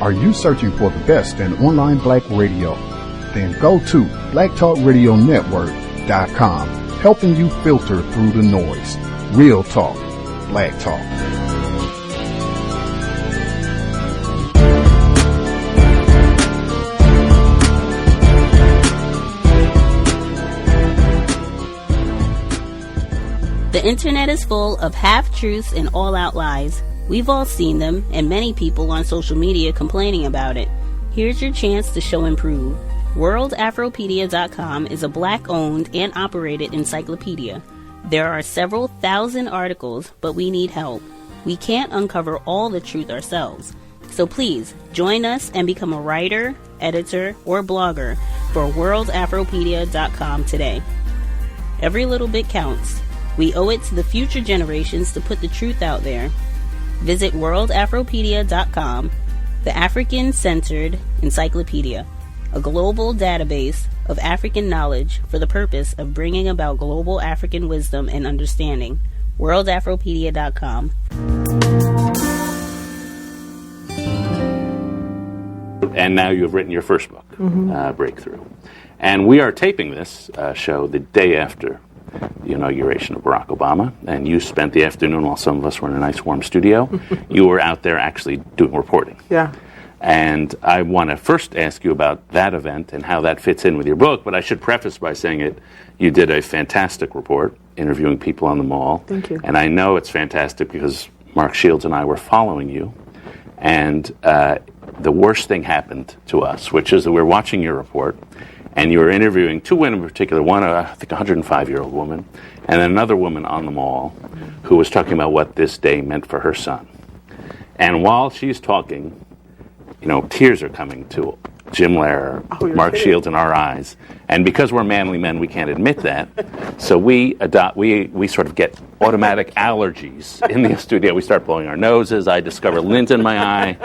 Are you searching for the best in online black radio? Then go to blacktalkradionetwork.com, helping you filter through the noise. Real talk, black talk. The internet is full of half-truths and all-out lies. We've all seen them, and many people on social media complaining about it. Here's your chance to show and prove. WorldAfropedia.com is a black-owned and operated encyclopedia. There are several thousand articles, but we need help. We can't uncover all the truth ourselves. So please, join us and become a writer, editor, or blogger for WorldAfropedia.com today. Every little bit counts. We owe it to the future generations to put the truth out there. Visit WorldAfropedia.com, the African-centered encyclopedia, a global database of African knowledge for the purpose of bringing about global African wisdom and understanding. WorldAfropedia.com. And now you have written your first book, Breakthrough. And we are taping this show the day after the inauguration of Barack Obama, and you spent the afternoon while some of us were in a nice warm studio. You were out there actually doing reporting. Yeah. And I want to first ask you about that event and how that fits in with your book, but I should preface by saying you did a fantastic report interviewing people on the mall. Thank you. And I know it's fantastic because Mark Shields and I were following you, and the worst thing happened to us, which is that we're watching your report, and you were interviewing two women in particular, one, I think, a 105-year-old woman, and another woman on the mall who was talking about what this day meant for her son. And while she's talking, tears are coming to Jim Lehrer, Mark Shields, in our eyes. And because we're manly men, we can't admit that. So we sort of get automatic allergies in the studio. We start blowing our noses. I discover lint in my eye.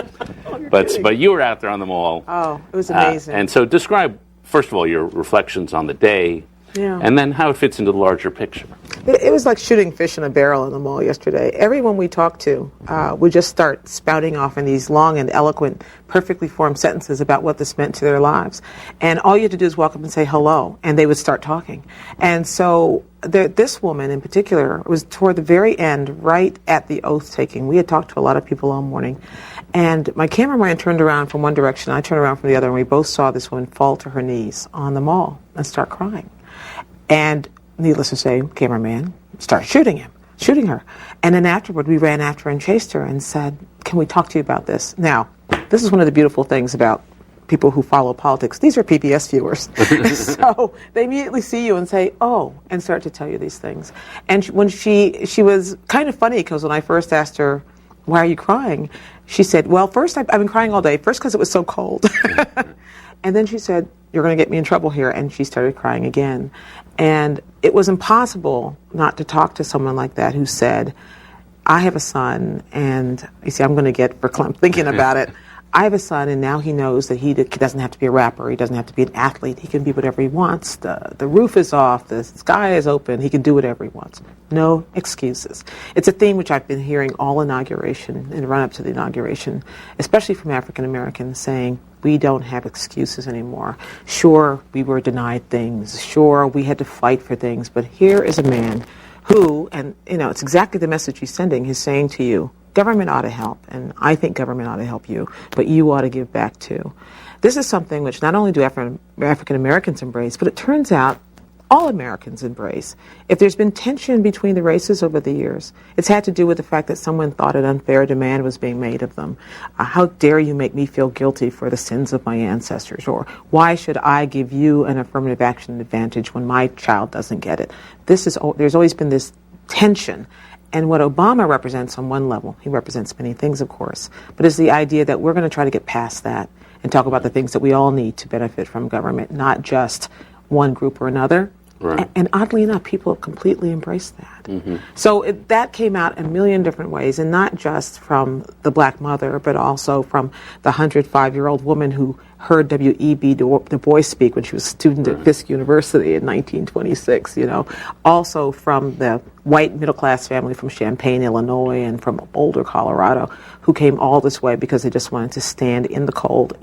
But you were out there on the mall. Oh, it was amazing. And so describe, first of all, your reflections on the day, and then how it fits into the larger picture. It was like shooting fish in a barrel in the mall yesterday. Everyone we talked to would just start spouting off in these long and eloquent, perfectly formed sentences about what this meant to their lives. And all you had to do is walk up and say hello, and they would start talking. And so this woman in particular was toward the very end, right at the oath-taking. We had talked to a lot of people all morning. And my cameraman turned around from one direction, I turned around from the other, and we both saw this woman fall to her knees on the mall and start crying. And needless to say, cameraman started shooting her. And then afterward, we ran after her and chased her and said, can we talk to you about this? Now, this is one of the beautiful things about people who follow politics. These are PBS viewers. So they immediately see you and say, oh, and start to tell you these things. And when she was kind of funny, because when I first asked her, why are you crying? She said, well, first, I've been crying all day. First, because it was so cold. And then she said, you're going to get me in trouble here. And she started crying again. And it was impossible not to talk to someone like that who said, I have a son, and you see, I'm going to get verklempt thinking about it. I have a son, and now he knows that he doesn't have to be a rapper. He doesn't have to be an athlete. He can be whatever he wants. The roof is off. The sky is open. He can do whatever he wants. No excuses. It's a theme which I've been hearing all inauguration, in the run-up to the inauguration, especially from African Americans, saying, we don't have excuses anymore. Sure, we were denied things. Sure, we had to fight for things. But here is a man who, and it's exactly the message he's sending, he's saying to you, government ought to help, and I think government ought to help you, but you ought to give back too. This is something which not only do African Americans embrace, but it turns out all Americans embrace. If there's been tension between the races over the years, it's had to do with the fact that someone thought an unfair demand was being made of them. How dare you make me feel guilty for the sins of my ancestors? Or why should I give you an affirmative action advantage when my child doesn't get it? There's always been this tension. And what Obama represents on one level, he represents many things, of course, but is the idea that we're going to try to get past that and talk about the things that we all need to benefit from government, not just one group or another. Right. And oddly enough, people have completely embraced that. So that came out a million different ways, and not just from the black mother, but also from the 105-year-old woman who heard W.E.B. Du Bois speak when she was a student at Fisk University in 1926, Also from the white middle-class family from Champaign, Illinois, and from Boulder, Colorado, who came all this way because they just wanted to stand in the cold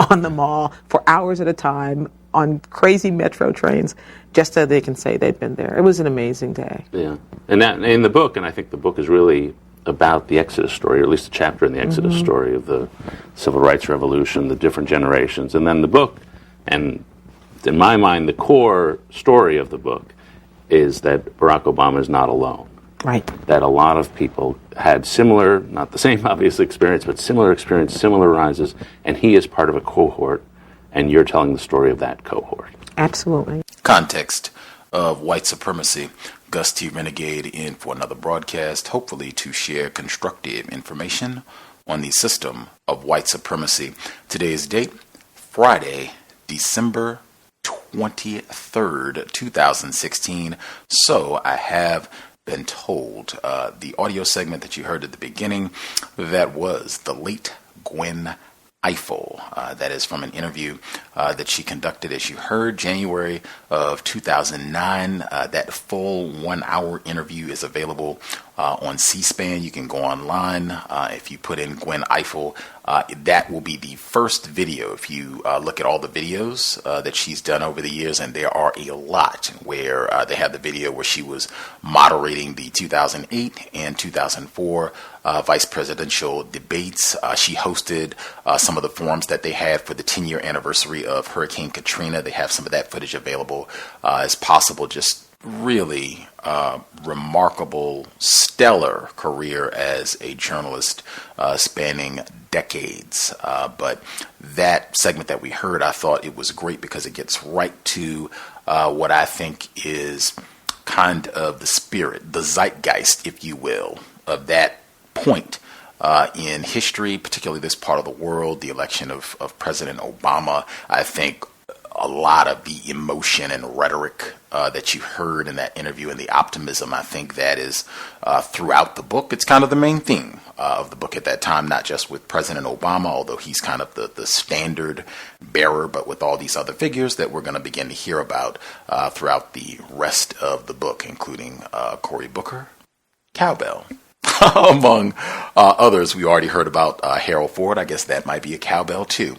on the mall for hours at a time on crazy metro trains, just so they can say they'd been there. It was an amazing day. Yeah. And that, in the book, and I think the book is really about the Exodus story, or at least a chapter in the Exodus story of the Civil Rights Revolution, the different generations. And then the book, and in my mind, the core story of the book is that Barack Obama is not alone. Right. That a lot of people had similar, not the same obvious experience, but similar experience, similar rises, and he is part of a cohort, and you're telling the story of that cohort. Absolutely. Context of White Supremacy. Gus T Renegade in for another broadcast, hopefully to share constructive information on the system of white supremacy. Today's date, Friday, December 23rd, 2016. So I have been told the audio segment that you heard at the beginning, that was the late Gwen Ifill. That is from an interview that she conducted, as you heard, January of 2009. That full 1 hour interview is available on C-SPAN. You can go online. If you put in Gwen Ifill, that will be the first video. If you look at all the videos that she's done over the years, and there are a lot, where they have the video where she was moderating the 2008 and 2004 vice presidential debates. She hosted some of the forums that they had for the 10-year anniversary of Hurricane Katrina. They have some of that footage available as possible. Just really remarkable, stellar career as a journalist spanning decades. But that segment that we heard, I thought it was great because it gets right to what I think is kind of the spirit, the zeitgeist, if you will, of that point in history, particularly this part of the world, the election of President Obama. I think a lot of the emotion and rhetoric that you heard in that interview, and the optimism, I think that is throughout the book. It's kind of the main theme of the book at that time, not just with President Obama, although he's kind of the standard bearer, but with all these other figures that we're going to begin to hear about throughout the rest of the book, including Cory Booker, Cowbell, among others. We already heard about Harold Ford. I guess that might be a cowbell too.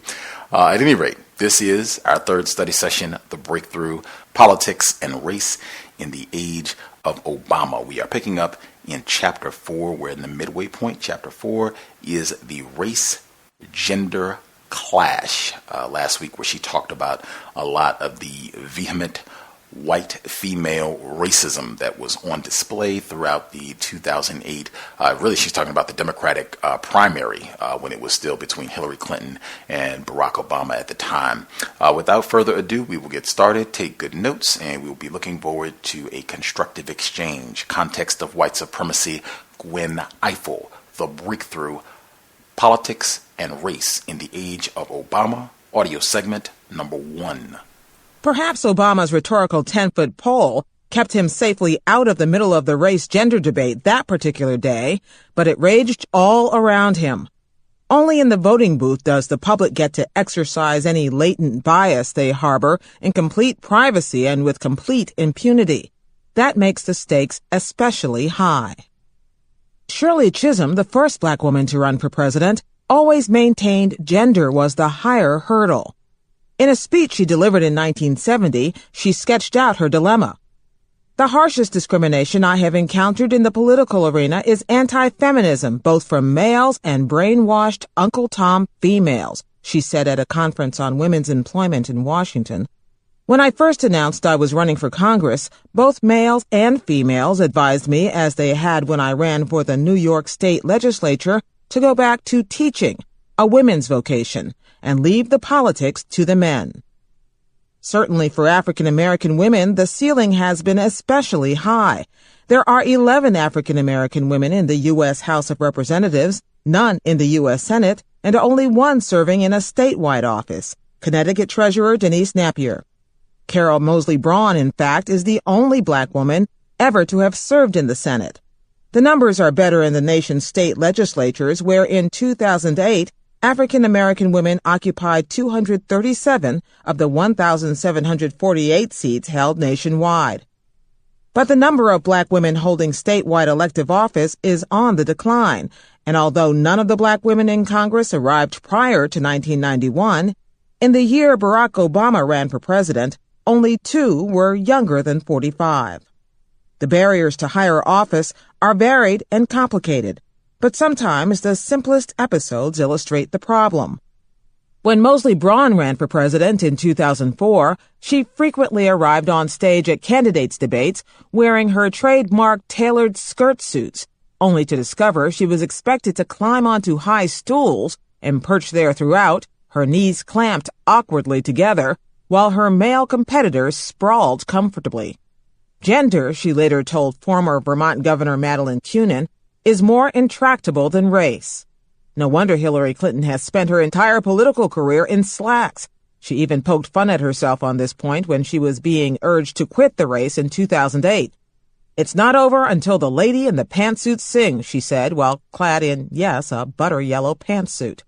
At any rate, this is our third study session, The Breakthrough, Politics and Race in the Age of Obama. We are picking up in Chapter 4. We're in the midway point. Chapter 4 is the race-gender clash. Last week, where she talked about a lot of the vehement white female racism that was on display throughout the 2008. Really, she's talking about the Democratic primary when it was still between Hillary Clinton and Barack Obama at the time. Without further ado, we will get started. Take good notes, and we will be looking forward to a constructive exchange. Context of White Supremacy, Gwen Ifill, The Breakthrough, Politics and Race in the Age of Obama, audio segment number 1. Perhaps Obama's rhetorical 10-foot pole kept him safely out of the middle of the race-gender debate that particular day, but it raged all around him. Only in the voting booth does the public get to exercise any latent bias they harbor in complete privacy and with complete impunity. That makes the stakes especially high. Shirley Chisholm, the first black woman to run for president, always maintained gender was the higher hurdle. In a speech she delivered in 1970, she sketched out her dilemma. The harshest discrimination I have encountered in the political arena is anti-feminism, both from males and brainwashed Uncle Tom females, she said at a conference on women's employment in Washington. When I first announced I was running for Congress, both males and females advised me, as they had when I ran for the New York State Legislature, to go back to teaching, a women's vocation, and leave the politics to the men. Certainly for African American women, the ceiling has been especially high. There are 11 African American women in the U.S. House of Representatives, none in the U.S. Senate, and only one serving in a statewide office, Connecticut Treasurer Denise Napier. Carol Moseley Braun, in fact, is the only black woman ever to have served in the Senate. The numbers are better in the nation's state legislatures, where in 2008, African-American women occupied 237 of the 1,748 seats held nationwide. But the number of black women holding statewide elective office is on the decline, and although none of the black women in Congress arrived prior to 1991, in the year Barack Obama ran for president, only 2 were younger than 45. The barriers to higher office are varied and complicated, but sometimes the simplest episodes illustrate the problem. When Moseley Braun ran for president in 2004, she frequently arrived on stage at candidates' debates wearing her trademark tailored skirt suits, only to discover she was expected to climb onto high stools and perch there throughout, her knees clamped awkwardly together, while her male competitors sprawled comfortably. Gender, she later told former Vermont Governor Madeline Kunin, is more intractable than race. No wonder Hillary Clinton has spent her entire political career in slacks. She even poked fun at herself on this point when she was being urged to quit the race in 2008. "It's not over until the lady in the pantsuit sings," she said, while clad in, yes, a butter yellow pantsuit.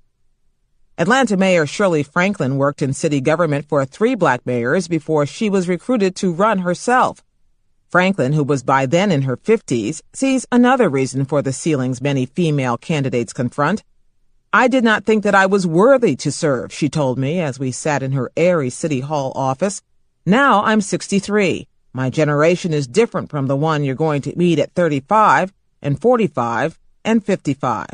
Atlanta Mayor Shirley Franklin worked in city government for 3 black mayors before she was recruited to run herself. Franklin, who was by then in her 50s, sees another reason for the ceilings many female candidates confront. "I did not think that I was worthy to serve," she told me as we sat in her airy City Hall office. "Now I'm 63. My generation is different from the one you're going to meet at 35 and 45 and 55.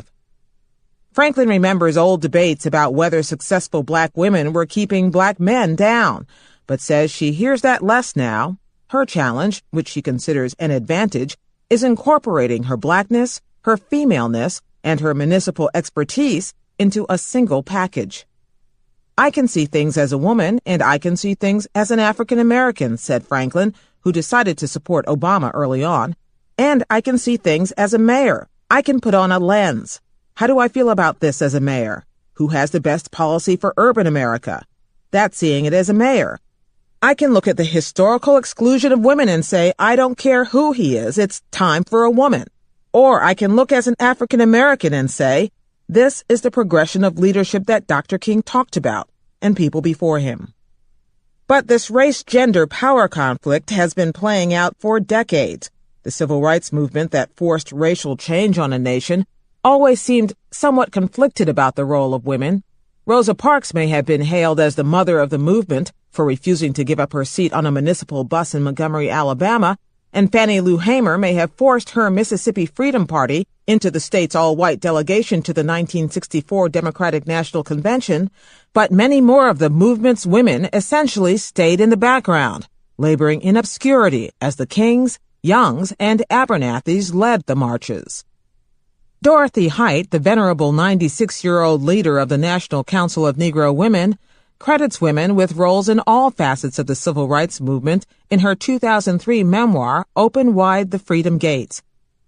Franklin remembers old debates about whether successful black women were keeping black men down, but says she hears that less now. Her challenge, which she considers an advantage, is incorporating her blackness, her femaleness, and her municipal expertise into a single package. "I can see things as a woman, and I can see things as an African American," said Franklin, who decided to support Obama early on. "And I can see things as a mayor. I can put on a lens. How do I feel about this as a mayor? Who has the best policy for urban America? That's seeing it as a mayor. I can look at the historical exclusion of women and say, I don't care who he is, it's time for a woman. Or I can look as an African American and say, this is the progression of leadership that Dr. King talked about, and people before him." But this race-gender power conflict has been playing out for decades. The civil rights movement that forced racial change on a nation always seemed somewhat conflicted about the role of women. Rosa Parks may have been hailed as the mother of the movement for refusing to give up her seat on a municipal bus in Montgomery, Alabama, and Fannie Lou Hamer may have forced her Mississippi Freedom Party into the state's all-white delegation to the 1964 Democratic National Convention, but many more of the movement's women essentially stayed in the background, laboring in obscurity as the Kings, Youngs, and Abernathys led the marches. Dorothy Height, the venerable 96-year-old leader of the National Council of Negro Women, credits women with roles in all facets of the civil rights movement in her 2003 memoir, Open Wide the Freedom Gates.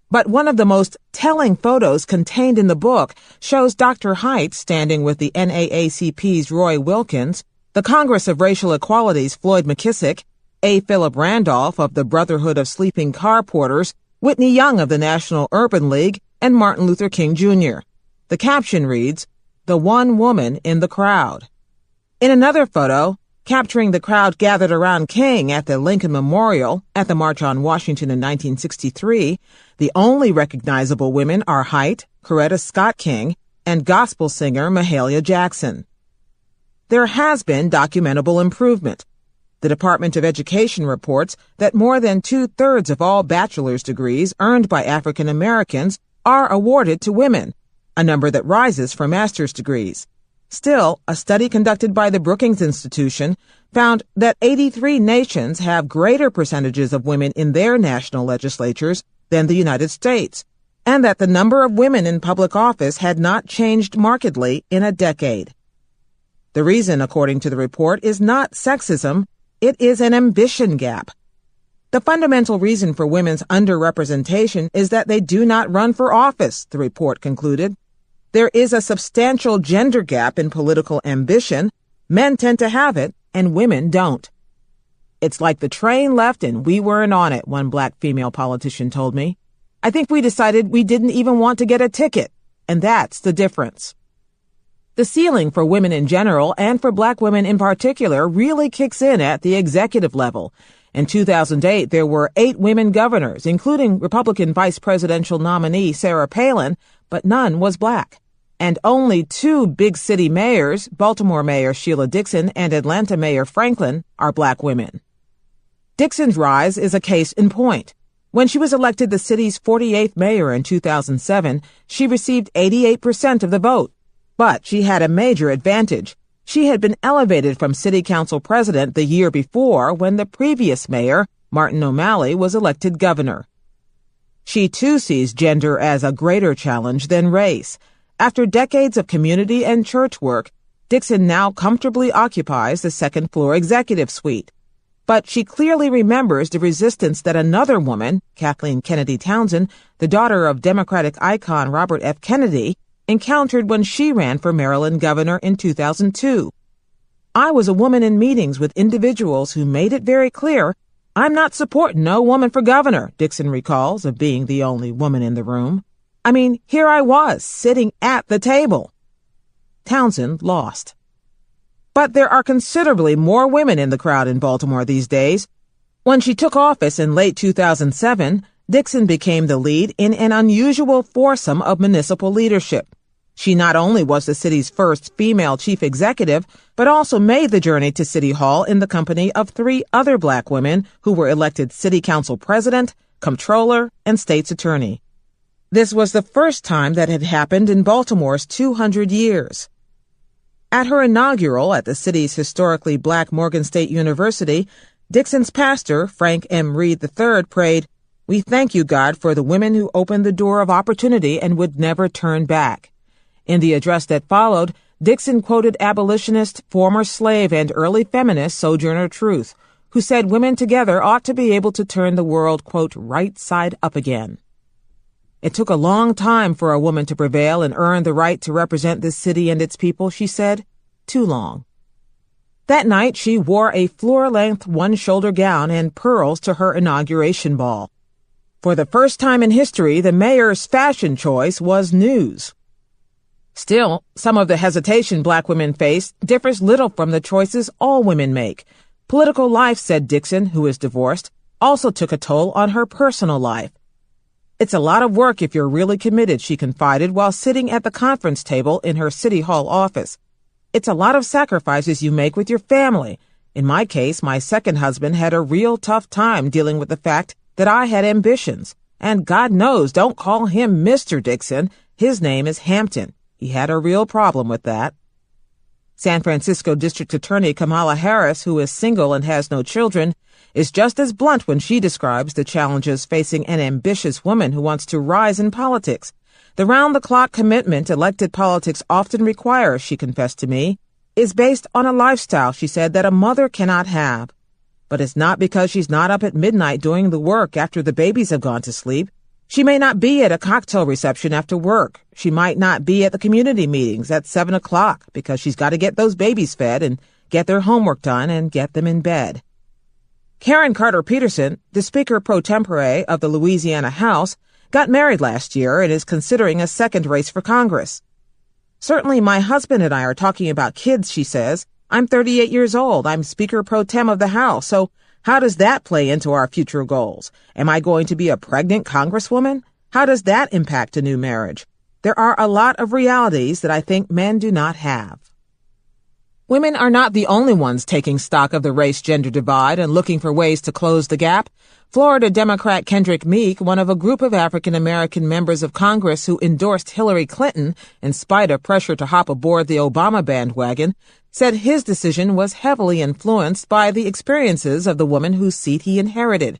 But one of the most telling photos contained in the book shows Dr. Height standing with the NAACP's Roy Wilkins, the Congress of Racial Equality's Floyd McKissick, A. Philip Randolph of the Brotherhood of Sleeping Car Porters, Whitney Young of the National Urban League, and Martin Luther King Jr. The caption reads, "The one woman in the crowd." In another photo, capturing the crowd gathered around King at the Lincoln Memorial at the March on Washington in 1963, the only recognizable women are Height, Coretta Scott King, and gospel singer Mahalia Jackson. There has been documentable improvement. The Department of Education reports that more than 2/3 of all bachelor's degrees earned by African Americans are awarded to women, a number that rises for master's degrees. Still, a study conducted by the Brookings Institution found that 83 nations have greater percentages of women in their national legislatures than the United States, and that the number of women in public office had not changed markedly in a decade. The reason, according to the report, is not sexism, it is an ambition gap. The fundamental reason for women's underrepresentation is that they do not run for office, the report concluded. There is a substantial gender gap in political ambition. Men tend to have it, and women don't. "It's like the train left and we weren't on it," one black female politician told me. "I think we decided we didn't even want to get a ticket, and that's the difference." The ceiling for women in general and for black women in particular really kicks in at the executive level. In 2008, there were 8 women governors, including Republican vice presidential nominee Sarah Palin, but none was black. And only 2 big city mayors, Baltimore Mayor Sheila Dixon and Atlanta Mayor Franklin, are black women. Dixon's rise is a case in point. When she was elected the city's 48th mayor in 2007, she received 88% of the vote. But she had a major advantage. She had been elevated from city council president the year before when the previous mayor, Martin O'Malley, was elected governor. She too sees gender as a greater challenge than race. After decades of community and church work, Dixon now comfortably occupies the second-floor executive suite. But she clearly remembers the resistance that another woman, Kathleen Kennedy Townsend, the daughter of Democratic icon Robert F. Kennedy, encountered when she ran for Maryland governor in 2002. "I was a woman in meetings with individuals who made it very clear, I'm not supporting no woman for governor," Dixon recalls of being the only woman in the room. "I mean, here I was, sitting at the table." Townsend lost. But there are considerably more women in the crowd in Baltimore these days. When she took office in late 2007, Dixon became the lead in an unusual foursome of municipal leadership. She not only was the city's first female chief executive, but also made the journey to City Hall in the company of 3 other black women who were elected city council president, comptroller, and state's attorney. This was the first time that had happened in Baltimore's 200 years. At her inaugural at the city's historically black Morgan State University, Dixon's pastor, Frank M. Reed III, prayed, "We thank you, God, for the women who opened the door of opportunity and would never turn back." In the address that followed, Dixon quoted abolitionist, former slave, and early feminist Sojourner Truth, who said women together ought to be able to turn the world, quote, right side up again. "It took a long time for a woman to prevail and earn the right to represent this city and its people," she said. "Too long." That night, she wore a floor-length one-shoulder gown and pearls to her inauguration ball. For the first time in history, the mayor's fashion choice was news. Still, some of the hesitation black women face differs little from the choices all women make. Political life, said Dixon, who is divorced, also took a toll on her personal life. "It's a lot of work if you're really committed," she confided while sitting at the conference table in her City Hall office. "It's a lot of sacrifices you make with your family. In my case, my second husband had a real tough time dealing with the fact that I had ambitions. And God knows, don't call him Mr. Dixon. His name is Hampton. He had a real problem with that." San Francisco District Attorney Kamala Harris, who is single and has no children, is just as blunt when she describes the challenges facing an ambitious woman who wants to rise in politics. "The round-the-clock commitment elected politics often requires," she confessed to me, "is based on a lifestyle," she said, "that a mother cannot have. But it's not because she's not up at midnight doing the work after the babies have gone to sleep. She may not be at a cocktail reception after work. She might not be at the community meetings at 7 o'clock because she's got to get those babies fed and get their homework done and get them in bed." Karen Carter Peterson, the Speaker pro tempore of the Louisiana House, got married last year and is considering a second race for Congress. "Certainly my husband and I are talking about kids," she says. "I'm 38 years old. I'm Speaker pro tem of the House, so how does that play into our future goals? Am I going to be a pregnant congresswoman? How does that impact a new marriage? There are a lot of realities that I think men do not have." Women are not the only ones taking stock of the race-gender divide and looking for ways to close the gap. Florida Democrat Kendrick Meek, one of a group of African-American members of Congress who endorsed Hillary Clinton in spite of pressure to hop aboard the Obama bandwagon, said his decision was heavily influenced by the experiences of the woman whose seat he inherited,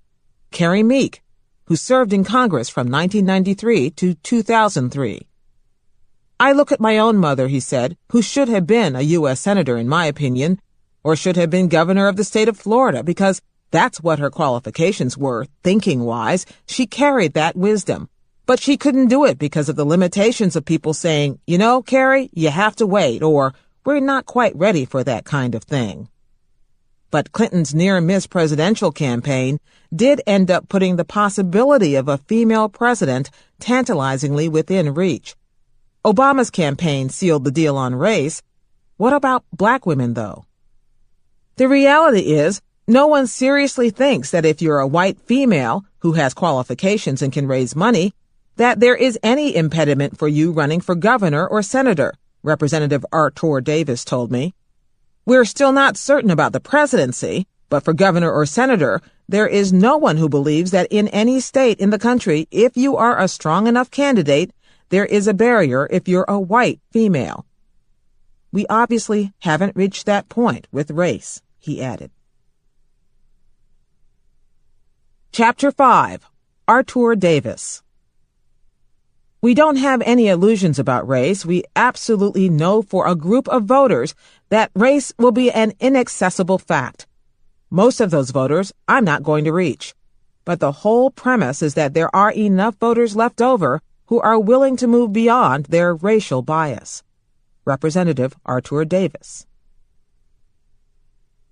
Carrie Meek, who served in Congress from 1993 to 2003. "I look at my own mother," he said, "who should have been a U.S. Senator, in my opinion, or should have been governor of the state of Florida, because that's what her qualifications were, thinking-wise. She carried that wisdom. But she couldn't do it because of the limitations of people saying, 'You know, Carrie, you have to wait,' or 'We're not quite ready for that kind of thing.'" but Clinton's near-miss presidential campaign did end up putting the possibility of a female president tantalizingly within reach. Obama's campaign sealed the deal on race. What about black women, though? The reality is, no one seriously thinks that if you're a white female who has qualifications and can raise money, that there is any impediment for you running for governor or senator, Representative Artur Davis told me. We're still not certain about the presidency, but for governor or senator, there is no one who believes that in any state in the country, if you are a strong enough candidate, there is a barrier if you're a white female. We obviously haven't reached that point with race, he added. Chapter 5. Artur Davis. We don't have any illusions about race. We absolutely know for a group of voters that race will be an inaccessible fact. Most of those voters I'm not going to reach. But the whole premise is that there are enough voters left over who are willing to move beyond their racial bias. Representative Artur Davis.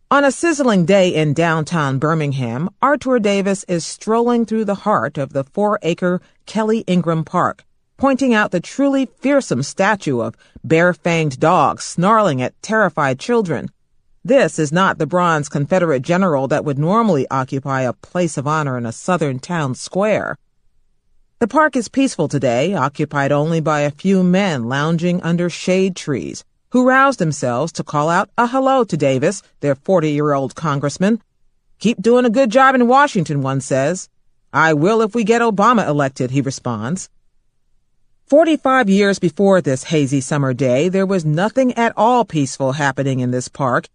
On a sizzling day in downtown Birmingham, Artur Davis is strolling through the heart of the 4-acre Kelly Ingram Park, pointing out the truly fearsome statue of bare-fanged dogs snarling at terrified children. This is not the bronze Confederate general that would normally occupy a place of honor in a southern town square. The park is peaceful today, occupied only by a few men lounging under shade trees, who roused themselves to call out a hello to Davis, their 40-year-old congressman. "Keep doing a good job in Washington," one says. "I will if we get Obama elected," he responds. 45 years before this hazy summer day, there was nothing at all peaceful happening in this park.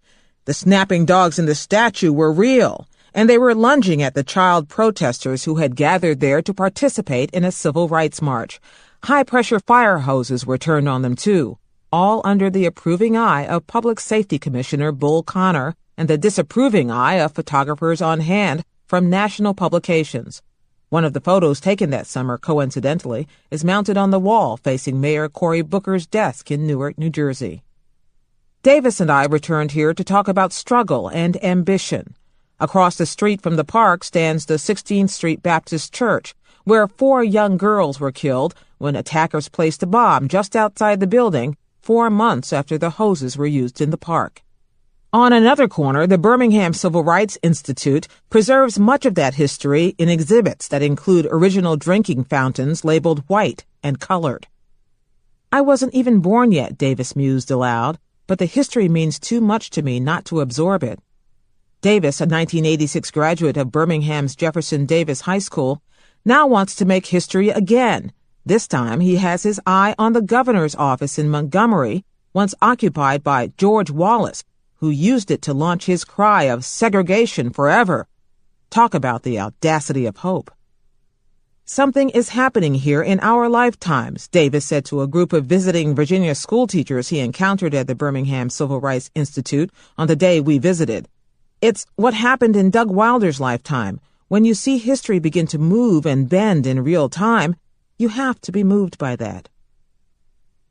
The snapping dogs in the statue were real, and they were lunging at the child protesters who had gathered there to participate in a civil rights march. High-pressure fire hoses were turned on them, too, all under the approving eye of Public Safety Commissioner Bull Connor and the disapproving eye of photographers on hand from national publications. One of the photos taken that summer, coincidentally, is mounted on the wall facing Mayor Cory Booker's desk in Newark, New Jersey. Davis and I returned here to talk about struggle and ambition. Across the street from the park stands the 16th Street Baptist Church, where 4 young girls were killed when attackers placed a bomb just outside the building 4 months after the hoses were used in the park. On another corner, the Birmingham Civil Rights Institute preserves much of that history in exhibits that include original drinking fountains labeled white and colored. I wasn't even born yet, Davis mused aloud, but the history means too much to me not to absorb it. Davis, a 1986 graduate of Birmingham's Jefferson Davis High School, now wants to make history again. This time he has his eye on the governor's office in Montgomery, once occupied by George Wallace, who used it to launch his cry of segregation forever. Talk about the audacity of hope. "Something is happening here in our lifetimes," Davis said to a group of visiting Virginia schoolteachers he encountered at the Birmingham Civil Rights Institute on the day we visited. "It's what happened in Doug Wilder's lifetime. When you see history begin to move and bend in real time, you have to be moved by that."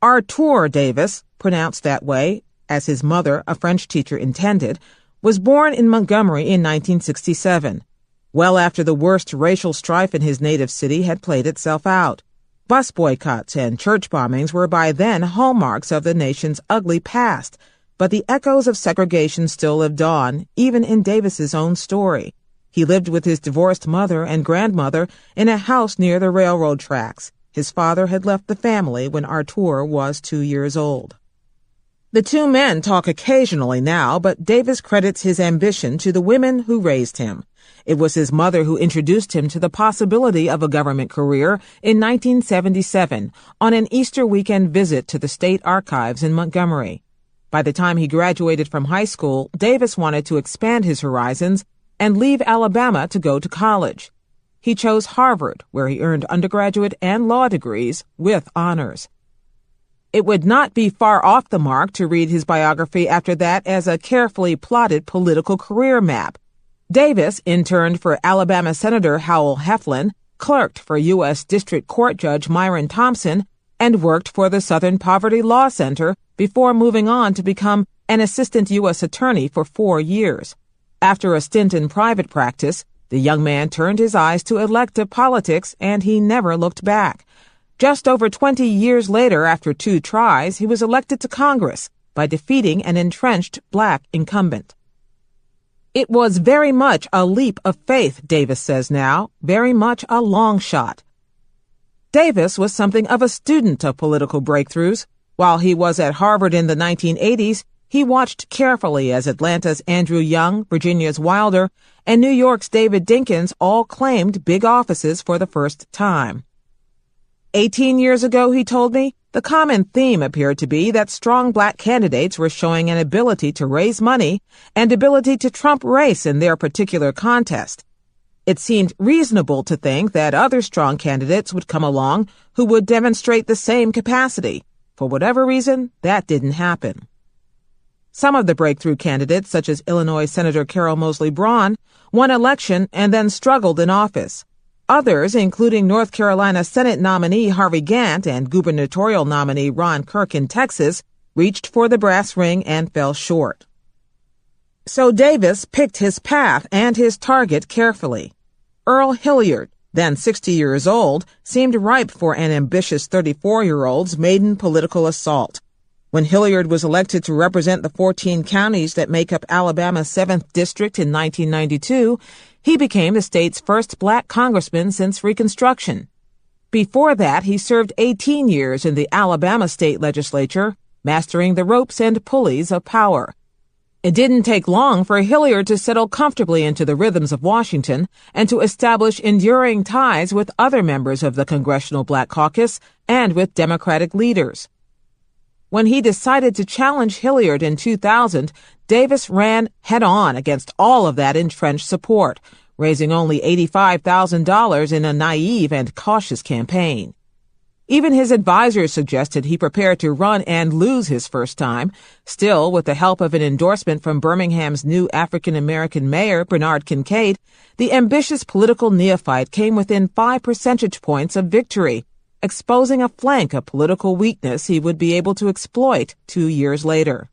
Artur Davis, pronounced that way, as his mother, a French teacher, intended, was born in Montgomery in 1967, well after the worst racial strife in his native city had played itself out. Bus boycotts and church bombings were by then hallmarks of the nation's ugly past, but the echoes of segregation still lived on, even in Davis's own story. He lived with his divorced mother and grandmother in a house near the railroad tracks. His father had left the family when Artur was 2 years old. The two men talk occasionally now, but Davis credits his ambition to the women who raised him. It was his mother who introduced him to the possibility of a government career in 1977 on an Easter weekend visit to the state archives in Montgomery. By the time he graduated from high school, Davis wanted to expand his horizons and leave Alabama to go to college. He chose Harvard, where he earned undergraduate and law degrees with honors. It would not be far off the mark to read his biography after that as a carefully plotted political career map. Davis interned for Alabama Senator Howell Heflin, clerked for U.S. District Court Judge Myron Thompson, and worked for the Southern Poverty Law Center before moving on to become an assistant U.S. attorney for 4 years. After a stint in private practice, the young man turned his eyes to elective politics, and he never looked back. Just over 20 years later, after 2 tries, he was elected to Congress by defeating an entrenched black incumbent. It was very much a leap of faith, Davis says now, very much a long shot. Davis was something of a student of political breakthroughs. While he was at Harvard in the 1980s, he watched carefully as Atlanta's Andrew Young, Virginia's Wilder, and New York's David Dinkins all claimed big offices for the first time. 18 years ago, he told me, the common theme appeared to be that strong black candidates were showing an ability to raise money and ability to trump race in their particular contest. It seemed reasonable to think that other strong candidates would come along who would demonstrate the same capacity. For whatever reason, that didn't happen. Some of the breakthrough candidates, such as Illinois Senator Carol Moseley Braun, won election and then struggled in office. Others, including North Carolina Senate nominee Harvey Gantt and gubernatorial nominee Ron Kirk in Texas, reached for the brass ring and fell short. So Davis picked his path and his target carefully. Earl Hilliard, then 60 years old, seemed ripe for an ambitious 34-year-old's maiden political assault. When Hilliard was elected to represent the 14 counties that make up Alabama's 7th District in 1992, he became the state's first black congressman since Reconstruction. Before that, he served 18 years in the Alabama state legislature, mastering the ropes and pulleys of power. It didn't take long for Hilliard to settle comfortably into the rhythms of Washington and to establish enduring ties with other members of the Congressional Black Caucus and with Democratic leaders. When he decided to challenge Hilliard in 2000, Davis ran head-on against all of that entrenched support, raising only $85,000 in a naive and cautious campaign. Even his advisors suggested he prepare to run and lose his first time. Still, with the help of an endorsement from Birmingham's new African-American mayor, Bernard Kincaid, the ambitious political neophyte came within 5 percentage points of victory, exposing a flank of political weakness he would be able to exploit 2 years later.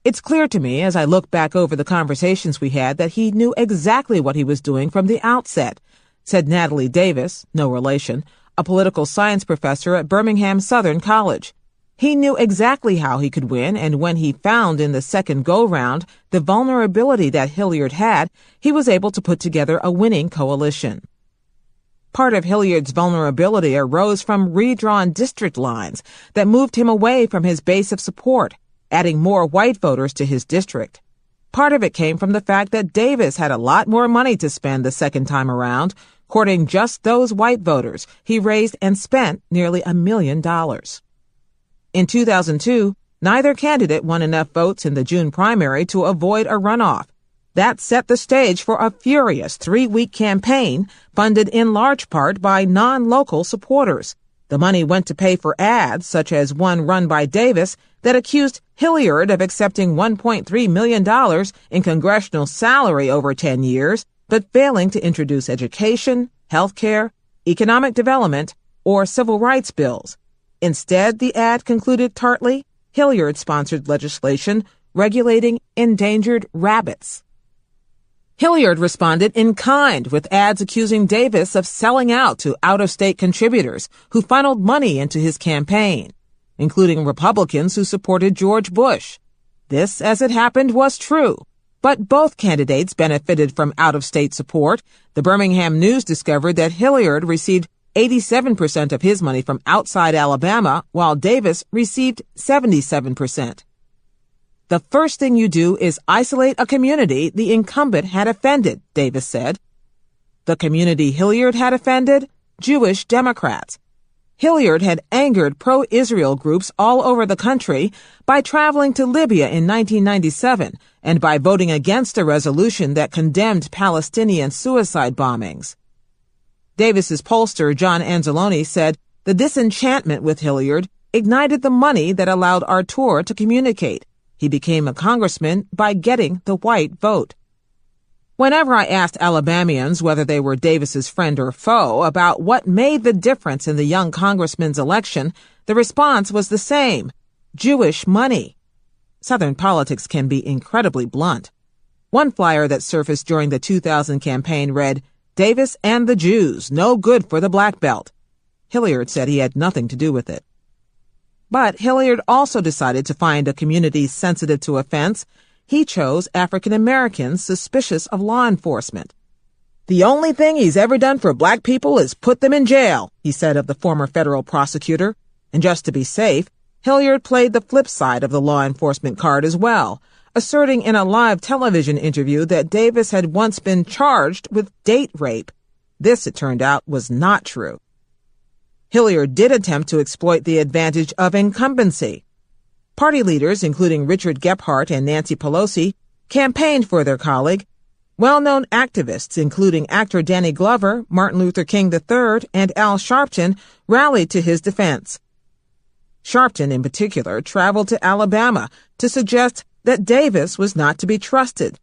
It's clear to me as I look back over the conversations we had that he knew exactly what he was doing from the outset, said Natalie Davis, no relation, a political science professor at Birmingham Southern College. He knew exactly how he could win, and when he found in the second go-round the vulnerability that Hilliard had, he was able to put together a winning coalition. Part of Hilliard's vulnerability arose from redrawn district lines that moved him away from his base of support, adding more white voters to his district. Part of it came from the fact that Davis had a lot more money to spend the second time around. Courting just those white voters, he raised and spent nearly $1 million. In 2002, neither candidate won enough votes in the June primary to avoid a runoff. That set the stage for a furious 3-week campaign funded in large part by non-local supporters. The money went to pay for ads, such as one run by Davis, that accused Hilliard of accepting $1.3 million in congressional salary over 10 years, but failing to introduce education, health care, economic development, or civil rights bills. Instead, the ad concluded tartly, Hilliard-sponsored legislation regulating endangered rabbits. Hilliard responded in kind with ads accusing Davis of selling out to out-of-state contributors who funneled money into his campaign, including Republicans who supported George Bush. This, as it happened, was true. But both candidates benefited from out-of-state support. The Birmingham News discovered that Hilliard received 87% of his money from outside Alabama, while Davis received 77%. The first thing you do is isolate a community the incumbent had offended, Davis said. The community Hilliard had offended? Jewish Democrats. Hilliard had angered pro-Israel groups all over the country by traveling to Libya in 1997 and by voting against a resolution that condemned Palestinian suicide bombings. Davis's pollster, John Anzalone, said the disenchantment with Hilliard ignited the money that allowed Artur to communicate. He became a congressman by getting the white vote. Whenever I asked Alabamians whether they were Davis's friend or foe about what made the difference in the young congressman's election, the response was the same: Jewish money. Southern politics can be incredibly blunt. One flyer that surfaced during the 2000 campaign read, "Davis and the Jews, no good for the black belt." Hilliard said he had nothing to do with it. But Hilliard also decided to find a community sensitive to offense. He chose African Americans suspicious of law enforcement. "The only thing he's ever done for black people is put them in jail," he said of the former federal prosecutor. And just to be safe, Hilliard played the flip side of the law enforcement card as well, asserting in a live television interview that Davis had once been charged with date rape. This, it turned out, was not true. Hilliard did attempt to exploit the advantage of incumbency. Party leaders, including Richard Gephardt and Nancy Pelosi, campaigned for their colleague. Well-known activists, including actor Danny Glover, Martin Luther King III, and Al Sharpton, rallied to his defense. Sharpton, in particular, traveled to Alabama to suggest that Davis was not to be trusted.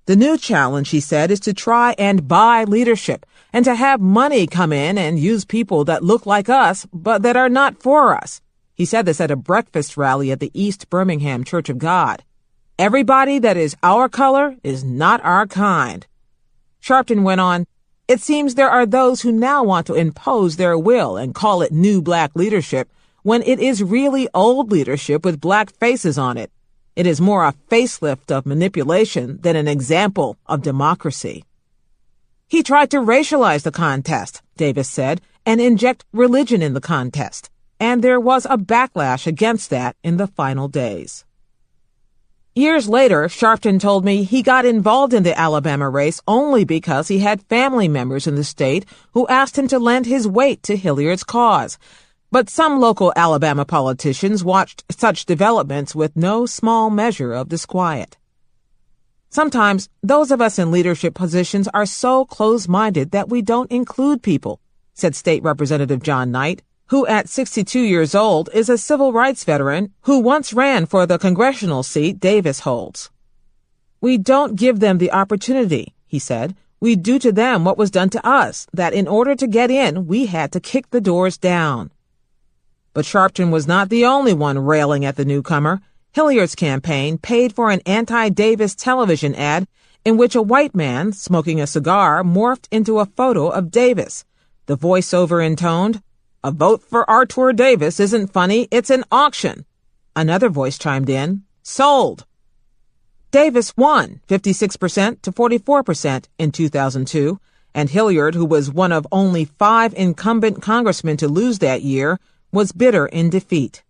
The new challenge, he said, is to try and buy leadership and to have money come in and use people that look like us but that are not for us. He said this at a breakfast rally at the East Birmingham Church of God. "Everybody that is our color is not our kind." Sharpton went on, "It seems there are those who now want to impose their will and call it new black leadership when it is really old leadership with black faces on it. It is more a facelift of manipulation than an example of democracy." He tried to racialize the contest, Davis said, and inject religion in the contest. And there was a backlash against that in the final days. Years later, Sharpton told me he got involved in the Alabama race only because he had family members in the state who asked him to lend his weight to Hilliard's cause. But some local Alabama politicians watched such developments with no small measure of disquiet. Sometimes those of us in leadership positions are so close-minded that we don't include people, said State Representative John Knight, who at 62 years old is a civil rights veteran who once ran for the congressional seat Davis holds. "We don't give them the opportunity," he said. "We do to them what was done to us, that in order to get in, we had to kick the doors down." But Sharpton was not the only one railing at the newcomer. Hilliard's campaign paid for an anti-Davis television ad in which a white man, smoking a cigar, morphed into a photo of Davis. The voiceover intoned, "A vote for Artur Davis isn't funny, it's an auction." Another voice chimed in, "Sold." Davis won 56% to 44% in 2002, and Hilliard, who was one of only 5 incumbent congressmen to lose that year, was bitter in defeat.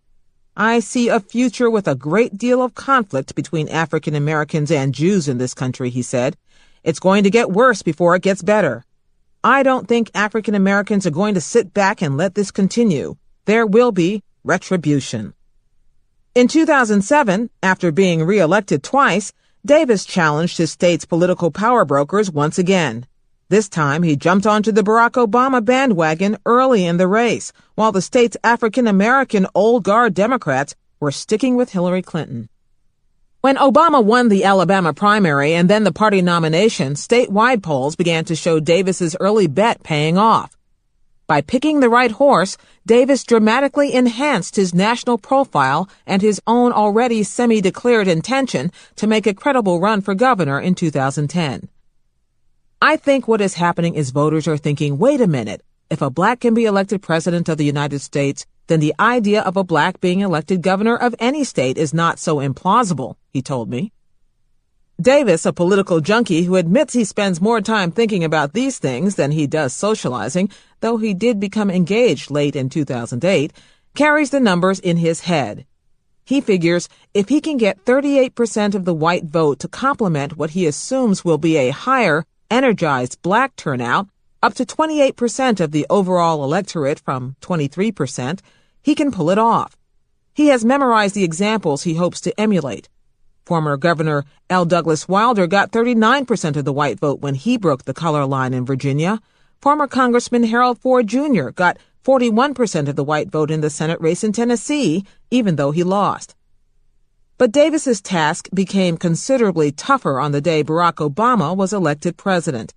"I see a future with a great deal of conflict between African Americans and Jews in this country," he said. "It's going to get worse before it gets better. I don't think African Americans are going to sit back and let this continue. There will be retribution." In 2007, after being re-elected twice, Davis challenged his state's political power brokers once again. This time, he jumped onto the Barack Obama bandwagon early in the race, while the state's African-American old guard Democrats were sticking with Hillary Clinton. When Obama won the Alabama primary and then the party nomination, statewide polls began to show Davis's early bet paying off. By picking the right horse, Davis dramatically enhanced his national profile and his own already semi-declared intention to make a credible run for governor in 2010. "I think what is happening is voters are thinking, wait a minute, if a black can be elected president of the United States, then the idea of a black being elected governor of any state is not so implausible," he told me. Davis, a political junkie who admits he spends more time thinking about these things than he does socializing, though he did become engaged late in 2008, carries the numbers in his head. He figures if he can get 38% of the white vote to complement what he assumes will be a higher, energized black turnout, up to 28% of the overall electorate from 23%, he can pull it off. He has memorized the examples he hopes to emulate. Former Governor L. Douglas Wilder got 39% of the white vote when he broke the color line in Virginia. Former Congressman Harold Ford Jr. got 41% of the white vote in the Senate race in Tennessee, even though he lost. But Davis's task became considerably tougher on the day Barack Obama was elected president.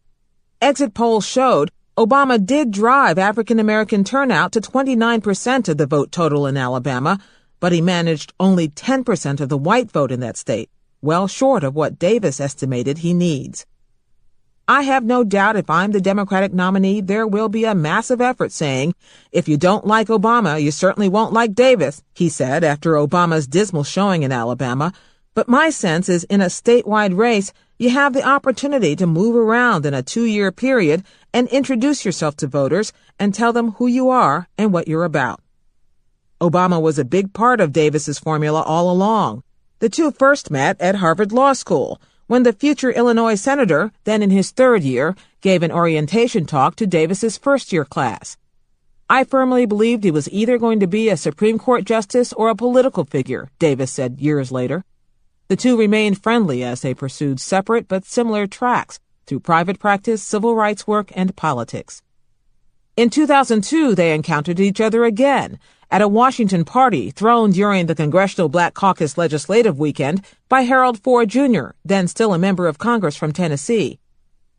Exit polls showed Obama did drive African-American turnout to 29% of the vote total in Alabama, but he managed only 10% of the white vote in that state, well short of what Davis estimated he needs. I have no doubt if I'm the Democratic nominee, there will be a massive effort saying, if you don't like Obama, you certainly won't like Davis, he said after Obama's dismal showing in Alabama. But my sense is in a statewide race, you have the opportunity to move around in a 2-year period and introduce yourself to voters and tell them who you are and what you're about. Obama was a big part of Davis's formula all along. The two first met at Harvard Law School, when the future Illinois senator, then in his 3rd year, gave an orientation talk to Davis's first-year class. I firmly believed he was either going to be a Supreme Court justice or a political figure, Davis said years later. The two remained friendly as they pursued separate but similar tracks through private practice, civil rights work, and politics. In 2002, they encountered each other again at a Washington party thrown during the Congressional Black Caucus legislative weekend by Harold Ford Jr., then still a member of Congress from Tennessee.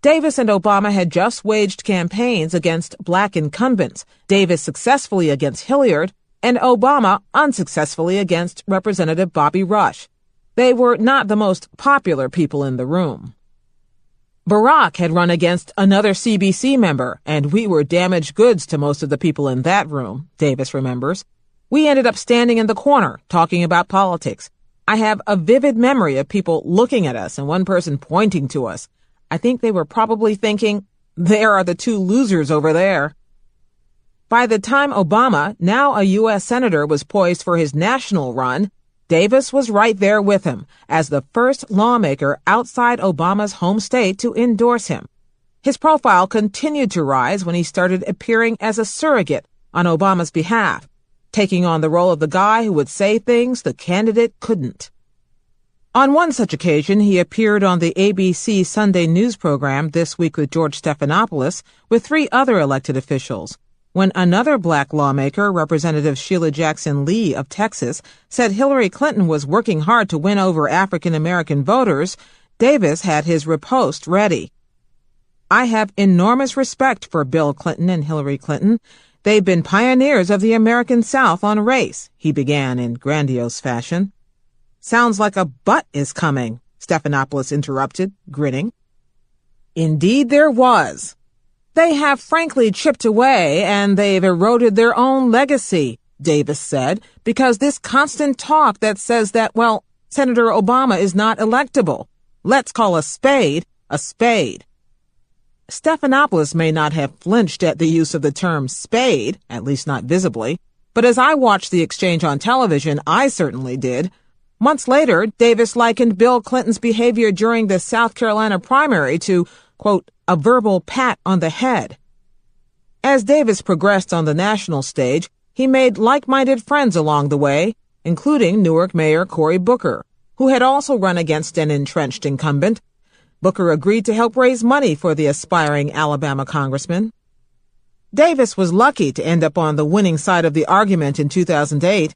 Davis and Obama had just waged campaigns against black incumbents, Davis successfully against Hilliard, and Obama unsuccessfully against Representative Bobby Rush. They were not the most popular people in the room. Barack had run against another CBC member, and we were damaged goods to most of the people in that room, Davis remembers. We ended up standing in the corner, talking about politics. I have a vivid memory of people looking at us and one person pointing to us. I think they were probably thinking, there are the two losers over there. By the time Obama, now a U.S. Senator, was poised for his national run, Davis was right there with him as the first lawmaker outside Obama's home state to endorse him. His profile continued to rise when he started appearing as a surrogate on Obama's behalf, taking on the role of the guy who would say things the candidate couldn't. On one such occasion, he appeared on the ABC Sunday news program This Week with George Stephanopoulos with 3 other elected officials. When another black lawmaker, Representative Sheila Jackson Lee of Texas, said Hillary Clinton was working hard to win over African-American voters, Davis had his riposte ready. I have enormous respect for Bill Clinton and Hillary Clinton. They've been pioneers of the American South on race, he began in grandiose fashion. Sounds like a butt is coming, Stephanopoulos interrupted, grinning. Indeed there was. They have frankly chipped away, and they've eroded their own legacy, Davis said, because this constant talk that says that, well, Senator Obama is not electable. Let's call a spade a spade. Stephanopoulos may not have flinched at the use of the term spade, at least not visibly, but as I watched the exchange on television, I certainly did. Months later, Davis likened Bill Clinton's behavior during the South Carolina primary to, quote, a verbal pat on the head. As Davis progressed on the national stage, he made like-minded friends along the way, including Newark Mayor Cory Booker, who had also run against an entrenched incumbent. Booker agreed to help raise money for the aspiring Alabama congressman. Davis was lucky to end up on the winning side of the argument in 2008.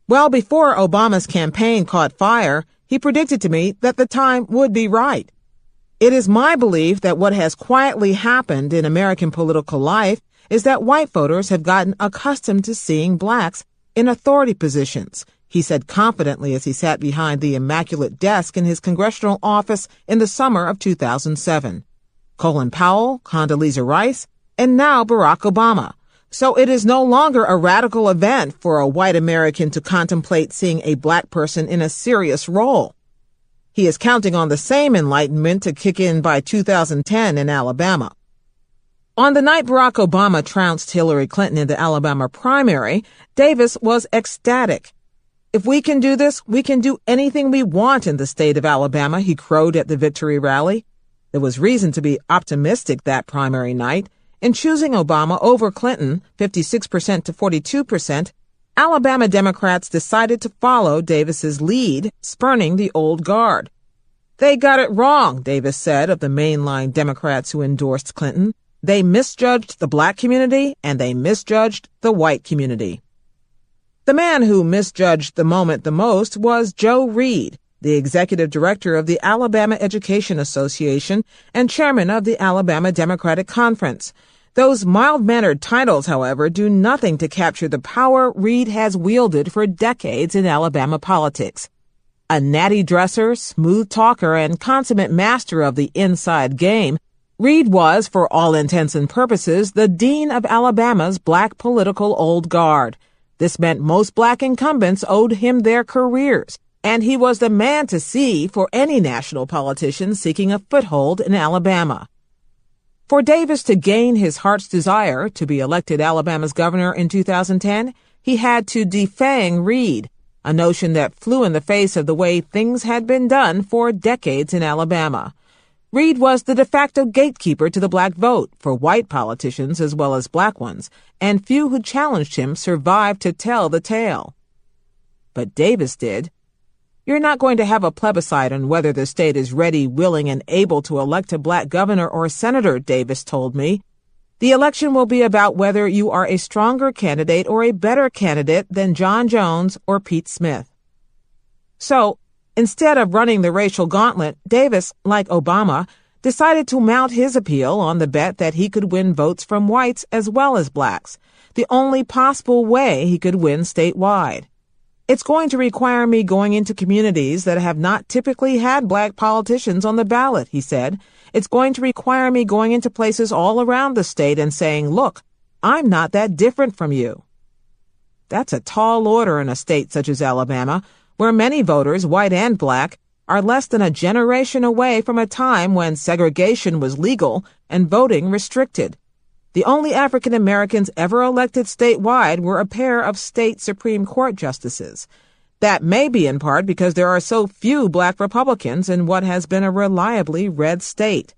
Well before Obama's campaign caught fire, he predicted to me that the time would be right. It is my belief that what has quietly happened in American political life is that white voters have gotten accustomed to seeing blacks in authority positions, he said confidently as he sat behind the immaculate desk in his congressional office in the summer of 2007. Colin Powell, Condoleezza Rice, and now Barack Obama. So it is no longer a radical event for a white American to contemplate seeing a black person in a serious role. He is counting on the same enlightenment to kick in by 2010 in Alabama. On the night Barack Obama trounced Hillary Clinton in the Alabama primary, Davis was ecstatic. If we can do this, we can do anything we want in the state of Alabama, he crowed at the victory rally. There was reason to be optimistic that primary night. In choosing Obama over Clinton, 56% to 42%, Alabama Democrats decided to follow Davis's lead, spurning the old guard. They got it wrong, Davis said of the mainline Democrats who endorsed Clinton. They misjudged the black community and they misjudged the white community. The man who misjudged the moment the most was Joe Reed, the executive director of the Alabama Education Association and chairman of the Alabama Democratic Conference. Those mild-mannered titles, however, do nothing to capture the power Reed has wielded for decades in Alabama politics. A natty dresser, smooth talker, and consummate master of the inside game, Reed was, for all intents and purposes, the dean of Alabama's black political old guard. This meant most black incumbents owed him their careers, and he was the man to see for any national politician seeking a foothold in Alabama. For Davis to gain his heart's desire to be elected Alabama's governor in 2010, he had to defang Reed, a notion that flew in the face of the way things had been done for decades in Alabama. Reed was the de facto gatekeeper to the black vote for white politicians as well as black ones, and few who challenged him survived to tell the tale. But Davis did. You're not going to have a plebiscite on whether the state is ready, willing, and able to elect a black governor or senator, Davis told me. The election will be about whether you are a stronger candidate or a better candidate than John Jones or Pete Smith. So, instead of running the racial gauntlet, Davis, like Obama, decided to mount his appeal on the bet that he could win votes from whites as well as blacks, the only possible way he could win statewide. It's going to require me going into communities that have not typically had black politicians on the ballot, he said. It's going to require me going into places all around the state and saying, look, I'm not that different from you. That's a tall order in a state such as Alabama, where many voters, white and black, are less than a generation away from a time when segregation was legal and voting restricted. The only African Americans ever elected statewide were a pair of state Supreme Court justices. That may be in part because there are so few black Republicans in what has been a reliably red state.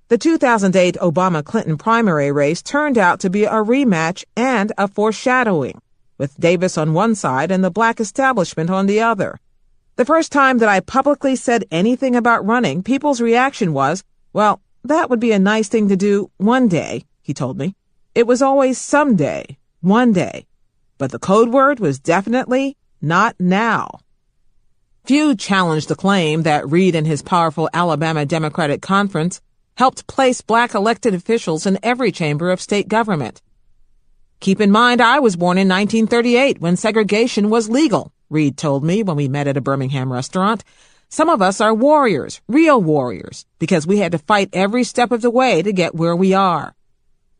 The 2008 Obama-Clinton primary race turned out to be a rematch and a foreshadowing, with Davis on one side and the black establishment on the other. The first time that I publicly said anything about running, people's reaction was, well, that would be a nice thing to do one day, he told me. It was always someday, one day. But the code word was definitely not now. Few challenged the claim that Reed and his powerful Alabama Democratic Conference helped place black elected officials in every chamber of state government. Keep in mind, I was born in 1938 when segregation was legal, Reed told me when we met at a Birmingham restaurant. Some of us are warriors, real warriors, because we had to fight every step of the way to get where we are.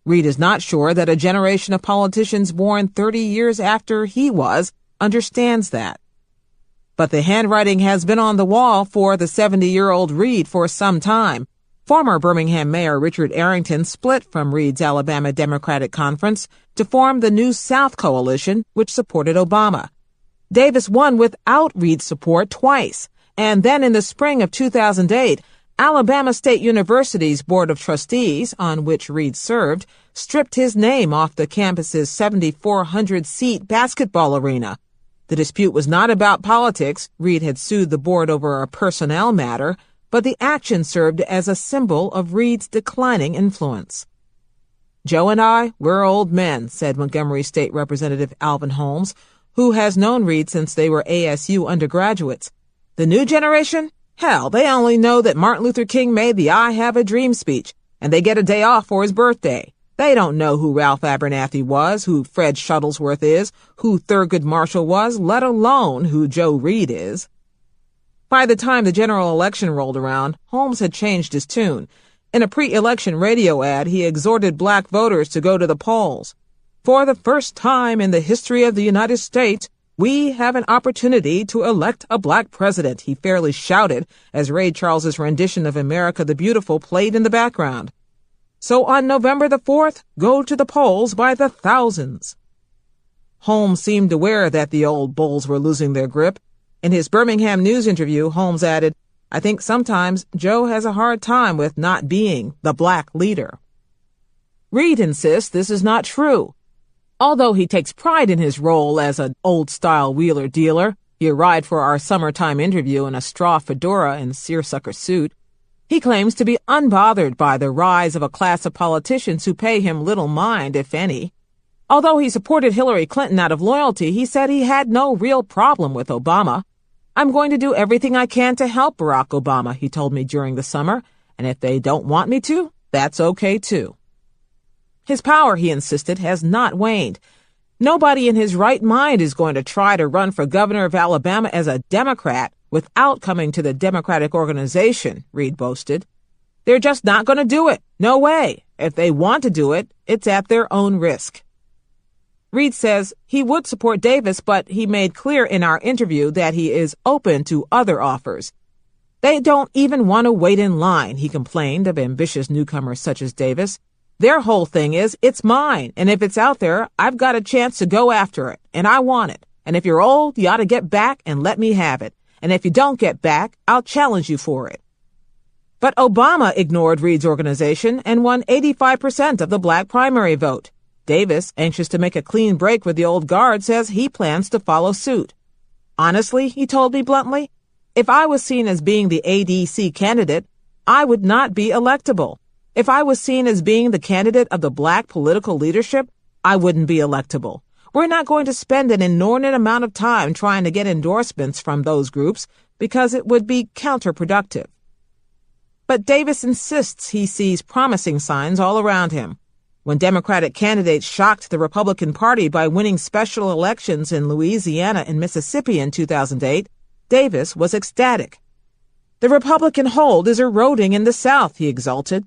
Reed is not sure that a generation of politicians born 30 years after he was understands that. But the handwriting has been on the wall for the 70-year-old Reed for some time. Former Birmingham Mayor Richard Arrington split from Reed's Alabama Democratic Conference to form the New South Coalition, which supported Obama. Davis won without Reed's support twice, and then in the spring of 2008, Alabama State University's Board of Trustees, on which Reed served, stripped his name off the campus's 7,400-seat basketball arena. The dispute was not about politics. Reed had sued the board over a personnel matter, but the action served as a symbol of Reed's declining influence. Joe and I, we're old men, said Montgomery State Representative Alvin Holmes, who has known Reed since they were ASU undergraduates. The new generation? Hell, they only know that Martin Luther King made the I Have a Dream speech, and they get a day off for his birthday. They don't know who Ralph Abernathy was, who Fred Shuttlesworth is, who Thurgood Marshall was, let alone who Joe Reed is. By the time the general election rolled around, Holmes had changed his tune. In a pre-election radio ad, he exhorted black voters to go to the polls. For the first time in the history of the United States, we have an opportunity to elect a black president, he fairly shouted as Ray Charles's rendition of America the Beautiful played in the background. So on November the 4th, go to the polls by the thousands. Holmes seemed aware that the old bulls were losing their grip. In his Birmingham News interview, Holmes added, I think sometimes Joe has a hard time with not being the black leader. Reed insists this is not true. Although he takes pride in his role as an old-style wheeler-dealer, he arrived for our summertime interview in a straw fedora and seersucker suit, he claims to be unbothered by the rise of a class of politicians who pay him little mind, if any. Although he supported Hillary Clinton out of loyalty, he said he had no real problem with Obama. I'm going to do everything I can to help Barack Obama, he told me during the summer, and if they don't want me to, that's okay too. His power, he insisted, has not waned. Nobody in his right mind is going to try to run for governor of Alabama as a Democrat without coming to the Democratic organization, Reed boasted. They're just not going to do it. No way. If they want to do it, it's at their own risk. Reed says he would support Davis, but he made clear in our interview that he is open to other offers. They don't even want to wait in line, he complained of ambitious newcomers such as Davis. Their whole thing is, it's mine, and if it's out there, I've got a chance to go after it, and I want it. And if you're old, you ought to get back and let me have it. And if you don't get back, I'll challenge you for it. But Obama ignored Reed's organization and won 85% of the black primary vote. Davis, anxious to make a clean break with the old guard, says he plans to follow suit. Honestly, he told me bluntly, if I was seen as being the ADC candidate, I would not be electable. If I was seen as being the candidate of the black political leadership, I wouldn't be electable. We're not going to spend an inordinate amount of time trying to get endorsements from those groups because it would be counterproductive. But Davis insists he sees promising signs all around him. When Democratic candidates shocked the Republican Party by winning special elections in Louisiana and Mississippi in 2008, Davis was ecstatic. The Republican hold is eroding in the South, he exulted.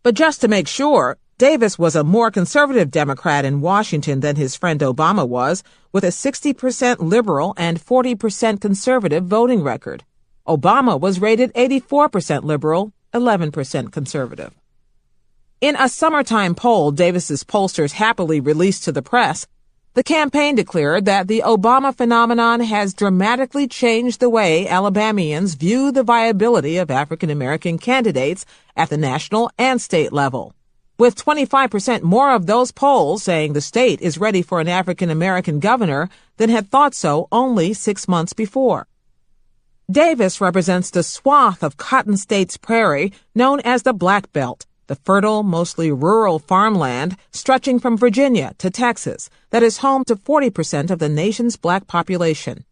But just to make sure, Davis was a more conservative Democrat in Washington than his friend Obama was, with a 60% liberal and 40% conservative voting record. Obama was rated 84% liberal, 11% conservative. In a summertime poll Davis's pollsters happily released to the press, the campaign declared that the Obama phenomenon has dramatically changed the way Alabamians view the viability of African-American candidates at the national and state level, with 25% more of those polls saying the state is ready for an African-American governor than had thought so only 6 months before. Davis represents the swath of Cotton State's prairie known as the Black Belt, the fertile, mostly rural farmland stretching from Virginia to Texas that is home to 40% of the nation's black population.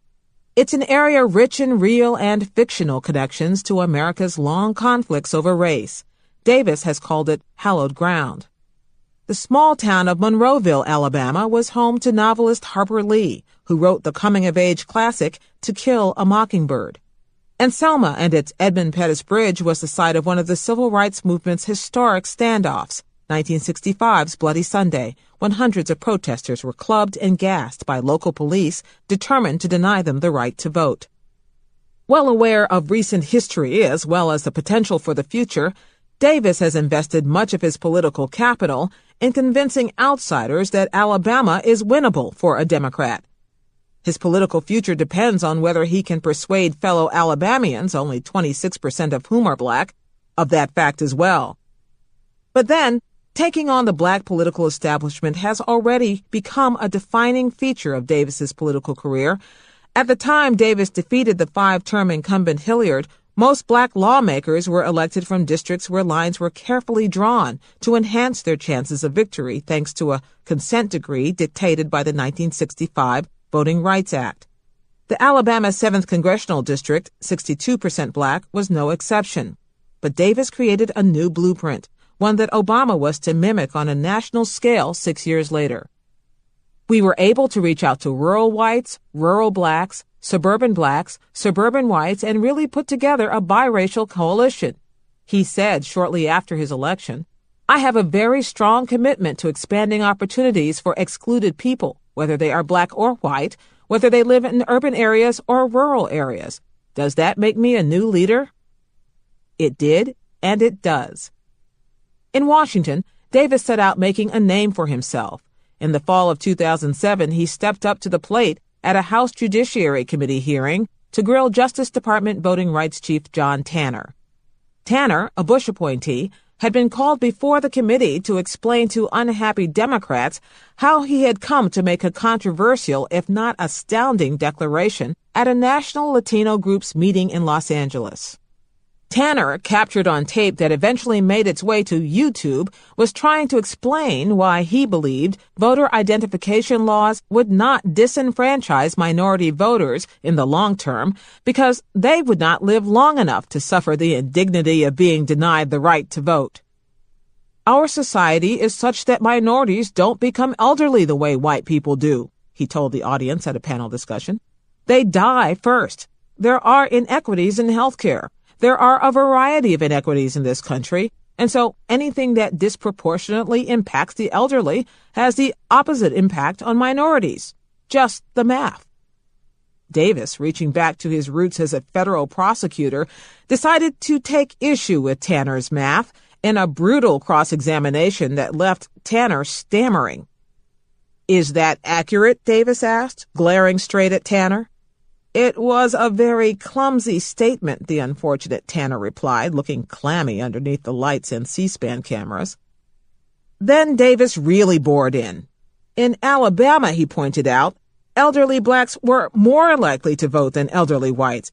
It's an area rich in real and fictional connections to America's long conflicts over race. Davis has called it hallowed ground. The small town of Monroeville, Alabama, was home to novelist Harper Lee, who wrote the coming-of-age classic To Kill a Mockingbird. And Selma and its Edmund Pettus Bridge was the site of one of the civil rights movement's historic standoffs, 1965's Bloody Sunday, when hundreds of protesters were clubbed and gassed by local police determined to deny them the right to vote. Well aware of recent history as well as the potential for the future, Davis has invested much of his political capital in convincing outsiders that Alabama is winnable for a Democrat. His political future depends on whether he can persuade fellow Alabamians, only 26% of whom are black, of that fact as well. But then, taking on the black political establishment has already become a defining feature of Davis's political career. At the time Davis defeated the 5-term incumbent Hilliard, most black lawmakers were elected from districts where lines were carefully drawn to enhance their chances of victory thanks to a consent decree dictated by the 1965 Voting Rights Act. The Alabama 7th Congressional District, 62% black, was no exception. But Davis created a new blueprint, one that Obama was to mimic on a national scale 6 years later. We were able to reach out to rural whites, rural blacks, suburban whites, and really put together a biracial coalition. He said shortly after his election, I have a very strong commitment to expanding opportunities for excluded people, whether they are black or white, whether they live in urban areas or rural areas. Does that make me a new leader? It did, and it does. In Washington, Davis set out making a name for himself. In the fall of 2007, he stepped up to the plate at a House Judiciary Committee hearing to grill Justice Department Voting Rights Chief John Tanner. Tanner, a Bush appointee, had been called before the committee to explain to unhappy Democrats how he had come to make a controversial, if not astounding, declaration at a national Latino group's meeting in Los Angeles. Tanner, captured on tape that eventually made its way to YouTube, was trying to explain why he believed voter identification laws would not disenfranchise minority voters in the long term because they would not live long enough to suffer the indignity of being denied the right to vote. Our society is such that minorities don't become elderly the way white people do, he told the audience at a panel discussion. They die first. There are inequities in health care. There are a variety of inequities in this country, and so anything that disproportionately impacts the elderly has the opposite impact on minorities. Just the math. Davis, reaching back to his roots as a federal prosecutor, decided to take issue with Tanner's math in a brutal cross-examination that left Tanner stammering. "Is that accurate?" Davis asked, glaring straight at Tanner. "It was a very clumsy statement," the unfortunate Tanner replied, looking clammy underneath the lights and C-SPAN cameras. Then Davis really bored in. In Alabama, he pointed out, elderly blacks were more likely to vote than elderly whites.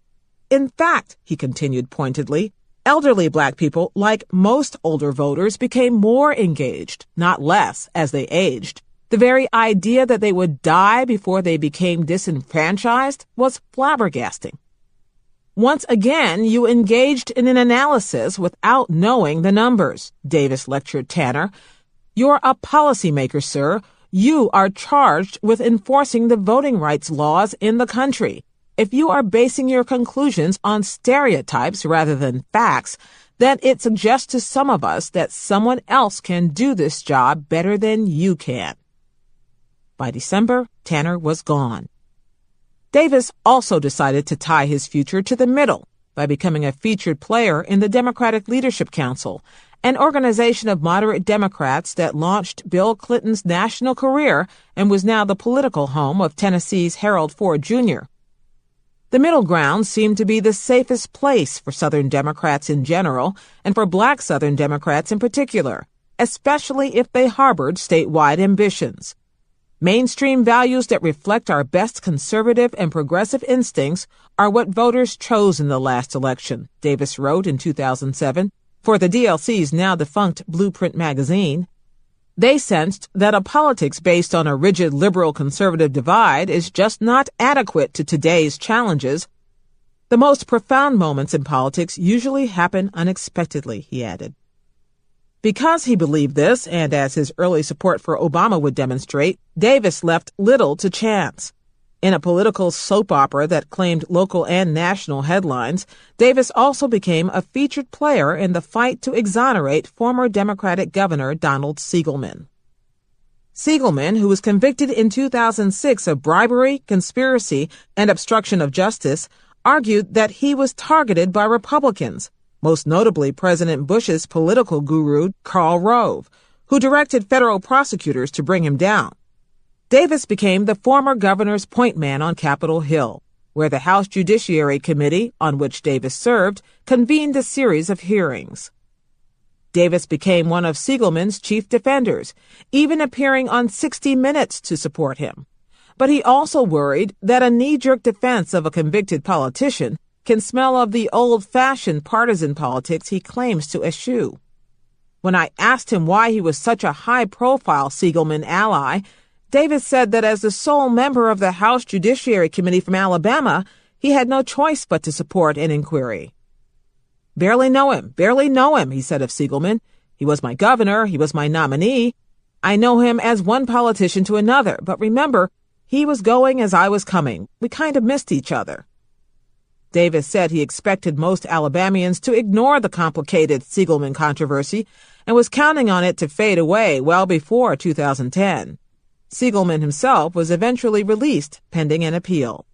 In fact, he continued pointedly, elderly black people, like most older voters, became more engaged, not less, as they aged. The very idea that they would die before they became disenfranchised was flabbergasting. Once again, you engaged in an analysis without knowing the numbers, Davis lectured Tanner. You're a policymaker, sir. You are charged with enforcing the voting rights laws in the country. If you are basing your conclusions on stereotypes rather than facts, then it suggests to some of us that someone else can do this job better than you can. By December, Tanner was gone. Davis also decided to tie his future to the middle by becoming a featured player in the Democratic Leadership Council, an organization of moderate Democrats that launched Bill Clinton's national career and was now the political home of Tennessee's Harold Ford Jr. The middle ground seemed to be the safest place for Southern Democrats in general and for black Southern Democrats in particular, especially if they harbored statewide ambitions. Mainstream values that reflect our best conservative and progressive instincts are what voters chose in the last election, Davis wrote in 2007 for the DLC's now-defunct Blueprint magazine. They sensed that a politics based on a rigid liberal-conservative divide is just not adequate to today's challenges. The most profound moments in politics usually happen unexpectedly, he added. Because he believed this, and as his early support for Obama would demonstrate, Davis left little to chance. In a political soap opera that claimed local and national headlines, Davis also became a featured player in the fight to exonerate former Democratic Governor Donald Siegelman. Siegelman, who was convicted in 2006 of bribery, conspiracy, and obstruction of justice, argued that he was targeted by Republicans, most notably President Bush's political guru, Karl Rove, who directed federal prosecutors to bring him down. Davis became the former governor's point man on Capitol Hill, where the House Judiciary Committee, on which Davis served, convened a series of hearings. Davis became one of Siegelman's chief defenders, even appearing on 60 Minutes to support him. But he also worried that a knee-jerk defense of a convicted politician can smell of the old-fashioned partisan politics he claims to eschew. When I asked him why he was such a high-profile Siegelman ally, Davis said that as the sole member of the House Judiciary Committee from Alabama, he had no choice but to support an inquiry. Barely know him, he said of Siegelman. He was my governor, he was my nominee. I know him as one politician to another, but remember, he was going as I was coming. We kind of missed each other. Davis said he expected most Alabamians to ignore the complicated Siegelman controversy and was counting on it to fade away well before 2010. Siegelman himself was eventually released pending an appeal.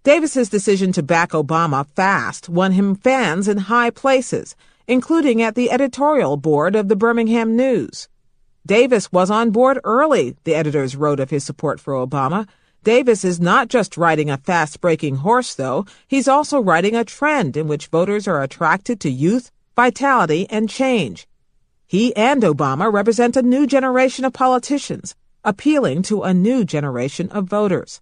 Davis's decision to back Obama fast won him fans in high places, including at the editorial board of the Birmingham News. Davis was on board early, the editors wrote of his support for Obama. Davis is not just riding a fast-breaking horse, though. He's also riding a trend in which voters are attracted to youth, vitality, and change. He and Obama represent a new generation of politicians, appealing to a new generation of voters.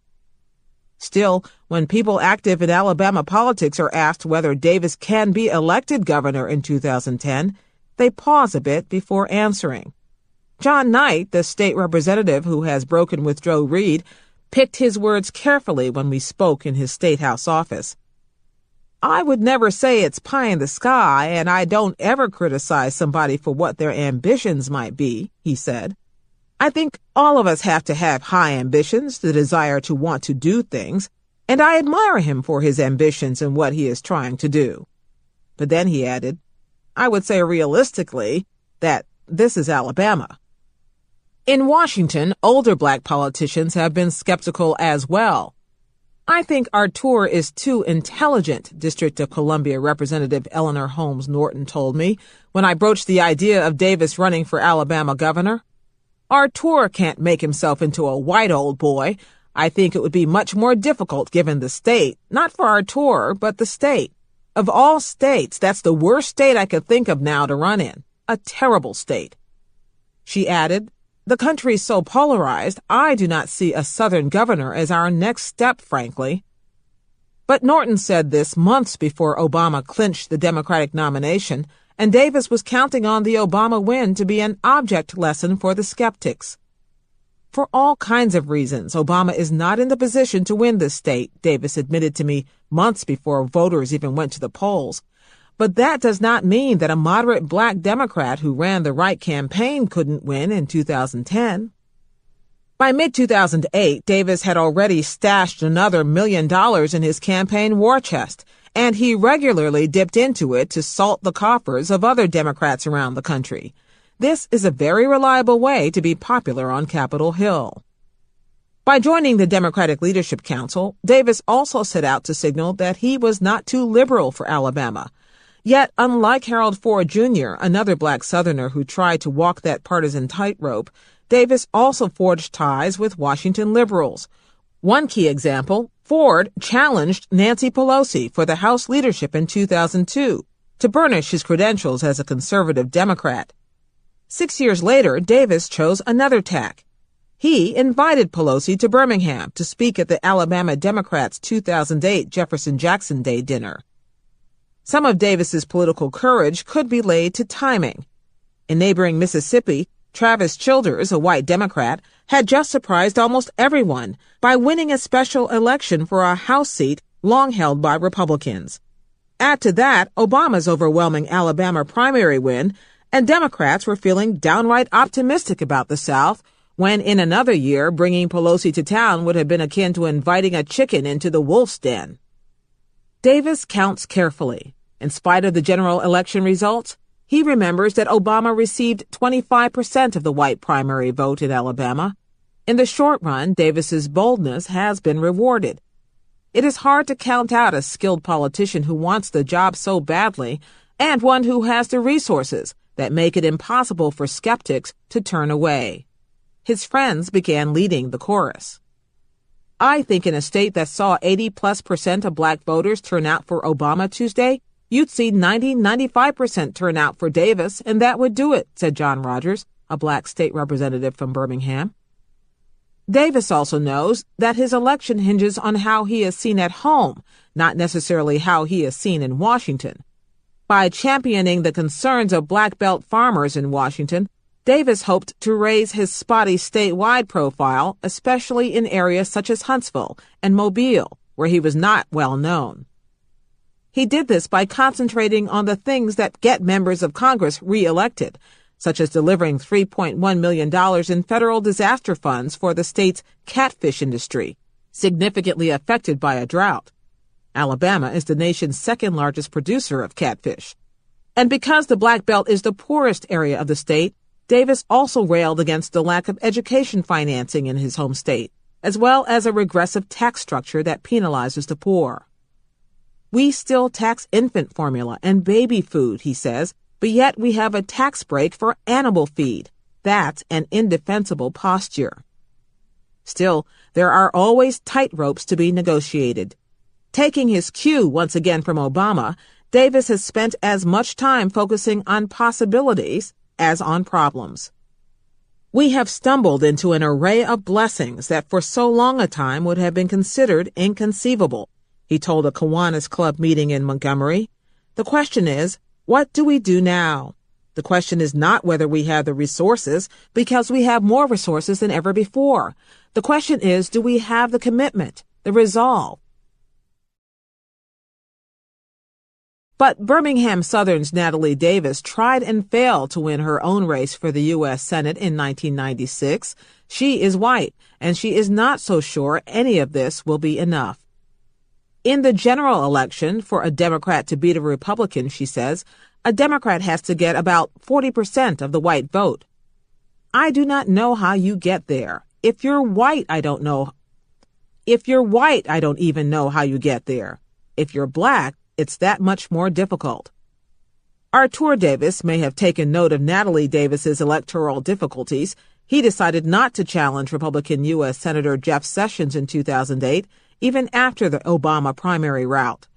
Still, when people active in Alabama politics are asked whether Davis can be elected governor in 2010, they pause a bit before answering. John Knight, the state representative who has broken with Joe Reed, picked his words carefully when we spoke in his State House office. I would never say it's pie in the sky, and I don't ever criticize somebody for what their ambitions might be, he said. I think all of us have to have high ambitions, the desire to want to do things, and I admire him for his ambitions and what he is trying to do. But then he added, I would say realistically that this is Alabama. In Washington, older black politicians have been skeptical as well. I think our tour is too intelligent, District of Columbia Representative Eleanor Holmes Norton told me when I broached the idea of Davis running for Alabama governor. Our tour can't make himself into a white old boy. I think it would be much more difficult given the state, not for our tour, but the state. Of all states, that's the worst state I could think of now to run in. A terrible state. She added, the country's so polarized, I do not see a Southern governor as our next step, frankly. But Norton said this months before Obama clinched the Democratic nomination, and Davis was counting on the Obama win to be an object lesson for the skeptics. For all kinds of reasons, Obama is not in the position to win this state, Davis admitted to me months before voters even went to the polls. But that does not mean that a moderate black Democrat who ran the Wright campaign couldn't win in 2010. By mid-2008, Davis had already stashed another $1 million in his campaign war chest, and he regularly dipped into it to salt the coffers of other Democrats around the country. This is a very reliable way to be popular on Capitol Hill. By joining the Democratic Leadership Council, Davis also set out to signal that he was not too liberal for Alabama. Yet, unlike Harold Ford Jr., another black Southerner who tried to walk that partisan tightrope, Davis also forged ties with Washington liberals. One key example, Ford challenged Nancy Pelosi for the House leadership in 2002 to burnish his credentials as a conservative Democrat. 6 years later, Davis chose another tack. He invited Pelosi to Birmingham to speak at the Alabama Democrats' 2008 Jefferson-Jackson Day dinner. Some of Davis's political courage could be laid to timing. In neighboring Mississippi, Travis Childers, a white Democrat, had just surprised almost everyone by winning a special election for a House seat long held by Republicans. Add to that Obama's overwhelming Alabama primary win, and Democrats were feeling downright optimistic about the South, when in another year bringing Pelosi to town would have been akin to inviting a chicken into the wolf's den. Davis counts carefully. In spite of the general election results, he remembers that Obama received 25% of the white primary vote in Alabama. In the short run, Davis's boldness has been rewarded. It is hard to count out a skilled politician who wants the job so badly, and one who has the resources that make it impossible for skeptics to turn away. His friends began leading the chorus. I think in a state that saw 80+% of black voters turn out for Obama Tuesday, you'd see 90-95% turnout for Davis, and that would do it, said John Rogers, a black state representative from Birmingham. Davis also knows that his election hinges on how he is seen at home, not necessarily how he is seen in Washington. By championing the concerns of black belt farmers in Washington, Davis hoped to raise his spotty statewide profile, especially in areas such as Huntsville and Mobile, where he was not well known. He did this by concentrating on the things that get members of Congress reelected, such as delivering $3.1 million in federal disaster funds for the state's catfish industry, significantly affected by a drought. Alabama is the nation's second-largest producer of catfish. And because the Black Belt is the poorest area of the state, Davis also railed against the lack of education financing in his home state, as well as a regressive tax structure that penalizes the poor. We still tax infant formula and baby food, he says, but yet we have a tax break for animal feed. That's an indefensible posture. Still, there are always tightropes to be negotiated. Taking his cue once again from Obama, Davis has spent as much time focusing on possibilities as on problems. We have stumbled into an array of blessings that for so long a time would have been considered inconceivable, he told a Kiwanis Club meeting in Montgomery. The question is, what do we do now? The question is not whether we have the resources, because we have more resources than ever before. The question is, do we have the commitment, the resolve, But Birmingham Southern's Natalie Davis tried and failed to win her own race for the U.S. Senate in 1996. She is white, and she is not so sure any of this will be enough. In the general election, for a Democrat to beat a Republican, she says, a Democrat has to get about 40% of the white vote. I do not know how you get there. If you're white, I don't know. If you're white, I don't even know how you get there. If you're black, it's that much more difficult. Artur Davis may have taken note of Natalie Davis's electoral difficulties. He decided not to challenge Republican U.S. Senator Jeff Sessions in 2008, even after the Obama primary rout.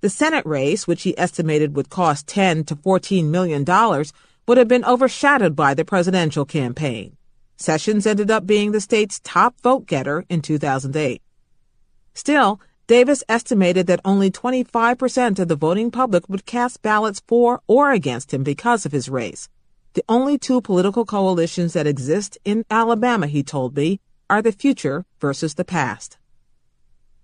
The Senate race, which he estimated would cost $10 to $14 million, would have been overshadowed by the presidential campaign. Sessions ended up being the state's top vote-getter in 2008. Still, Davis estimated that only 25% of the voting public would cast ballots for or against him because of his race. The only two political coalitions that exist in Alabama, he told me, are the future versus the past.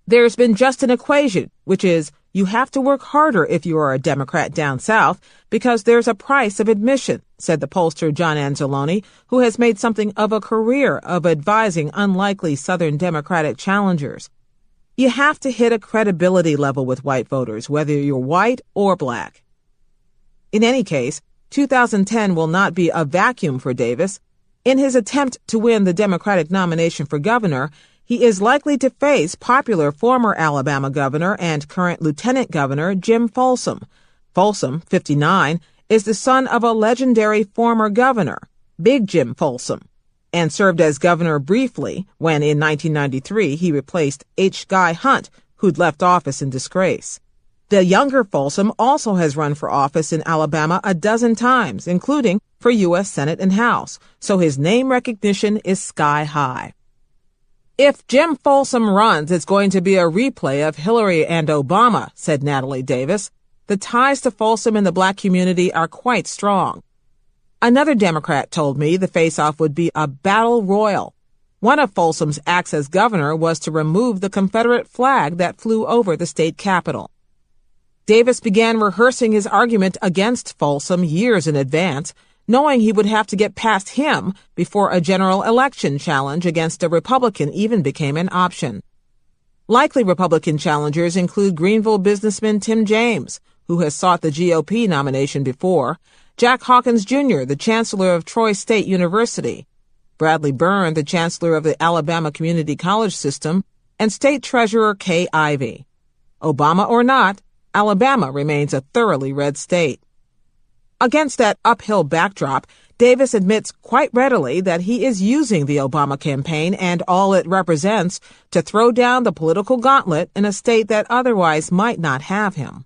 There's been just an equation, which is you have to work harder if you are a Democrat down south because there's a price of admission, said the pollster John Anzalone, who has made something of a career of advising unlikely Southern Democratic challengers. You have to hit a credibility level with white voters, whether you're white or black. In any case, 2010 will not be a vacuum for Davis. In his attempt to win the Democratic nomination for governor, he is likely to face popular former Alabama governor and current lieutenant governor Jim Folsom. Folsom, 59, is the son of a legendary former governor, Big Jim Folsom, and served as governor briefly when, in 1993, he replaced H. Guy Hunt, who'd left office in disgrace. The younger Folsom also has run for office in Alabama a dozen times, including for U.S. Senate and House, so his name recognition is sky high. If Jim Folsom runs, it's going to be a replay of Hillary and Obama, said Natalie Davis. The ties to Folsom in the black community are quite strong. Another Democrat told me the face-off would be a battle royal. One of Folsom's acts as governor was to remove the Confederate flag that flew over the state capitol. Davis began rehearsing his argument against Folsom years in advance, knowing he would have to get past him before a general election challenge against a Republican even became an option. Likely Republican challengers include Greenville businessman Tim James, who has sought the GOP nomination before, Jack Hawkins Jr., the chancellor of Troy State University, Bradley Byrne, the chancellor of the Alabama Community College System, and State Treasurer Kay Ivey. Obama or not, Alabama remains a thoroughly red state. Against that uphill backdrop, Davis admits quite readily that he is using the Obama campaign and all it represents to throw down the political gauntlet in a state that otherwise might not have him.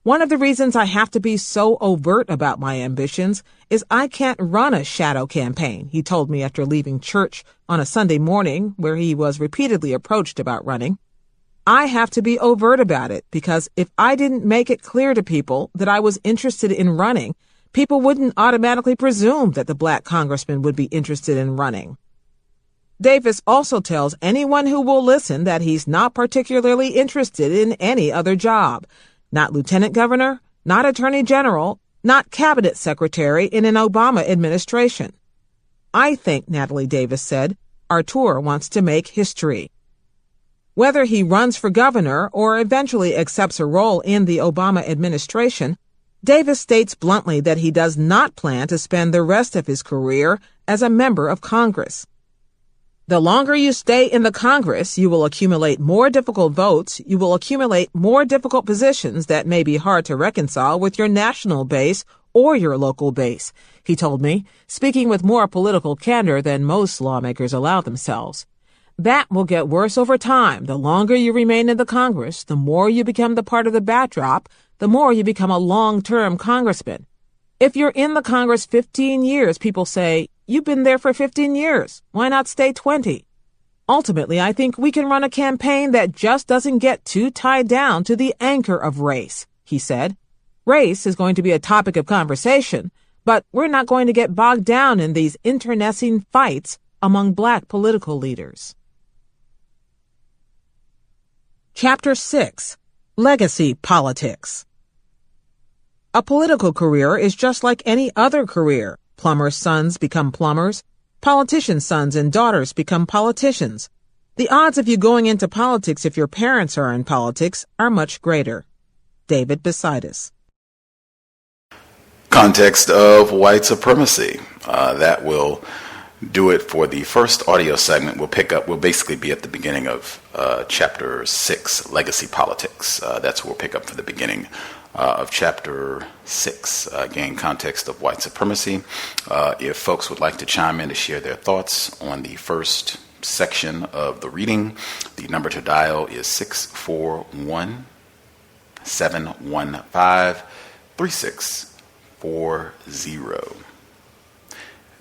One of the reasons I have to be so overt about my ambitions is I can't run a shadow campaign, he told me after leaving church on a Sunday morning where he was repeatedly approached about running. I have to be overt about it because if I didn't make it clear to people that I was interested in running, people wouldn't automatically presume that the black congressman would be interested in running. Davis also tells anyone who will listen that he's not particularly interested in any other job. Not lieutenant governor, not attorney general, not cabinet secretary in an Obama administration. I think, Natalie Davis said, Artur wants to make history. Whether he runs for governor or eventually accepts a role in the Obama administration, Davis states bluntly that he does not plan to spend the rest of his career as a member of Congress. The longer you stay in the Congress, you will accumulate more difficult votes, you will accumulate more difficult positions that may be hard to reconcile with your national base or your local base, he told me, speaking with more political candor than most lawmakers allow themselves. That will get worse over time. The longer you remain in the Congress, the more you become the part of the backdrop, the more you become a long-term congressman. If you're in the Congress 15 years, people say, you've been there for 15 years. Why not stay 20? Ultimately, I think we can run a campaign that just doesn't get too tied down to the anchor of race, he said. Race is going to be a topic of conversation, but we're not going to get bogged down in these internecine fights among black political leaders. Chapter 6. Legacy Politics. A political career is just like any other career. Plumbers' sons become plumbers. Politicians' sons and daughters become politicians. The odds of you going into politics if your parents are in politics are much greater. David Besides. Context of White Supremacy. That will do it for the first audio segment. We'll basically be at the beginning of Chapter 6, Legacy Politics. That's what we'll pick up for the beginning of Chapter 6, again, Context of White Supremacy. If folks would like to chime in to share their thoughts on the first section of the reading, the number to dial is 641-715-3640.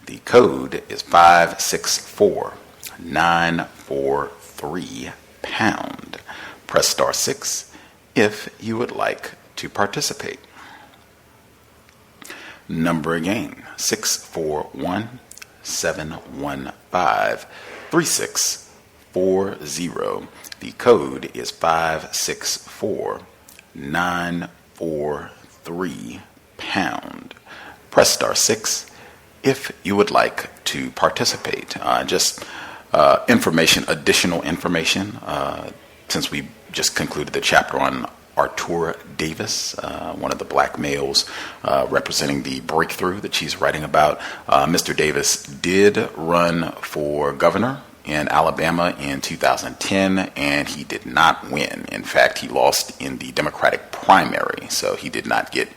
The code is 564-943#. Press star 6 if you would like to participate. Number again, 641-715-3640. The code is 564-943#. Press star 6 if you would like to participate. Additional information, since we just concluded the chapter on Arthur Davis, one of the black males representing the breakthrough that she's writing about. Mr. Davis did run for governor in Alabama in 2010, and he did not win. In fact, he lost in the Democratic primary, so he did not get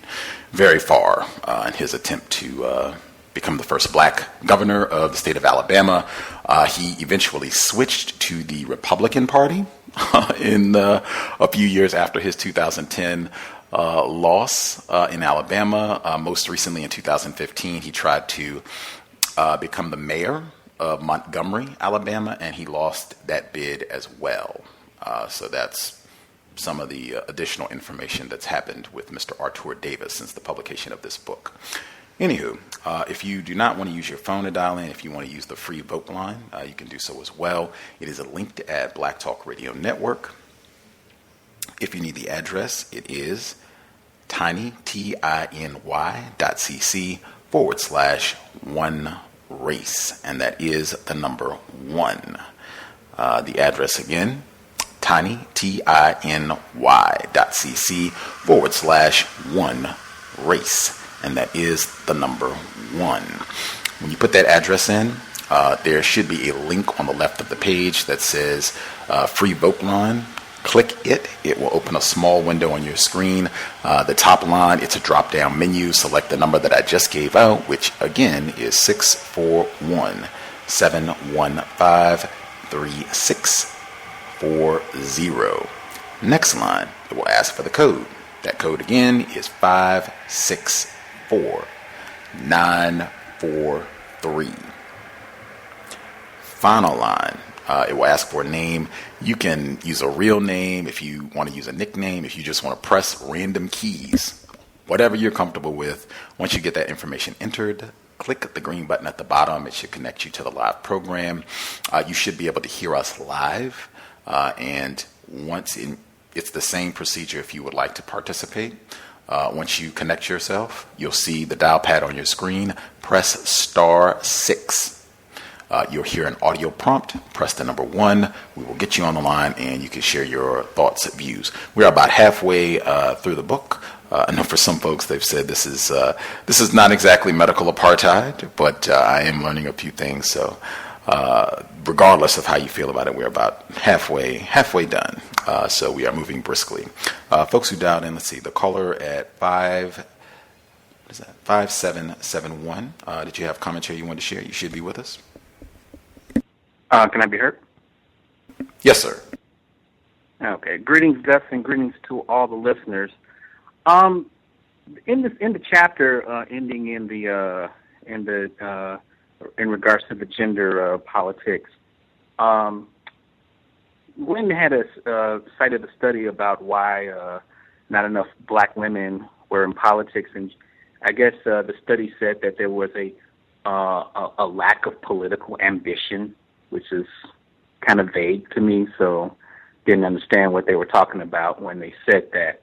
very far in his attempt to become the first black governor of the state of Alabama. He eventually switched to the Republican Party in a few years after his 2010 loss in Alabama. Most recently in 2015, he tried to become the mayor of Montgomery, Alabama, and he lost that bid as well. So that's some of the additional information that's happened with Mr. Arthur Davis since the publication of this book. Anywho, if you do not want to use your phone to dial in, if you want to use the free vote line, you can do so as well. It is linked at Black Talk Radio Network. If you need the address, it is tinytin.y.cc/1race, and that is the number 1. The address again, tinytin.y.cc/1race. And that is the number 1. When you put that address in, there should be a link on the left of the page that says free vote line. Click it. It will open a small window on your screen. The top line, it's a drop-down menu. Select the number that I just gave out, which again is 641-715-3640. Next line, it will ask for the code. That code again is 564-943. Final line, it will ask for a name. You can use a real name if you want to use a nickname, if you just want to press random keys, whatever you're comfortable with. Once you get that information entered, click the green button at the bottom. It should connect you to the live program. You should be able to hear us live. And it's the same procedure if you would like to participate. Once you connect yourself, you'll see the dial pad on your screen. Press star 6. You'll hear an audio prompt. Press the number 1. We will get you on the line and you can share your thoughts and views. We're about halfway through the book. I know for some folks they've said this is not exactly medical apartheid, but I am learning a few things. So regardless of how you feel about it, we're about halfway done. So we are moving briskly. Folks who dialed in, let's see, the caller at 5771. Did you have commentary you wanted to share? You should be with us. Can I be heard? Yes, sir. Okay. Greetings, Gus, and greetings to all the listeners. In the chapter ending in regards to the gender politics, Gwen had cited a study about why not enough black women were in politics, and I guess the study said that there was a lack of political ambition, which is kind of vague to me, so didn't understand what they were talking about when they said that.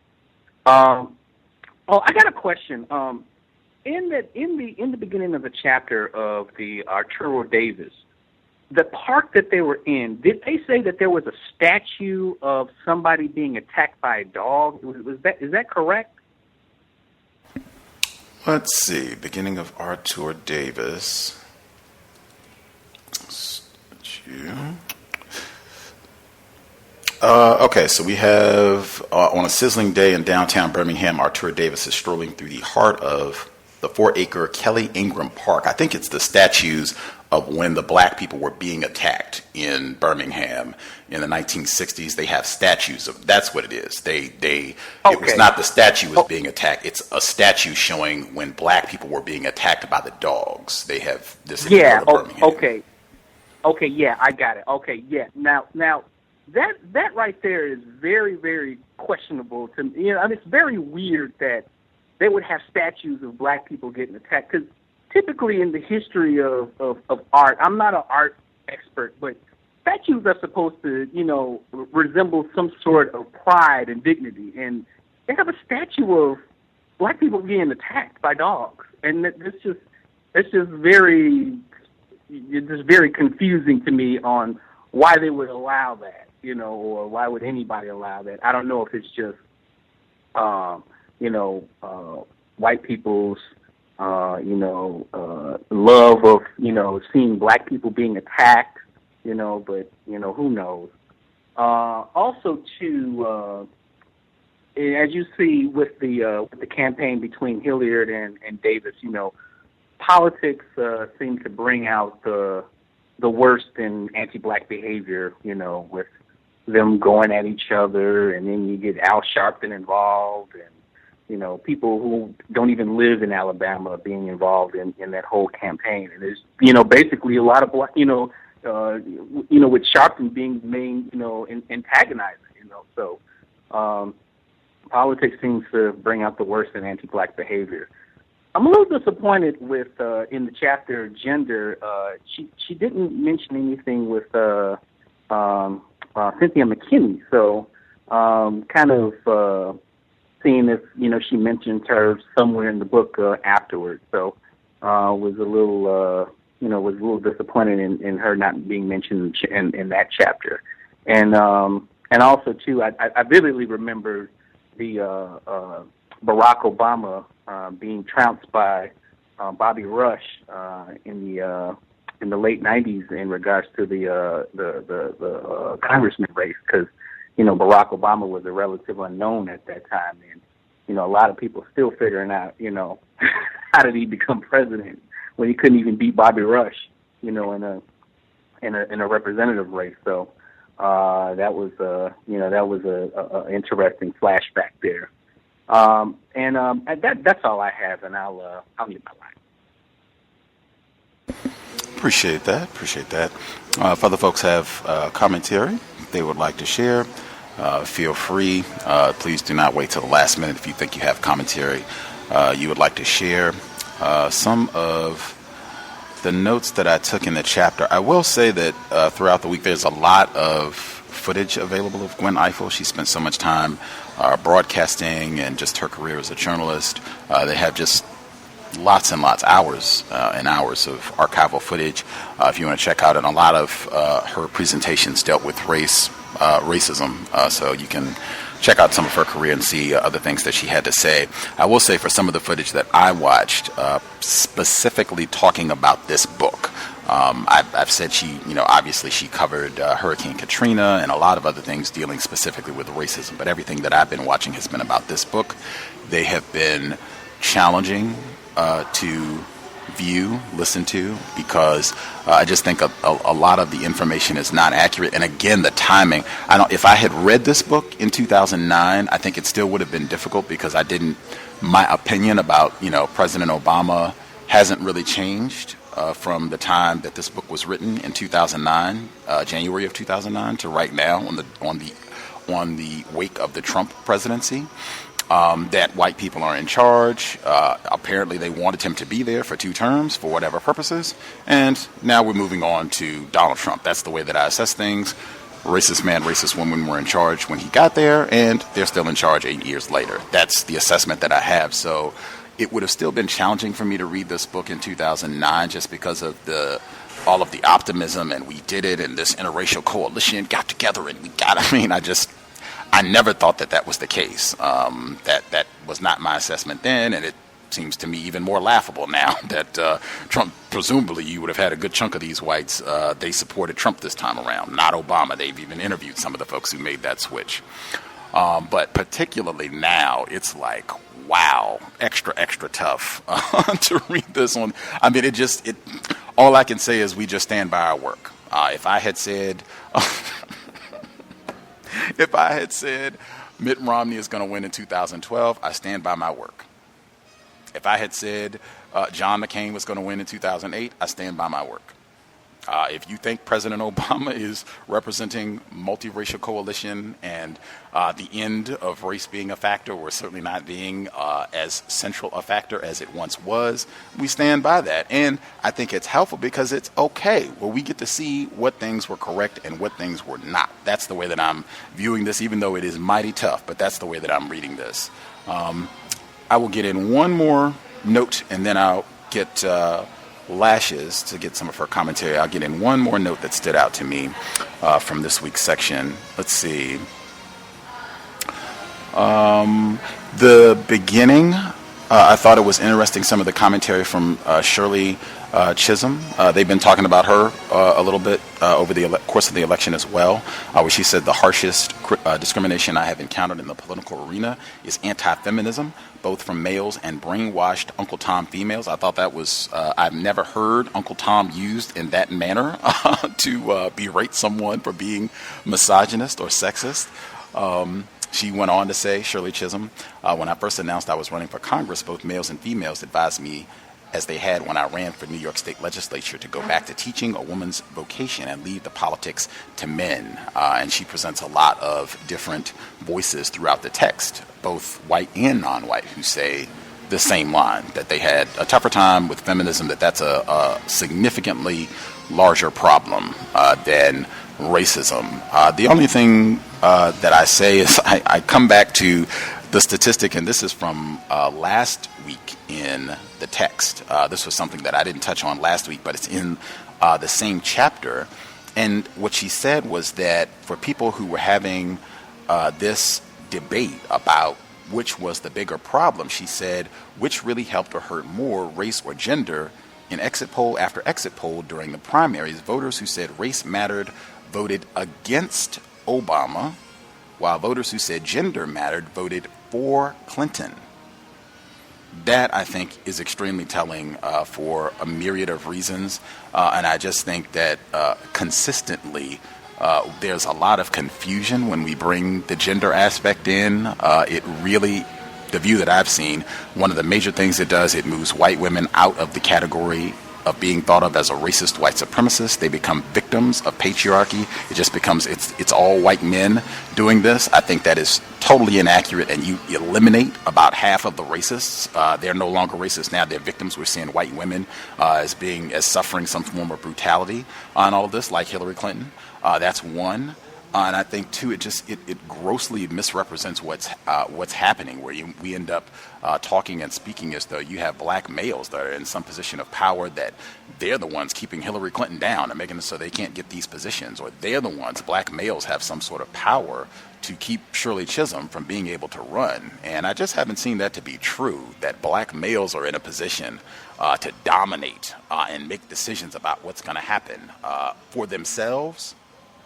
Oh, I got a question. In the beginning of the chapter of the Arturo Davis, the park that they were in, did they say that there was a statue of somebody being attacked by a dog? Is that correct? Let's see. Beginning of Arturo Davis. Statue. Okay, so we have on a sizzling day in downtown Birmingham, Arturo Davis is strolling through the heart of the 4-acre Kelly Ingram Park. I think it's the statues of when the black people were being attacked in Birmingham in the 1960s. They have statues of, that's what it is. It was not the statue was being attacked. It's a statue showing when black people were being attacked by the dogs. They have this. Yeah. Okay. Yeah, I got it. Okay. Yeah. Now that right there is very, very questionable to me. I mean, it's very weird that they would have statues of black people getting attacked, because typically in the history of art, I'm not an art expert, but statues are supposed to, resemble some sort of pride and dignity. And they have a statue of black people being attacked by dogs. And it's just very confusing to me on why they would allow that, or why would anybody allow that. I don't know if it's just, white people's love of, seeing black people being attacked, but, who knows. Also, too, as you see with the campaign between Hilliard and Davis, politics seem to bring out the worst in anti-black behavior, with them going at each other, and then you get Al Sharpton involved, and people who don't even live in Alabama being involved in that whole campaign. And there's, basically a lot of black, with Sharpton being the main, antagonizer, So politics seems to bring out the worst in anti-black behavior. I'm a little disappointed with, in the chapter gender, she didn't mention anything with Cynthia McKinney. So kind of seeing if, she mentions her somewhere in the book afterwards. So was a little disappointed in her not being mentioned in that chapter. And also, too, I vividly remember the Barack Obama being trounced by Bobby Rush in the late 90s in regards to the congressman race, because Barack Obama was a relative unknown at that time, and a lot of people still figuring out how did he become president when he couldn't even beat Bobby Rush in a representative race. So that was a interesting flashback there. And that's all I have, and I'll mute my line. Appreciate that. If other folks have commentary they would like to share, feel free. Please do not wait till the last minute if you think you have commentary you would like to share. Some of the notes that I took in the chapter, I will say that throughout the week there's a lot of footage available of Gwen Ifill. She spent so much time broadcasting and just her career as a journalist. They have just lots and lots, hours and hours of archival footage if you want to check out. And a lot of her presentations dealt with racism, so you can check out some of her career and see other things that she had to say. I will say for some of the footage that I watched, specifically talking about this book, I've said she, obviously she covered Hurricane Katrina and a lot of other things dealing specifically with racism, but everything that I've been watching has been about this book. They have been challenging to view, listen to, because I just think a lot of the information is not accurate. And again, the timing, if I had read this book in 2009, I think it still would have been difficult, because my opinion about, President Obama hasn't really changed from the time that this book was written in 2009, January of 2009, to right now on the wake of the Trump presidency. That white people are in charge. Apparently they wanted him to be there for 2 terms for whatever purposes. And now we're moving on to Donald Trump. That's the way that I assess things. racist man, racist woman were in charge when he got there, and they're still in charge 8 years later. That's the assessment that I have. So it would have still been challenging for me to read this book in 2009 just because of all of the optimism, and we did it, and this interracial coalition got together, and I never thought that was the case. That was not my assessment then, and it seems to me even more laughable now that Trump, presumably you would have had a good chunk of these whites, they supported Trump this time around, not Obama. They've even interviewed some of the folks who made that switch. But particularly now, it's like, wow, extra tough to read this one. I mean, all I can say is we just stand by our work. If I had said Mitt Romney is going to win in 2012, I stand by my work. If I had said John McCain was going to win in 2008, I stand by my work. If you think President Obama is representing multiracial coalition and the end of race being a factor, or certainly not being as central a factor as it once was, we stand by that. And I think it's helpful because it's okay where we get to see what things were correct and what things were not. That's the way that I'm viewing this, even though it is mighty tough, but that's the way that I'm reading this. I will get in one more note, and then I'll get Lashes to get some of her commentary. I'll get in one more note that stood out to me from this week's section. Let's see. The beginning, I thought it was interesting, some of the commentary from Shirley Chisholm. They've been talking about her a little bit over the course of the election as well, where she said the harshest discrimination I have encountered in the political arena is anti-feminism, both from males and brainwashed Uncle Tom females. I thought that was, I've never heard Uncle Tom used in that manner to berate someone for being misogynist or sexist. She went on to say, Shirley Chisholm, when I first announced I was running for Congress, both males and females advised me, as they had when I ran for New York State Legislature, to go back to teaching a woman's vocation and leave the politics to men. And she presents a lot of different voices throughout the text, both white and non-white, who say the same line, that they had a tougher time with feminism, that's a significantly larger problem than racism. The only thing that I say is I come back to the statistic, and this is from last week in the text. This was something that I didn't touch on last week, but it's in the same chapter. And what she said was that for people who were having this debate about which was the bigger problem, she said, which really helped or hurt more, race or gender? In exit poll after exit poll during the primaries, voters who said race mattered voted against Obama, while voters who said gender mattered voted for Clinton. That, I think, is extremely telling for a myriad of reasons. And I just think that consistently there's a lot of confusion when we bring the gender aspect in. It really, the view that I've seen, one of the major things it does, it moves white women out of the category of being thought of as a racist white supremacist. They become victims of patriarchy. It just becomes, it's all white men doing this. I think that is totally inaccurate, and you eliminate about half of the racists. They're no longer racist now. They're victims. We're seeing white women as suffering some form of brutality on all of this, like Hillary Clinton. That's one. And I think, too, it grossly misrepresents what's happening, where we end up talking and speaking as though you have black males that are in some position of power, that they're the ones keeping Hillary Clinton down and making it so they can't get these positions, or they're the ones, black males have some sort of power to keep Shirley Chisholm from being able to run. And I just haven't seen that to be true, that black males are in a position to dominate and make decisions about what's going to happen for themselves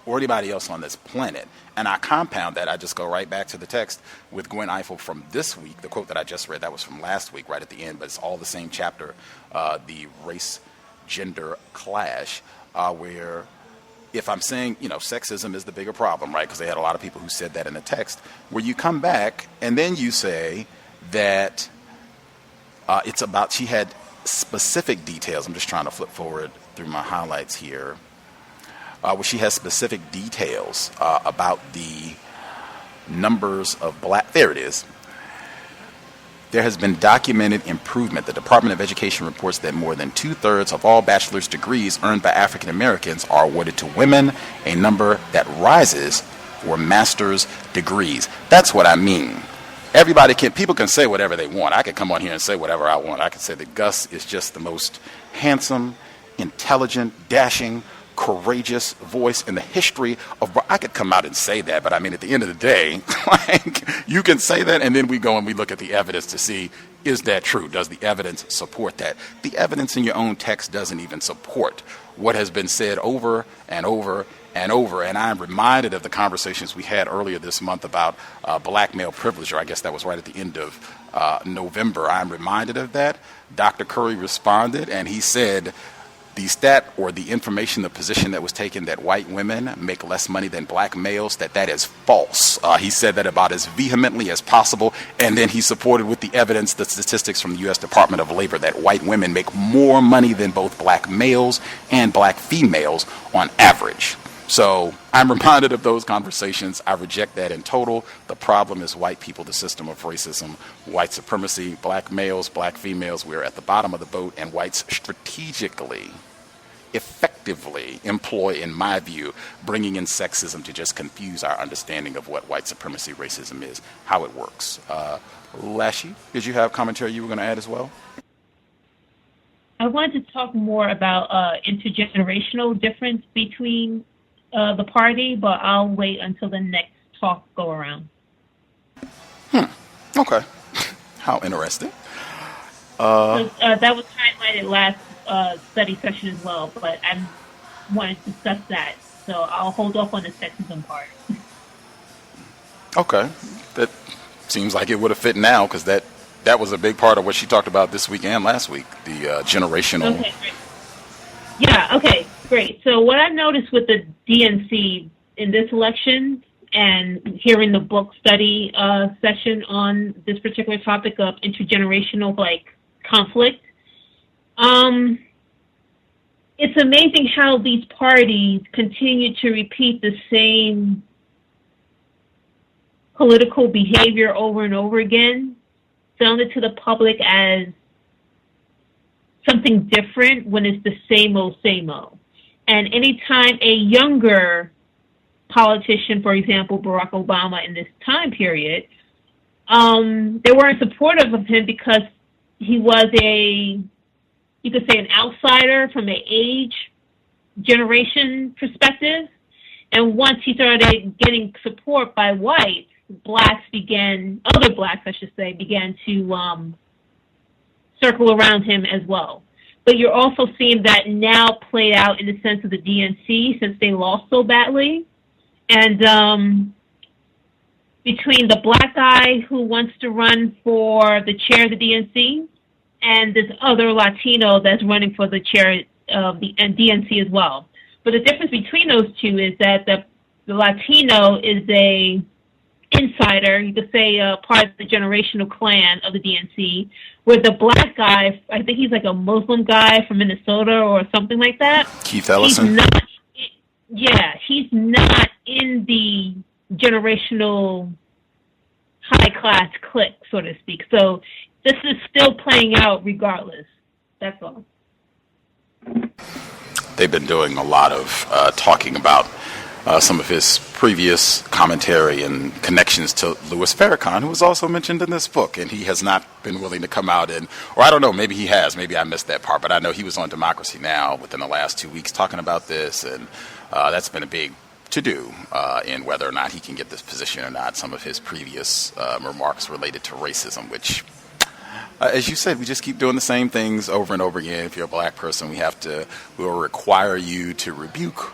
or anybody else on this planet. And I compound that, I just go right back to the text with Gwen Ifill from this week. The quote that I just read, that was from last week, right at the end, but it's all the same chapter, the race-gender clash, where if I'm saying, sexism is the bigger problem, right, because they had a lot of people who said that in the text, where you come back and then you say that it's about, she had specific details. I'm just trying to flip forward through my highlights here. Where she has specific details about the numbers of black, there it is, There has been documented improvement. The Department of Education reports that more than 2/3 of all bachelor's degrees earned by African Americans are awarded to women, a number that rises for master's degrees. That's what I mean. People can say whatever they want. I could come on here and say whatever I want. I could say that Gus is just the most handsome, intelligent, dashing, courageous voice in the history of. I could come out and say that, but I mean, at the end of the day, like, you can say that, and then we go and we look at the evidence to see, is that true? Does the evidence support that? The evidence in your own text doesn't even support what has been said over and over and over. And I'm reminded of the conversations we had earlier this month about black male privilege, or I guess that was right at the end of November. I'm reminded of that. Dr. Curry responded, and he said, the stat or the information, the position that was taken that white women make less money than black males, that is false. He said that about as vehemently as possible, and then he supported with the evidence, the statistics from the U.S. Department of Labor, that white women make more money than both black males and black females on average. So I'm reminded of those conversations. I reject that in total. The problem is white people, the system of racism, white supremacy, black males, black females. We're at the bottom of the boat, and whites strategically, effectively employ, in my view, bringing in sexism to just confuse our understanding of what white supremacy racism is, how it works. Lashy, did you have commentary you were going to add as well? I wanted to talk more about intergenerational difference between the party, but I'll wait until the next talk go around. Okay. How interesting. So, that was highlighted last study session as well, but I wanted to discuss that, so I'll hold off on the sexism part. Okay. That seems like it would have fit now, because that was a big part of what she talked about this week and last week, the generational. Okay, great. Yeah, okay, great. So what I noticed with the DNC in this election, and hearing the book study session on this particular topic of intergenerational conflict, it's amazing how these parties continue to repeat the same political behavior over and over again, selling it to the public as something different when it's the same old, same old. And anytime a younger politician, for example, Barack Obama in this time period, they weren't supportive of him because he was you could say, an outsider from an age generation perspective. And once he started getting support by whites, other blacks, I should say, began to circle around him as well. But you're also seeing that now played out in the sense of the DNC, since they lost so badly. And between the black guy who wants to run for the chair of the DNC and this other Latino that's running for the chair of the DNC as well. But the difference between those two is that the Latino is a insider, you could say part of the generational clan of the DNC, where the black guy, I think he's like a Muslim guy from Minnesota or something like that. Keith Ellison? He's not in the generational high-class clique, so to speak. So this is still playing out regardless. That's all. They've been doing a lot of talking about some of his previous commentary and connections to Louis Farrakhan, who was also mentioned in this book, and he has not been willing to come out or I don't know, maybe he has, maybe I missed that part, but I know he was on Democracy Now! Within the last 2 weeks talking about this, and that's been a big to-do in whether or not he can get this position or not. Some of his previous remarks related to racism, which, as you said, we just keep doing the same things over and over again. If you're a black person, we will require you to rebuke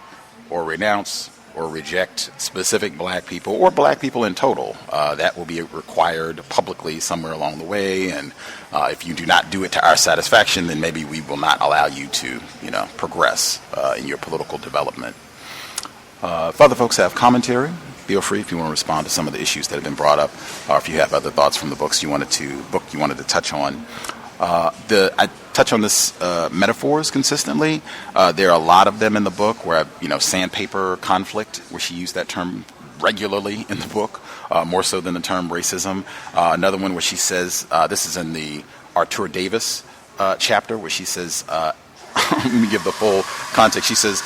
or renounce or reject specific black people or black people in total. That will be required publicly somewhere along the way, and if you do not do it to our satisfaction, then maybe we will not allow you to, progress in your political development. If other folks have commentary, feel free if you want to respond to some of the issues that have been brought up, or if you have other thoughts from the books you wanted to touch on. I touch on this metaphors consistently. There are a lot of them in the book where, sandpaper conflict, where she used that term regularly in the book. more so than the term racism. Another one where she says, this is in the Arthur Davis chapter, where she says, let me give the full context. She says,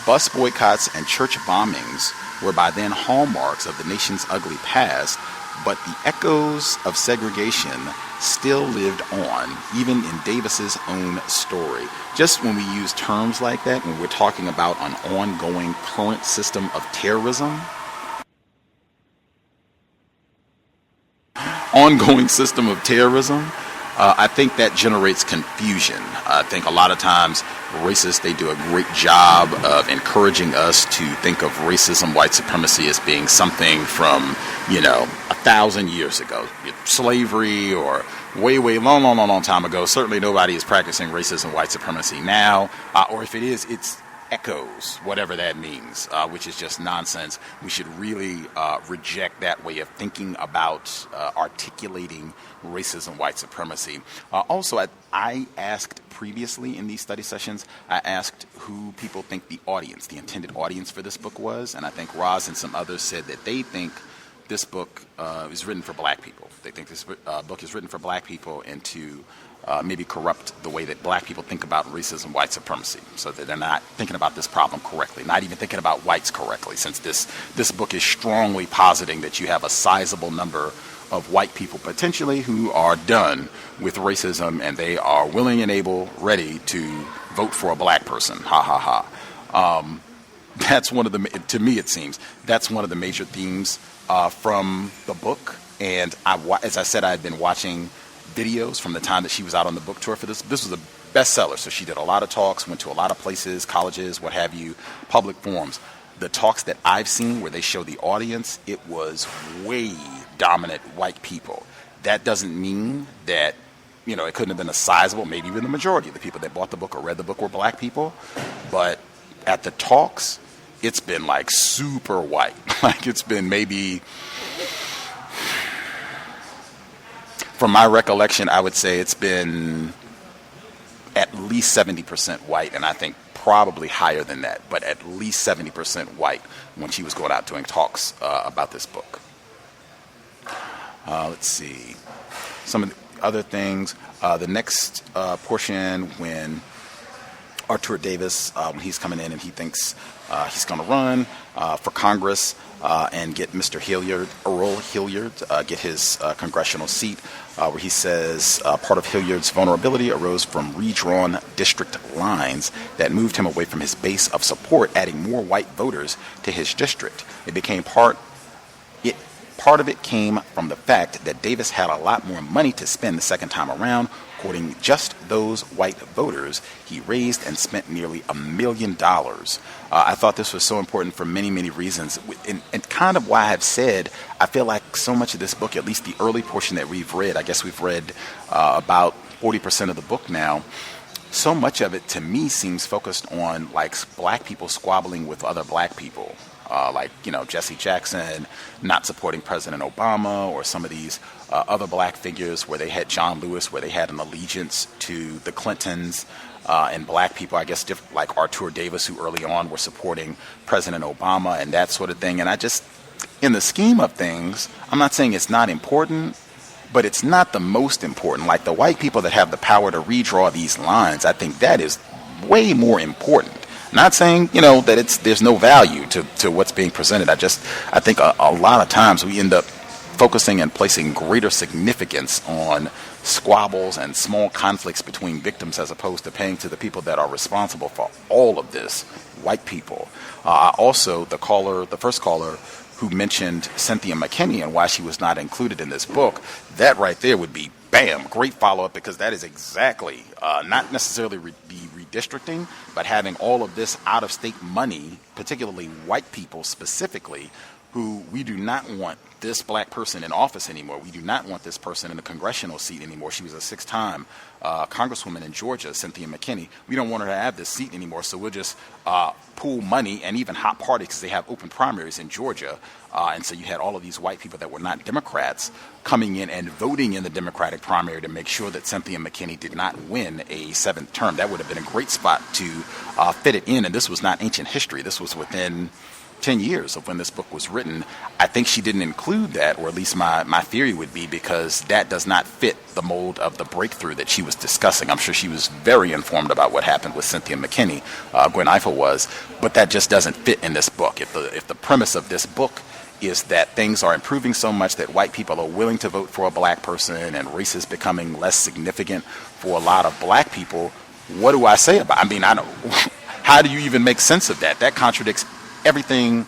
bus boycotts and church bombings were by then hallmarks of the nation's ugly past, but the echoes of segregation still lived on, even in Davis's own story. Just when we use terms like that, when we're talking about an ongoing current system of terrorism, I think that generates confusion. I think a lot of times racists, they do a great job of encouraging us to think of racism, white supremacy as being something from, 1,000 years ago. Slavery or way long time ago. Certainly nobody is practicing racism, white supremacy now. Or if it is, it's echoes, whatever that means, which is just nonsense. We should really reject that way of thinking about articulating racism, white supremacy. Also, I asked previously in these study sessions, I asked who people think the intended audience for this book was, and I think Roz and some others said that they think this book is written for black people. They think this book is written for black people and to maybe corrupt the way that black people think about racism, white supremacy, so that they're not thinking about this problem correctly, not even thinking about whites correctly, since this book is strongly positing that you have a sizable number of white people potentially who are done with racism and they are willing and able, ready to vote for a black person. Ha ha ha. That's one of the, to me it seems, that's one of the major themes from the book. And as I said, I had been watching videos from the time that she was out on the book tour for this. This was a bestseller, so she did a lot of talks, went to a lot of places, colleges, what have you, public forums. The talks that I've seen where they show the audience, it was way dominant white people. That doesn't mean that, it couldn't have been a sizable, maybe even the majority of the people that bought the book or read the book were black people. But at the talks, it's been like super white. Like it's been maybe, from my recollection, I would say it's been at least 70% white, and I think probably higher than that, but at least 70% white when she was going out doing talks about this book. Let's see. Some of the other things. The next portion, when Arthur Davis, when he's coming in and he thinks he's going to run for Congress and get Mr. Hilliard, Earl Hilliard, get his congressional seat, where he says part of Hilliard's vulnerability arose from redrawn district lines that moved him away from his base of support, adding more white voters to his district. Part of it came from the fact that Davis had a lot more money to spend the second time around. According just those white voters, he raised and spent nearly $1 million. I thought this was so important for many, many reasons. And kind of why I've said, I feel like so much of this book, at least the early portion that we've read, I guess we've read about 40% of the book now, so much of it to me seems focused on like black people squabbling with other black people. Jesse Jackson not supporting President Obama, or some of these other black figures where they had John Lewis, where they had an allegiance to the Clintons, and black people, I guess, like Arthur Davis, who early on were supporting President Obama and that sort of thing. And I just, in the scheme of things, I'm not saying it's not important, but it's not the most important. Like the white people that have the power to redraw these lines, I think that is way more important. Not saying, that there's no value to what's being presented. I think a lot of times we end up focusing and placing greater significance on squabbles and small conflicts between victims as opposed to paying to the people that are responsible for all of this, white people. Also, the first caller who mentioned Cynthia McKinney and why she was not included in this book, that right there would be, bam, great follow-up, because that is exactly, not necessarily the redistricting, but having all of this out-of-state money, particularly white people specifically, who we do not want this black person in office anymore. We do not want this person in a congressional seat anymore. She was a 6-time congresswoman in Georgia, Cynthia McKinney. We don't want her to have this seat anymore, so we'll just pool money and even hot parties, because they have open primaries in Georgia. And so you had all of these white people that were not Democrats coming in and voting in the Democratic primary to make sure that Cynthia McKinney did not win a 7th term. That would have been a great spot to fit it in. And this was not ancient history. This was within 10 years of when this book was written. I think she didn't include that, or at least my theory would be, because that does not fit the mold of the breakthrough that she was discussing. I'm sure she was very informed about what happened with Cynthia McKinney, Gwen Ifill was, but that just doesn't fit in this book. If the premise of this book is that things are improving so much that white people are willing to vote for a black person and race is becoming less significant for a lot of black people, what do I say about it? I mean, I don't, how do you even make sense of that? That contradicts everything.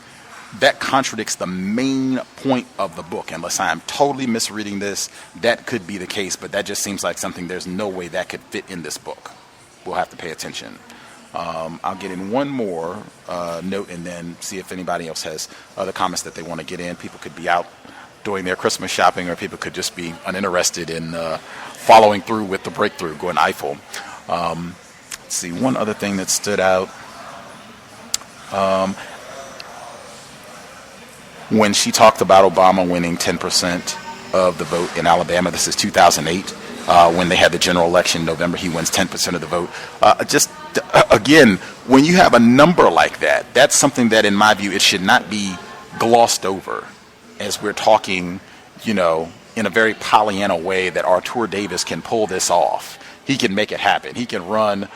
That contradicts the main point of the book. Unless I am totally misreading this, that could be the case, but that just seems like something there's no way that could fit in this book. We'll have to pay attention. I'll get in one more note and then see if anybody else has other comments that they want to get in. People could be out doing their Christmas shopping, or people could just be uninterested in following through with the breakthrough, Gwen Ifill. Let's see, one other thing that stood out. When she talked about Obama winning 10% of the vote in Alabama, this is 2008. When they had the general election in November, he wins 10% of the vote. Again, when you have a number like that, that's something that, in my view, it should not be glossed over as we're talking, in a very Pollyanna way that Arthur Davis can pull this off. He can make it happen. He can run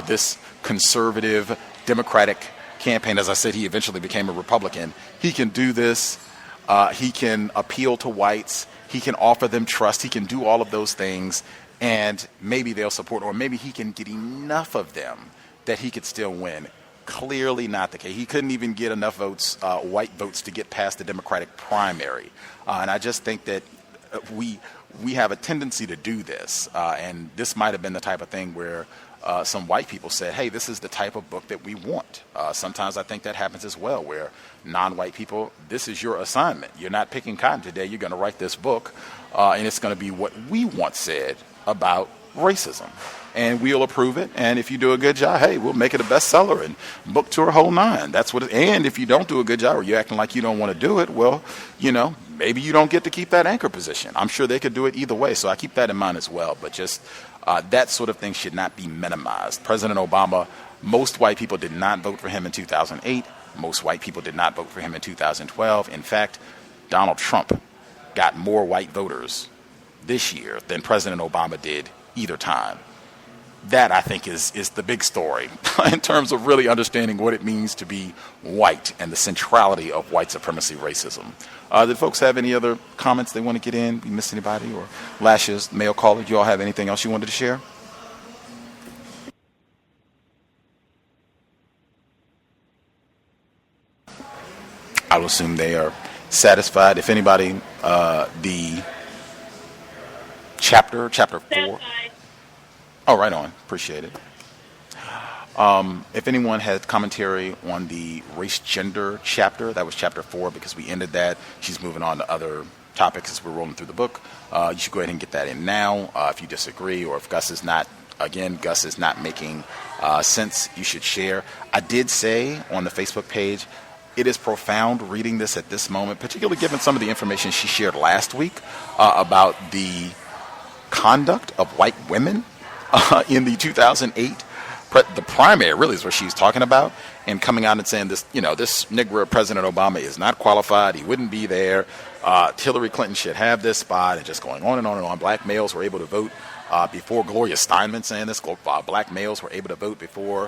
this conservative Democratic campaign. As I said, he eventually became a Republican. He can do this. He can appeal to whites. He can offer them trust. He can do all of those things, and maybe they'll support, or maybe he can get enough of them that he could still win. Clearly not the case. He couldn't even get enough votes, white votes, to get past the Democratic primary. And I just think that we have a tendency to do this, and this might have been the type of thing where some white people said, hey, this is the type of book that we want. Sometimes I think that happens as well, where non-white people, this is your assignment. You're not picking cotton today. You're going to write this book, and it's going to be what we want said about racism. And we'll approve it. And if you do a good job, hey, we'll make it a bestseller and book tour whole nine. That's what it, and if you don't do a good job, or you're acting like you don't want to do it, well, maybe you don't get to keep that anchor position. I'm sure they could do it either way. So I keep that in mind as well. But just that sort of thing should not be minimized. President Obama, most white people did not vote for him in 2008. Most white people did not vote for him in 2012. In fact, Donald Trump got more white voters this year than President Obama did either time. That, I think, is the big story in terms of really understanding what it means to be white and the centrality of white supremacy racism. Did folks have any other comments they want to get in? You missed anybody? Or Lashes, Mail Caller, do you all have anything else you wanted to share? I will assume they are satisfied. If anybody, the chapter 4. Oh, right on. Appreciate it. If anyone had commentary on the race gender chapter, that was chapter 4, because we ended that. She's moving on to other topics as we're rolling through the book. You should go ahead and get that in now. If you disagree, or if Gus is not making sense, you should share. I did say on the Facebook page, it is profound reading this at this moment, particularly given some of the information she shared last week about the conduct of white women in the 2008 the primary, really, is what she's talking about, and coming out and saying this, this Negro President Obama is not qualified. He wouldn't be there. Hillary Clinton should have this spot, and just going on and on and on. Black males were able to vote before Gloria Steinman saying this. Black males were able to vote before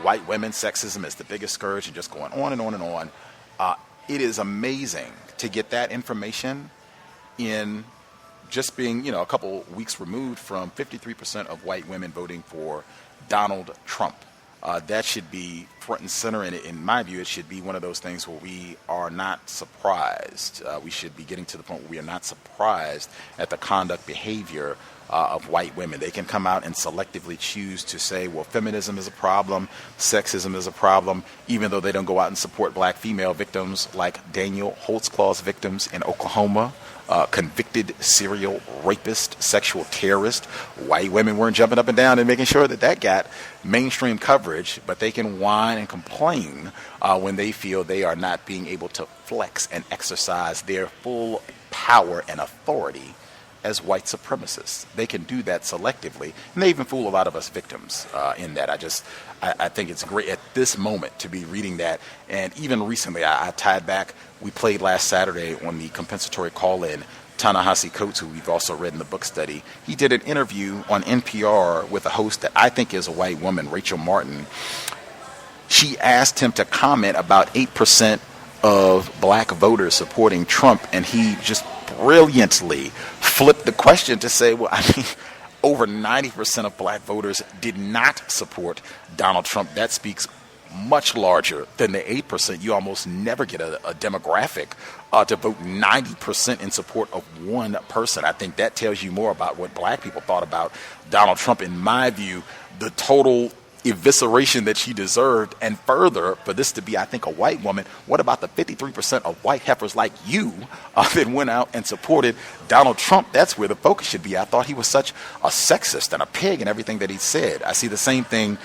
white women. Sexism is the biggest scourge, and just going on and on and on. It is amazing to get that information in just being, a couple weeks removed from 53% of white women voting for Donald Trump. That should be front and center, and in my view, it should be one of those things where we are not surprised. We should be getting to the point where we are not surprised at the conduct, behavior of white women. They can come out and selectively choose to say, well, feminism is a problem, sexism is a problem, even though they don't go out and support black female victims like Daniel Holtzclaw's victims in Oklahoma. Convicted serial rapist, sexual terrorist. White women weren't jumping up and down and making sure that got mainstream coverage, but they can whine and complain when they feel they are not being able to flex and exercise their full power and authority as white supremacists. They can do that selectively, and they even fool a lot of us victims in that. I think it's great at this moment to be reading that. And even recently, I tied back, we played last Saturday on the compensatory call-in, Ta-Nehisi Coates, who we've also read in the book study. He did an interview on NPR with a host that I think is a white woman, Rachel Martin. She asked him to comment about 8% of black voters supporting Trump, and he just brilliantly flipped the question to say, well, I mean, over 90% of black voters did not support Donald Trump. That speaks much larger than the 8%. You almost never get a demographic to vote 90% in support of one person. I think that tells you more about what black people thought about Donald Trump. In my view, the total evisceration that she deserved, and further, for this to be, I think, a white woman, what about the 53% of white heifers like you that went out and supported Donald Trump? That's where the focus should be. I thought he was such a sexist and a pig in everything that he said. I see the same thing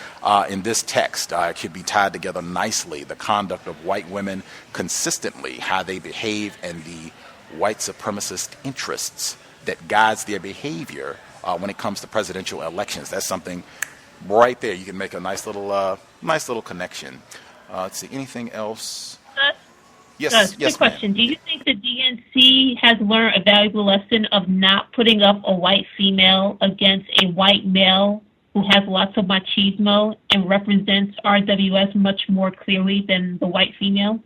in this text. It could be tied together nicely. The conduct of white women consistently, how they behave, and the white supremacist interests that guides their behavior when it comes to presidential elections. That's something right there. You can make a nice little connection. Let's see. Anything else? Yes. Quick question. Do you think the DNC has learned a valuable lesson of not putting up a white female against a white male who has lots of machismo and represents RWS much more clearly than the white female?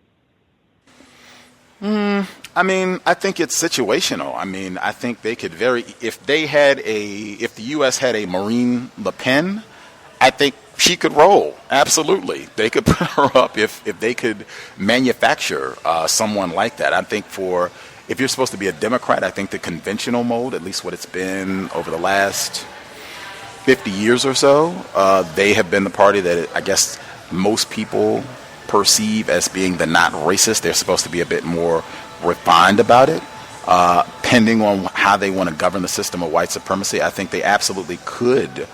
I mean, I think it's situational. I mean, I think they could if the U.S. had a Marine Le Pen, I think she could roll. Absolutely. They could put her up if they could manufacture someone like that. I think if you're supposed to be a Democrat, I think the conventional mode, at least what it's been over the last 50 years or so, they have been the party that I guess most people perceive as being the not racist. They're supposed to be a bit more refined about it. Depending on how they want to govern the system of white supremacy, I think they absolutely could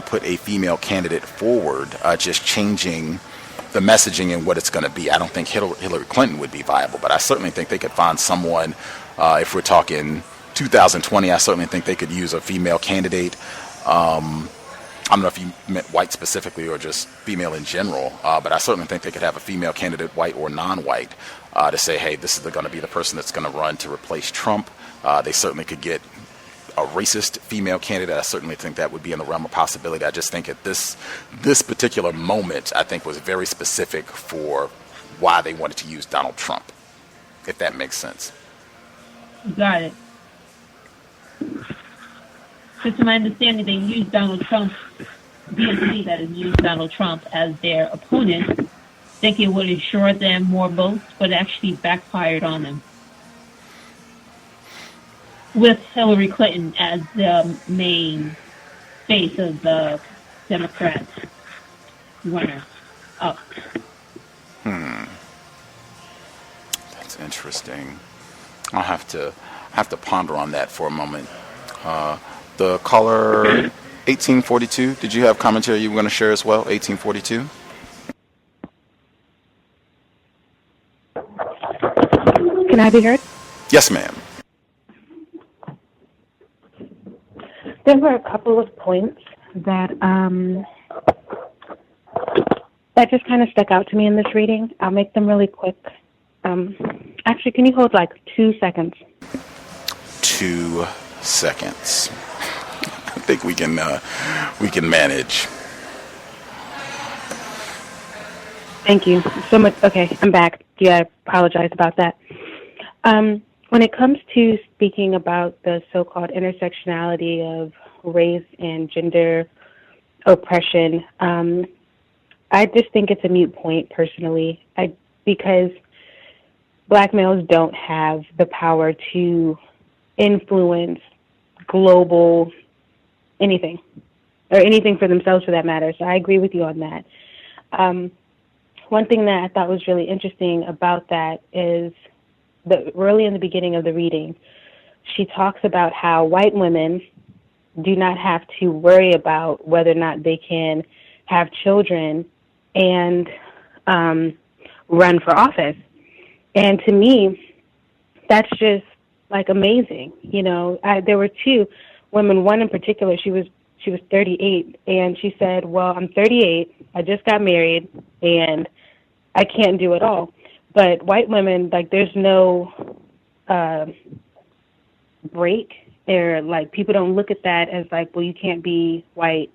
put a female candidate forward, just changing the messaging and what it's going to be. I don't think Hillary Clinton would be viable, but I certainly think they could find someone, if we're talking 2020, I certainly think they could use a female candidate. I don't know if you meant white specifically or just female in general, but I certainly think they could have a female candidate, white or non-white, to say, hey, this is going to be the person that's going to run to replace Trump. They certainly could get a racist female candidate. I certainly think that would be in the realm of possibility. I just think at this particular moment, I think was very specific for why they wanted to use Donald Trump, if that makes sense. Got it. Just to my understanding, they used Donald Trump, DNC that is used Donald Trump as their opponent, thinking it would ensure them more votes, but actually backfired on them, with Hillary Clinton as the main face of the Democrats runner up. That's interesting. I'll have to ponder on that for a moment. The caller 1842, did you have commentary you were going to share as well? 1842. Can I be heard? Yes, ma'am. There were a couple of points that just kind of stuck out to me in this reading. I'll make them really quick. Actually, can you hold like 2 seconds? 2 seconds. I think we can manage. Thank you so much. Okay, I'm back. Yeah, I apologize about that. When it comes to speaking about the so-called intersectionality of race and gender oppression, I just think it's a moot point personally, because black males don't have the power to influence global anything, or anything for themselves for that matter. So I agree with you on that. One thing that I thought was really interesting about that is early in the beginning of the reading, she talks about how white women do not have to worry about whether or not they can have children and run for office. And to me, that's just like amazing. You know, there were two women. One in particular, she was 38, and she said, "Well, I'm 38. I just got married, and I can't do it all." But white women, like, there's no break, or like people don't look at that as like, well, you can't be white,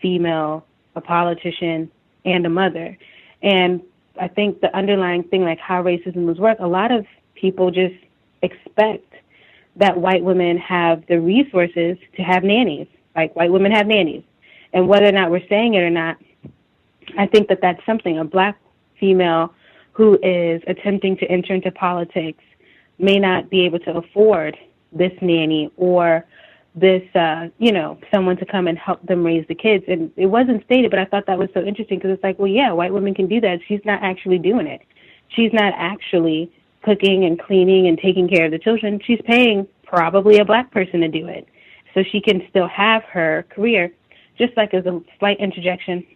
female, a politician, and a mother. And I think the underlying thing, like how racism was work, a lot of people just expect that white women have the resources to have nannies, like white women have nannies. And whether or not we're saying it or not, I think that that's something. A black female who is attempting to enter into politics may not be able to afford this nanny or this, someone to come and help them raise the kids. And it wasn't stated, but I thought that was so interesting because it's like, well, yeah, white women can do that. She's not actually doing it. She's not actually cooking and cleaning and taking care of the children. She's paying probably a black person to do it. So she can still have her career. Just like as a slight interjection,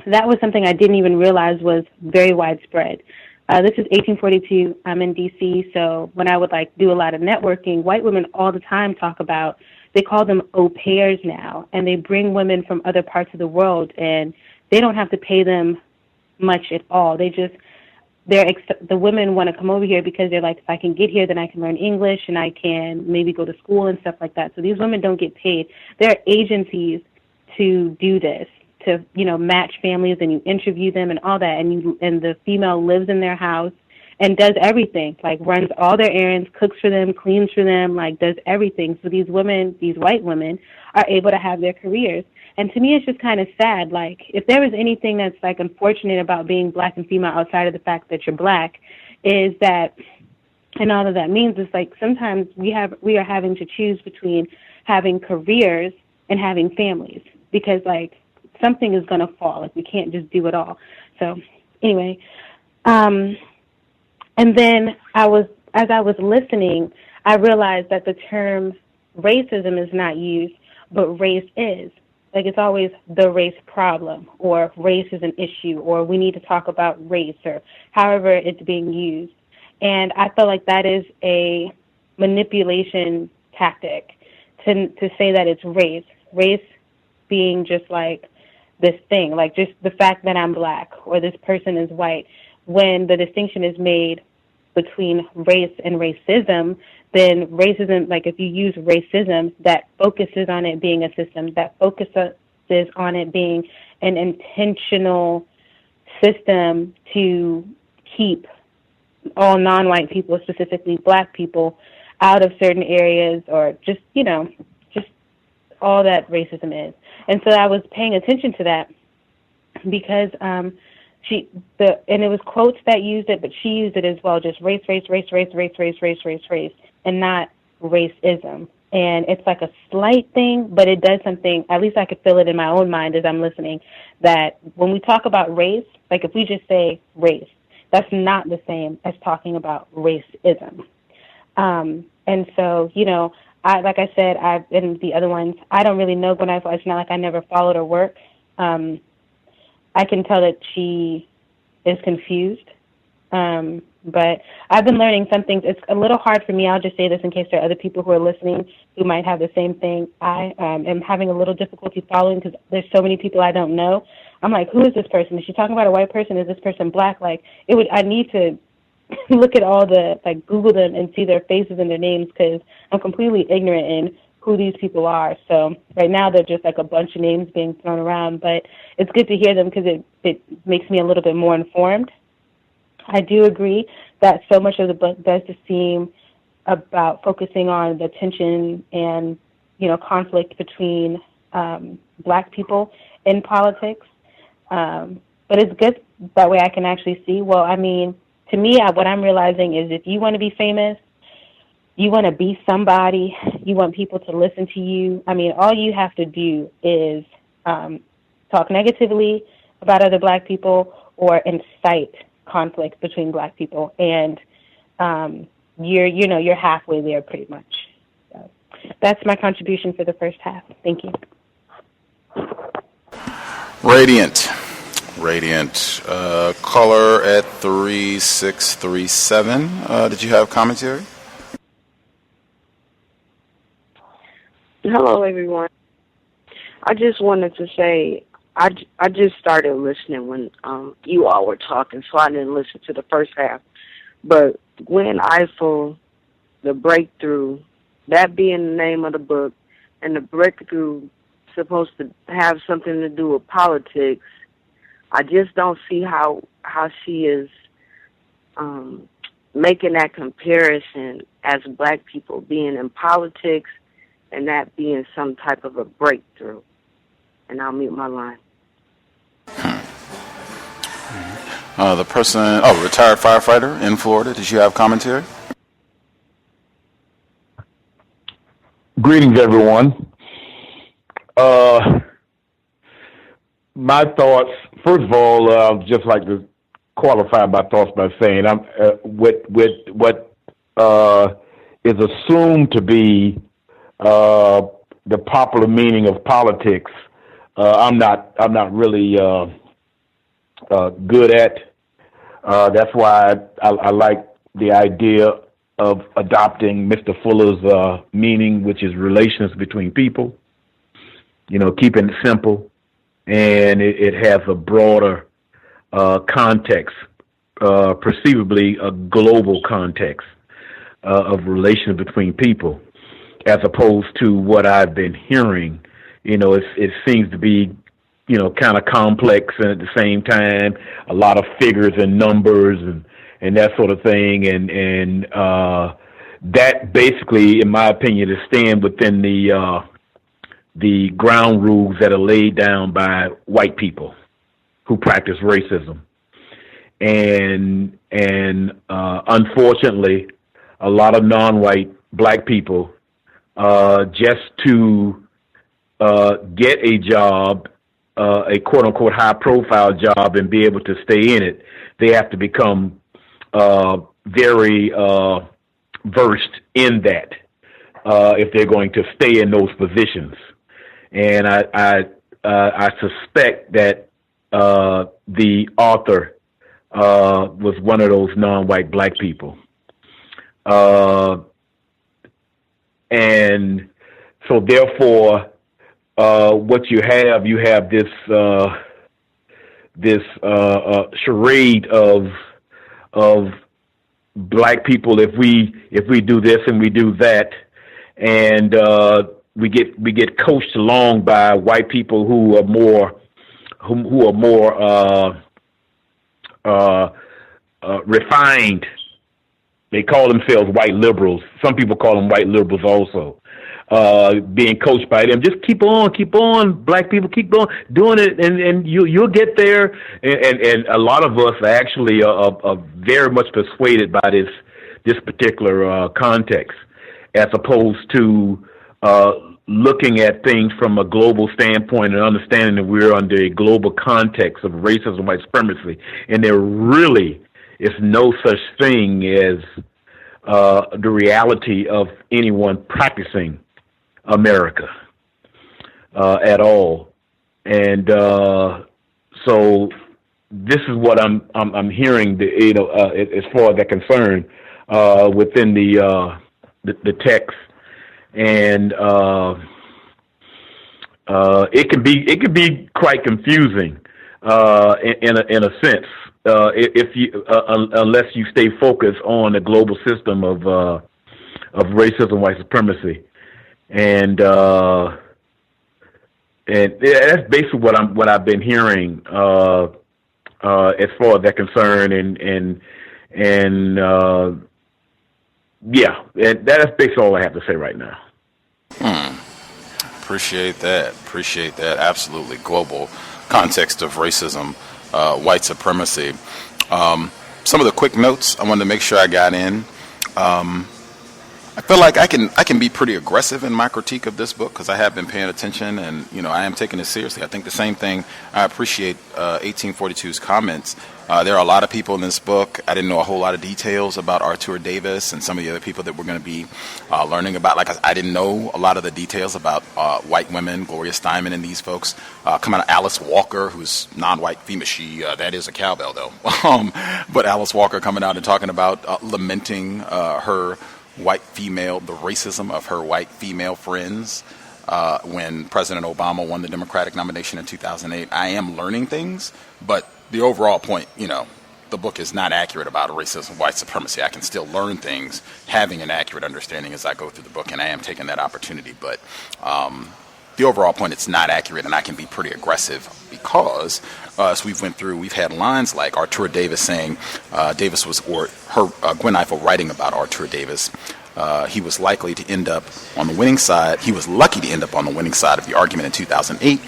that was something I didn't even realize was very widespread. This is 1842. I'm in D.C., so when I would do a lot of networking, white women all the time talk about, they call them au pairs now, and they bring women from other parts of the world, and they don't have to pay them much at all. The women want to come over here because they're like, if I can get here, then I can learn English, and I can maybe go to school and stuff like that. So these women don't get paid. There are agencies to do this, to, match families, and you interview them and all that, and the female lives in their house and does everything, like runs all their errands, cooks for them, cleans for them, does everything. So these women, these white women, are able to have their careers. And to me, it's just kind of sad. Like, if there was anything that's unfortunate about being black and female outside of the fact that you're black, is that, and all of that means is sometimes we are having to choose between having careers and having families, because something is going to fall. We can't just do it all. So anyway, and then as I was listening, I realized that the term racism is not used, but race is. It's always the race problem, or race is an issue, or we need to talk about race, or however it's being used. And I feel like that is a manipulation tactic to say that it's race. Race being just this thing, just the fact that I'm black or this person is white. When the distinction is made between race and racism, then racism, if you use racism, that focuses on it being a system, that focuses on it being an intentional system to keep all non-white people, specifically black people, out of certain areas, or just all that racism is. And so I was paying attention to that because and it was quotes that used it, but she used it as well, just race, race, race, race, race, race, race, race, race, and not racism. And it's a slight thing, but it does something, at least I could feel it in my own mind as I'm listening, that when we talk about race, if we just say race, that's not the same as talking about racism. And so, like I said, in the other ones, I don't really know Gwen Ifill. It's not like I never followed her work. I can tell that she is confused. But I've been learning some things. It's a little hard for me. I'll just say this in case there are other people who are listening who might have the same thing. I am having a little difficulty following because there's so many people I don't know. I'm like, who is this person? Is she talking about a white person? Is this person black? I need to look at all the, Google them and see their faces and their names, because I'm completely ignorant in who these people are. So right now they're just a bunch of names being thrown around, but it's good to hear them because it makes me a little bit more informed. I do agree that so much of the book does seem about focusing on the tension and, conflict between black people in politics. But it's good that way I can actually see, to me, what I'm realizing is if you want to be famous, you want to be somebody, you want people to listen to you, all you have to do is talk negatively about other black people or incite conflict between black people, and you're halfway there pretty much. So that's my contribution for the first half. Thank you. Radiant. Caller at 3637. Did you have commentary? Hello, everyone. I just wanted to say I just started listening when you all were talking, so I didn't listen to the first half. But Gwen Ifill, The Breakthrough, that being the name of the book, and the breakthrough supposed to have something to do with politics, I just don't see how she is making that comparison as black people being in politics and that being some type of a breakthrough. And I'll mute my line. The person, retired firefighter in Florida. Did you have commentary? Greetings, everyone. My thoughts, first of all, I'd just like to qualify my thoughts by saying what is assumed to be the popular meaning of politics. I'm not really good at. That's why I like the idea of adopting Mr. Fuller's meaning, which is relations between people. You know, keeping it simple, and it has a broader context, perceivably a global context of relations between people, as opposed to what I've been hearing. You know, it seems to be, you know, kind of complex, and at the same time, a lot of figures and numbers and that sort of thing, and that basically, in my opinion, is staying within the ground rules that are laid down by white people who practice racism, and unfortunately, a lot of non-white black people, just to get a job, a quote-unquote high-profile job, and be able to stay in it, they have to become very versed in that if they're going to stay in those positions. And I suspect that the author was one of those non-white black people. And so therefore, what you have this charade of black people. If we do this and we do that, and we get coached along by white people who are more refined. They call themselves white liberals. Some people call them white liberals also. Being coached by them, just keep on, black people, keep on doing it, and you'll get there. And a lot of us are actually are very much persuaded by this particular context, as opposed to looking at things from a global standpoint and understanding that we're under a global context of racism and white supremacy, and there really is no such thing as the reality of anyone practicing America at all. And so this is what I'm hearing, as far as that concerned, within the text, and it can be quite confusing in a sense, if you unless you stay focused on the global system of racism, white supremacy, and that's basically what I've been hearing as far as that concern, and that's basically all I have to say right now. Appreciate that. Absolutely. Global context of racism, white supremacy. Some of the quick notes I wanted to make sure I got in. I feel like I can be pretty aggressive in my critique of this book because I have been paying attention, and I am taking it seriously. I think the same thing. I appreciate 1842's comments. There are a lot of people in this book. I didn't know a whole lot of details about Arthur Davis and some of the other people that we're going to be learning about. Like I didn't know a lot of the details about white women, Gloria Steinem and these folks. Coming out Alice Walker, who's non-white female. She that is a cowbell though. But Alice Walker coming out and talking about lamenting her white female, the racism of her white female friends. when President Obama won the Democratic nomination in 2008. I am learning things, but the overall point, the book is not accurate about racism, white supremacy. I can still learn things, having an accurate understanding as I go through the book, and I am taking that opportunity. But the overall point, it's not accurate, and I can be pretty aggressive because as we've had lines like Artura Davis saying Gwen Ifill writing about Artura Davis. He was likely to end up on the winning side. He was lucky to end up on the winning side of the argument in 2008.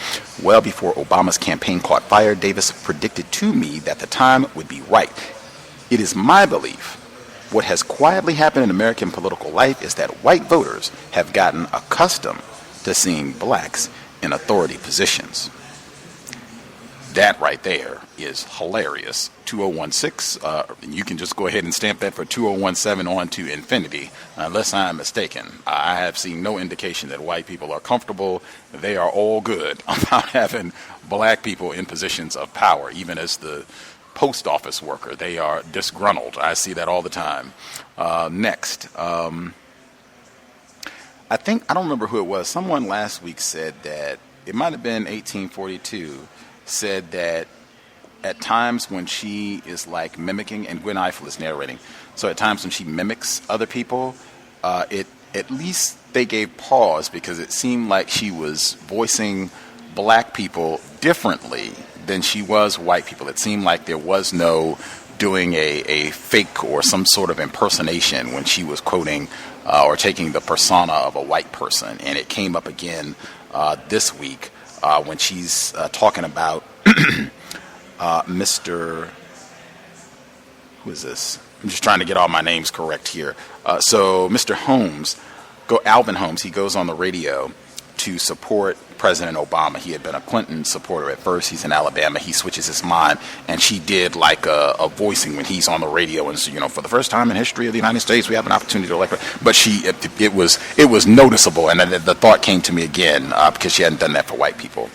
Well before Obama's campaign caught fire, Davis predicted to me that the time would be right. It is my belief what has quietly happened in American political life is that white voters have gotten accustomed to seeing blacks in authority positions. That right there is hilarious. 2016, and you can just go ahead and stamp that for 2017 on to infinity, unless I'm mistaken. I have seen no indication that white people are comfortable. They are all good about having black people in positions of power, even as the post office worker. They are disgruntled. I see that all the time. Next. I don't remember who it was. Someone last week said that, it might have been 1842, said that at times when she is like mimicking, and Gwen Ifill is narrating, so at times when she mimics other people, at least they gave pause because it seemed like she was voicing black people differently than she was white people. It seemed like there was no doing a fake or some sort of impersonation when she was quoting or taking the persona of a white person. And it came up again this week when she's talking about Mr. Who is this? I'm just trying to get all my names correct here. So Mr. Alvin Holmes, he goes on the radio to support President Obama. He had been a Clinton supporter at first. He's in Alabama. He switches his mind, and she did like a voicing when he's on the radio, and so, for the first time in history of the United States, we have an opportunity to elect her. But it was noticeable, and the thought came to me again because she hadn't done that for white people,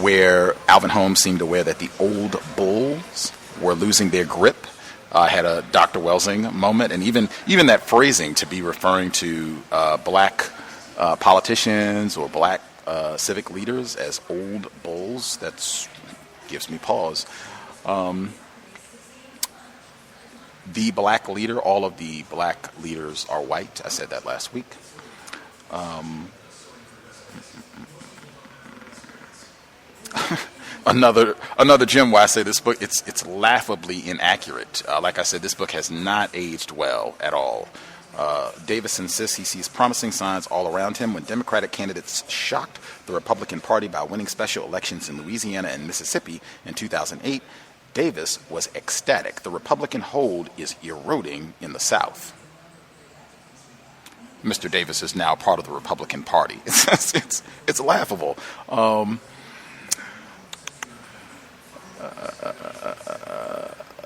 where Alvin Holmes seemed aware that the old bulls were losing their grip. Had a Dr. Welsing moment, and even that phrasing to be referring to black politicians or black civic leaders as old bulls, that gives me pause. The black leader, all of the black leaders are white. I said that last week. Another gem why I say this book, it's laughably inaccurate. Like I said, this book has not aged well at all. Davis insists he sees promising signs all around him. When Democratic candidates shocked the Republican Party by winning special elections in Louisiana and Mississippi in 2008, Davis was ecstatic. The Republican hold is eroding in the South. Mr. Davis is now part of the Republican Party. It's laughable.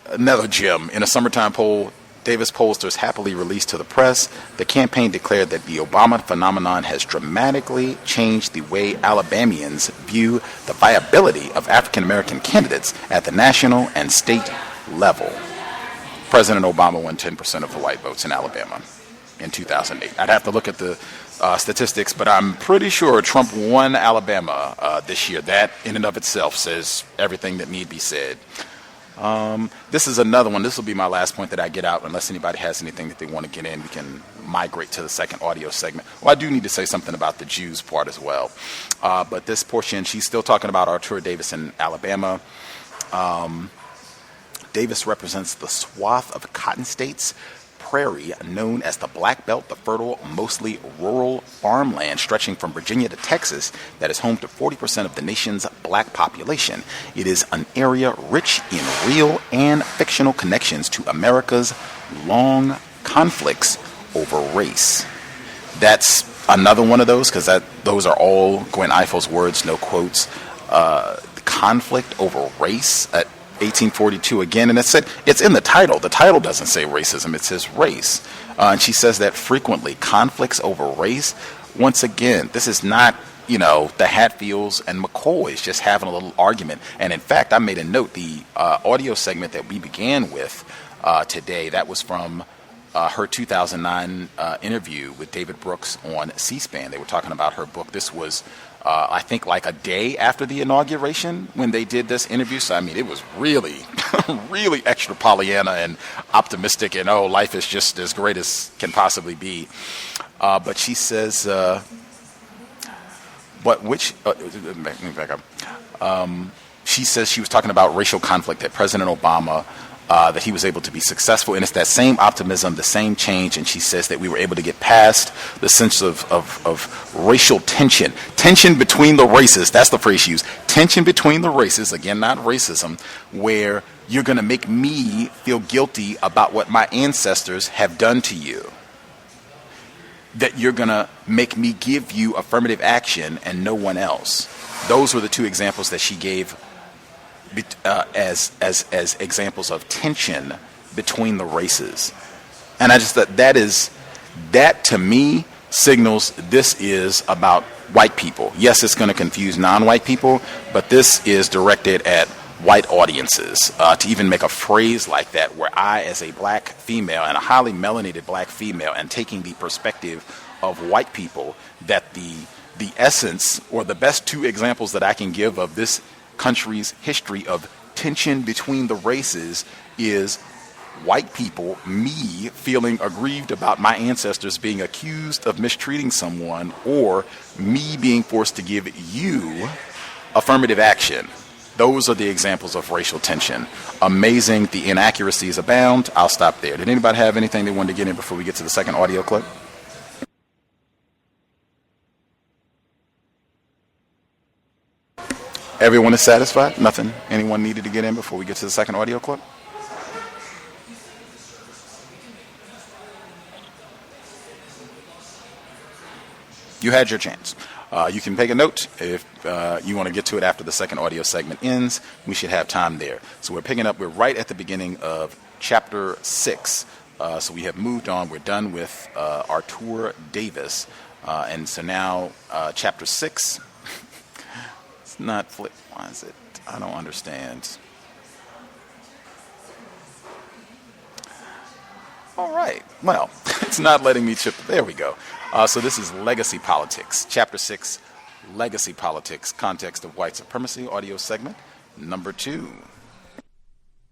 Another gem. In a summertime poll Davis pollsters happily released to the press, the campaign declared that the Obama phenomenon has dramatically changed the way Alabamians view the viability of African American candidates at the national and state level. President Obama won 10% of the white votes in Alabama in 2008. I'd have to look at the statistics, but I'm pretty sure Trump won Alabama this year. That in and of itself says everything that need be said. This is another one. This will be my last point that I get out. Unless anybody has anything that they want to get in, we can migrate to the second audio segment. Well, I do need to say something about the Jews part as well. But this portion, she's still talking about Artura Davis in Alabama. Davis represents the swath of cotton states prairie known as the Black Belt, the fertile, mostly rural farmland stretching from Virginia to Texas that is home to 40% of the nation's black population. It is an area rich in real and fictional connections to America's long conflicts over race. That's another one of those, because those are all Gwen Ifill's words, no quotes. Conflict over race at 1842 again, and it's in the title. The title doesn't say racism, it says race. And she says that frequently, conflicts over race. Once again, this is not, the Hatfields and McCoys just having a little argument. And in fact, I made a note, the audio segment that we began with today, that was from her 2009 interview with David Brooks on C-SPAN. They were talking about her book. This was, I think, like a day after the inauguration when they did this interview. So, I mean, it was really, really extra Pollyanna and optimistic and, oh, life is just as great as can possibly be. But she says, she says she was talking about racial conflict, that President Obama, that he was able to be successful. And it's that same optimism, the same change. And she says that we were able to get past the sense of racial tension between the races. That's the phrase she used. Tension between the races, again, not racism, where you're going to make me feel guilty about what my ancestors have done to you. That you're going to make me give you affirmative action and no one else. Those were the two examples that she gave as examples of tension between the races. And I just thought that to me signals this is about white people. Yes, it's going to confuse non-white people, but this is directed at white audiences. To even make a phrase like that, where I, as a black female and a highly melanated black female, and taking the perspective of white people, that the essence, or the best two examples that I can give of this country's history of tension between the races is white people, me feeling aggrieved about my ancestors being accused of mistreating someone, or me being forced to give you affirmative action. Those are the examples of racial tension. Amazing. The inaccuracies abound. I'll stop there. Did anybody have anything they wanted to get in before we get to the second audio clip? Everyone is satisfied? Nothing anyone needed to get in before we get to the second audio clip? You had your chance. You can take a note if you want to get to it after the second audio segment ends. We should have time there. So we're right at the beginning of chapter 6. So we have moved on. We're done with Artur Davis. And so now chapter 6. It's not flip. Why is it? I don't understand. All right. Well, it's not letting me chip. There we go. So this is Legacy Politics, Chapter 6, Legacy Politics, Context of White Supremacy, audio segment number 2.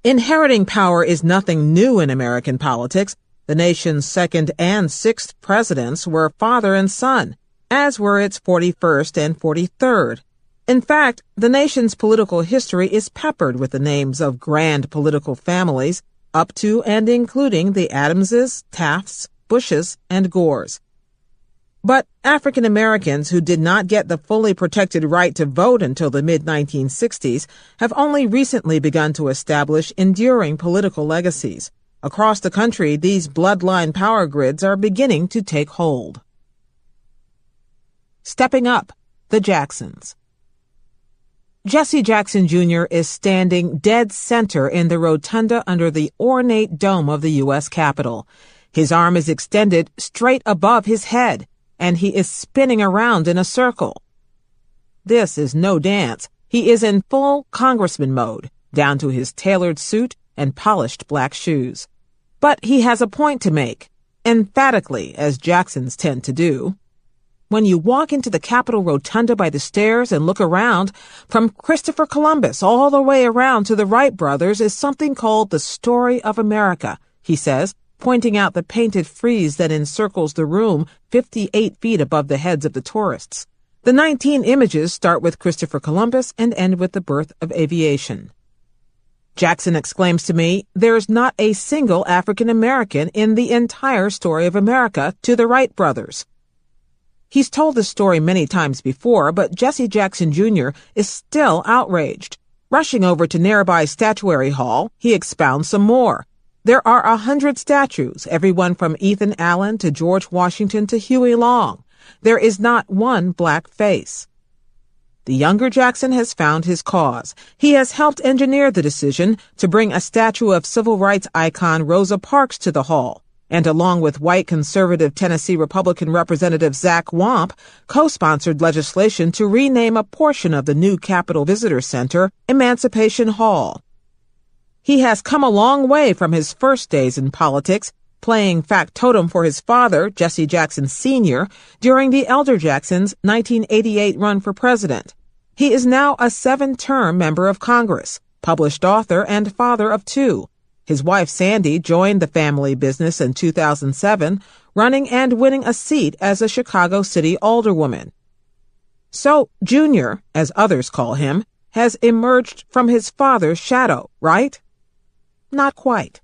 Inheriting power is nothing new in American politics. The nation's second and sixth presidents were father and son, as were its 41st and 43rd. In fact, the nation's political history is peppered with the names of grand political families, up to and including the Adamses, Tafts, Bushes, and Gores. But African Americans who did not get the fully protected right to vote until the mid-1960s have only recently begun to establish enduring political legacies. Across the country, these bloodline power grids are beginning to take hold. Stepping up, the Jacksons. Jesse Jackson Jr. is standing dead center in the rotunda under the ornate dome of the U.S. Capitol. His arm is extended straight above his head, and he is spinning around in a circle. This is no dance. He is in full congressman mode, down to his tailored suit and polished black shoes. But he has a point to make, emphatically, as Jacksons tend to do. When you walk into the Capitol Rotunda by the stairs and look around, from Christopher Columbus all the way around to the Wright brothers is something called the Story of America, he says, pointing out the painted frieze that encircles the room 58 feet above the heads of the tourists. The 19 images start with Christopher Columbus and end with the birth of aviation. Jackson exclaims to me, "There's not a single African American in the entire Story of America to the Wright brothers." He's told this story many times before, but Jesse Jackson Jr. is still outraged. Rushing over to nearby Statuary Hall, he expounds some more. There are 100 statues, everyone from Ethan Allen to George Washington to Huey Long. There is not one black face. The younger Jackson has found his cause. He has helped engineer the decision to bring a statue of civil rights icon Rosa Parks to the hall, and along with white conservative Tennessee Republican Representative Zach Wamp, co-sponsored legislation to rename a portion of the new Capitol Visitor Center Emancipation Hall. He has come a long way from his first days in politics, playing factotum for his father, Jesse Jackson Sr., during the elder Jackson's 1988 run for president. He is now a 7-term member of Congress, published author, and father of 2. His wife, Sandy, joined the family business in 2007, running and winning a seat as a Chicago City alderwoman. So, Junior, as others call him, has emerged from his father's shadow, right? Not quite.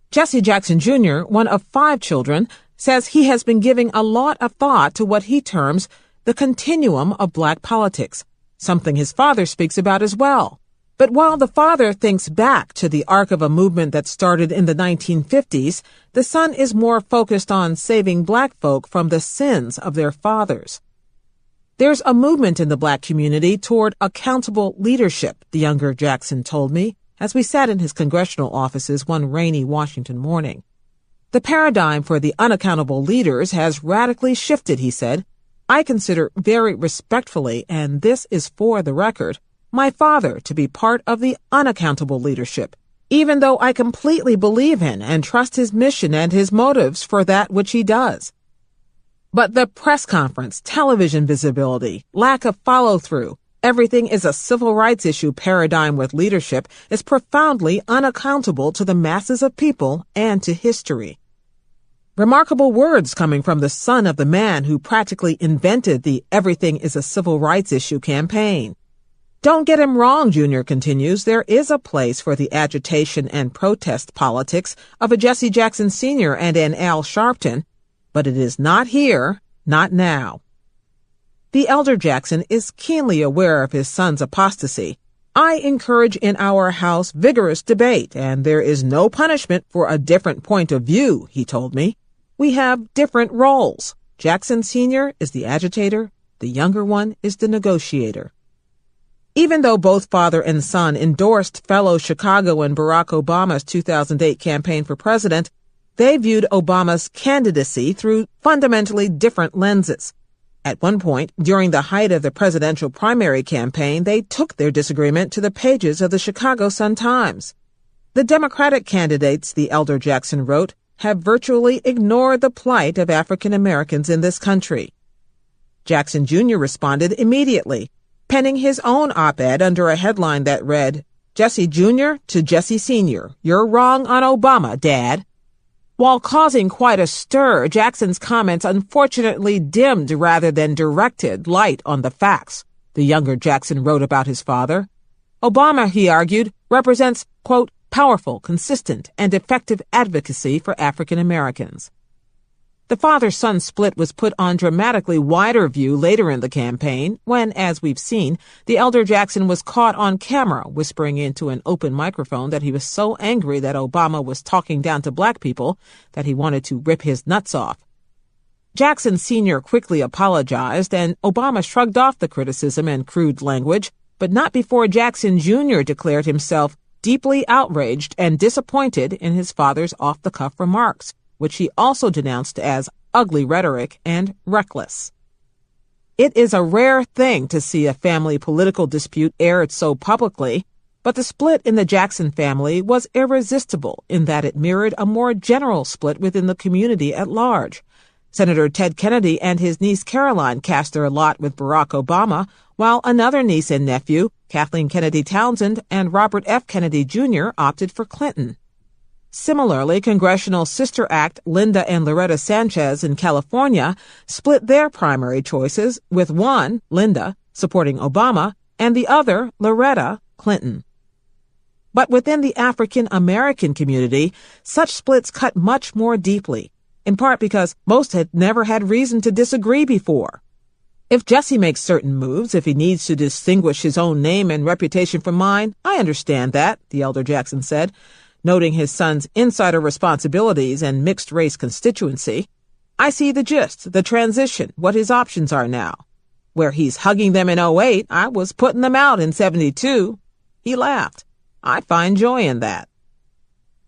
Jesse Jackson Jr., one of 5 children, says he has been giving a lot of thought to what he terms the continuum of black politics, something his father speaks about as well. But while the father thinks back to the arc of a movement that started in the 1950s, the son is more focused on saving black folk from the sins of their fathers. There's a movement in the black community toward accountable leadership, the younger Jackson told me, as we sat in his congressional offices one rainy Washington morning. The paradigm for the unaccountable leaders has radically shifted, he said. I consider very respectfully, and this is for the record, my father to be part of the unaccountable leadership, even though I completely believe in and trust his mission and his motives for that which he does. But the press conference, television visibility, lack of follow-through, everything is a civil rights issue paradigm with leadership is profoundly unaccountable to the masses of people and to history. Remarkable words coming from the son of the man who practically invented the Everything is a Civil Rights Issue campaign. Don't get him wrong, Junior continues, there is a place for the agitation and protest politics of a Jesse Jackson Sr. and an Al Sharpton, but it is not here, not now. The elder Jackson is keenly aware of his son's apostasy. I encourage in our house vigorous debate, and there is no punishment for a different point of view, he told me. We have different roles. Jackson Sr. is the agitator, the younger one is the negotiator. Even though both father and son endorsed fellow Chicago and Barack Obama's 2008 campaign for president, they viewed Obama's candidacy through fundamentally different lenses. At one point, during the height of the presidential primary campaign, they took their disagreement to the pages of the Chicago Sun-Times. The Democratic candidates, the elder Jackson wrote, have virtually ignored the plight of African Americans in this country. Jackson Jr. responded immediately, penning his own op-ed under a headline that read, Jesse Jr. to Jesse Sr., you're wrong on Obama, Dad. While causing quite a stir, Jackson's comments unfortunately dimmed rather than directed light on the facts, the younger Jackson wrote about his father. Obama, he argued, represents, quote, powerful, consistent, and effective advocacy for African Americans. The father-son split was put on dramatically wider view later in the campaign when, as we've seen, the elder Jackson was caught on camera whispering into an open microphone that he was so angry that Obama was talking down to black people that he wanted to rip his nuts off. Jackson Sr. quickly apologized, and Obama shrugged off the criticism and crude language, but not before Jackson Jr. declared himself deeply outraged and disappointed in his father's off-the-cuff remarks, which he also denounced as ugly rhetoric and reckless. It is a rare thing to see a family political dispute aired so publicly, but the split in the Jackson family was irresistible in that it mirrored a more general split within the community at large. Senator Ted Kennedy and his niece Caroline cast their lot with Barack Obama, while another niece and nephew, Kathleen Kennedy Townsend and Robert F. Kennedy Jr., opted for Clinton. Similarly, Congressional Sister Act Linda and Loretta Sanchez in California split their primary choices, with one, Linda, supporting Obama, and the other, Loretta, Clinton. But within the African American community, such splits cut much more deeply, in part because most had never had reason to disagree before. If Jesse makes certain moves, if he needs to distinguish his own name and reputation from mine, I understand that, the elder Jackson said, noting his son's insider responsibilities and mixed-race constituency. I see the gist, the transition, what his options are now. Where he's hugging them in 2008, I was putting them out in 1972. He laughed. I find joy in that.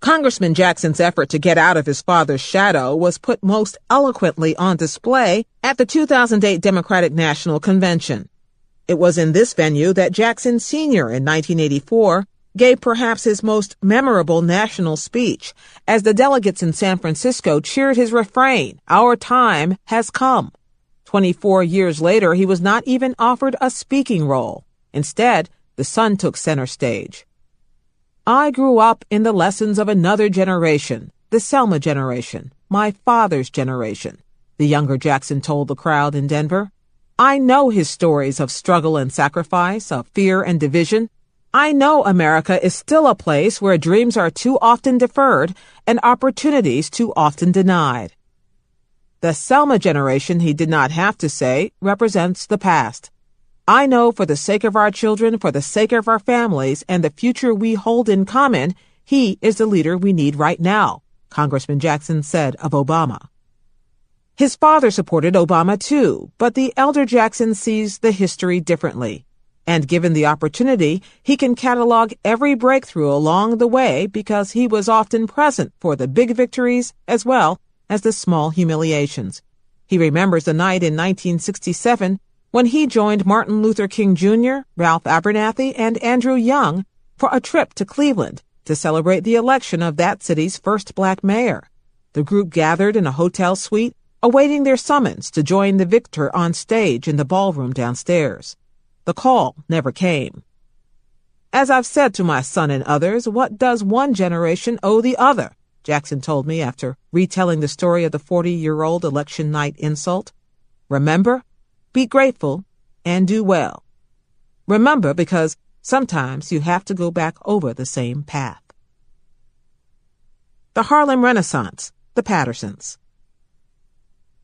Congressman Jackson's effort to get out of his father's shadow was put most eloquently on display at the 2008 Democratic National Convention. It was in this venue that Jackson Sr. in 1984 gave perhaps his most memorable national speech as the delegates in San Francisco cheered his refrain, "Our time has come." 24 years later, he was not even offered a speaking role. Instead, the son took center stage. "I grew up in the lessons of another generation, the Selma generation, my father's generation," the younger Jackson told the crowd in Denver. "I know his stories of struggle and sacrifice, of fear and division. I know America is still a place where dreams are too often deferred and opportunities too often denied." The Selma generation, he did not have to say, represents the past. "I know for the sake of our children, for the sake of our families, and the future we hold in common, he is the leader we need right now," Congressman Jackson said of Obama. His father supported Obama too, but the elder Jackson sees the history differently. And given the opportunity, he can catalog every breakthrough along the way because he was often present for the big victories as well as the small humiliations. He remembers the night in 1967 when he joined Martin Luther King Jr., Ralph Abernathy, and Andrew Young for a trip to Cleveland to celebrate the election of that city's first black mayor. The group gathered in a hotel suite, awaiting their summons to join the victor on stage in the ballroom downstairs. The call never came. "As I've said to my son and others, what does one generation owe the other?" Jackson told me after retelling the story of the 40-year-old election night insult. "Remember, be grateful, and do well. Remember, because sometimes you have to go back over the same path." The Harlem Renaissance, the Pattersons.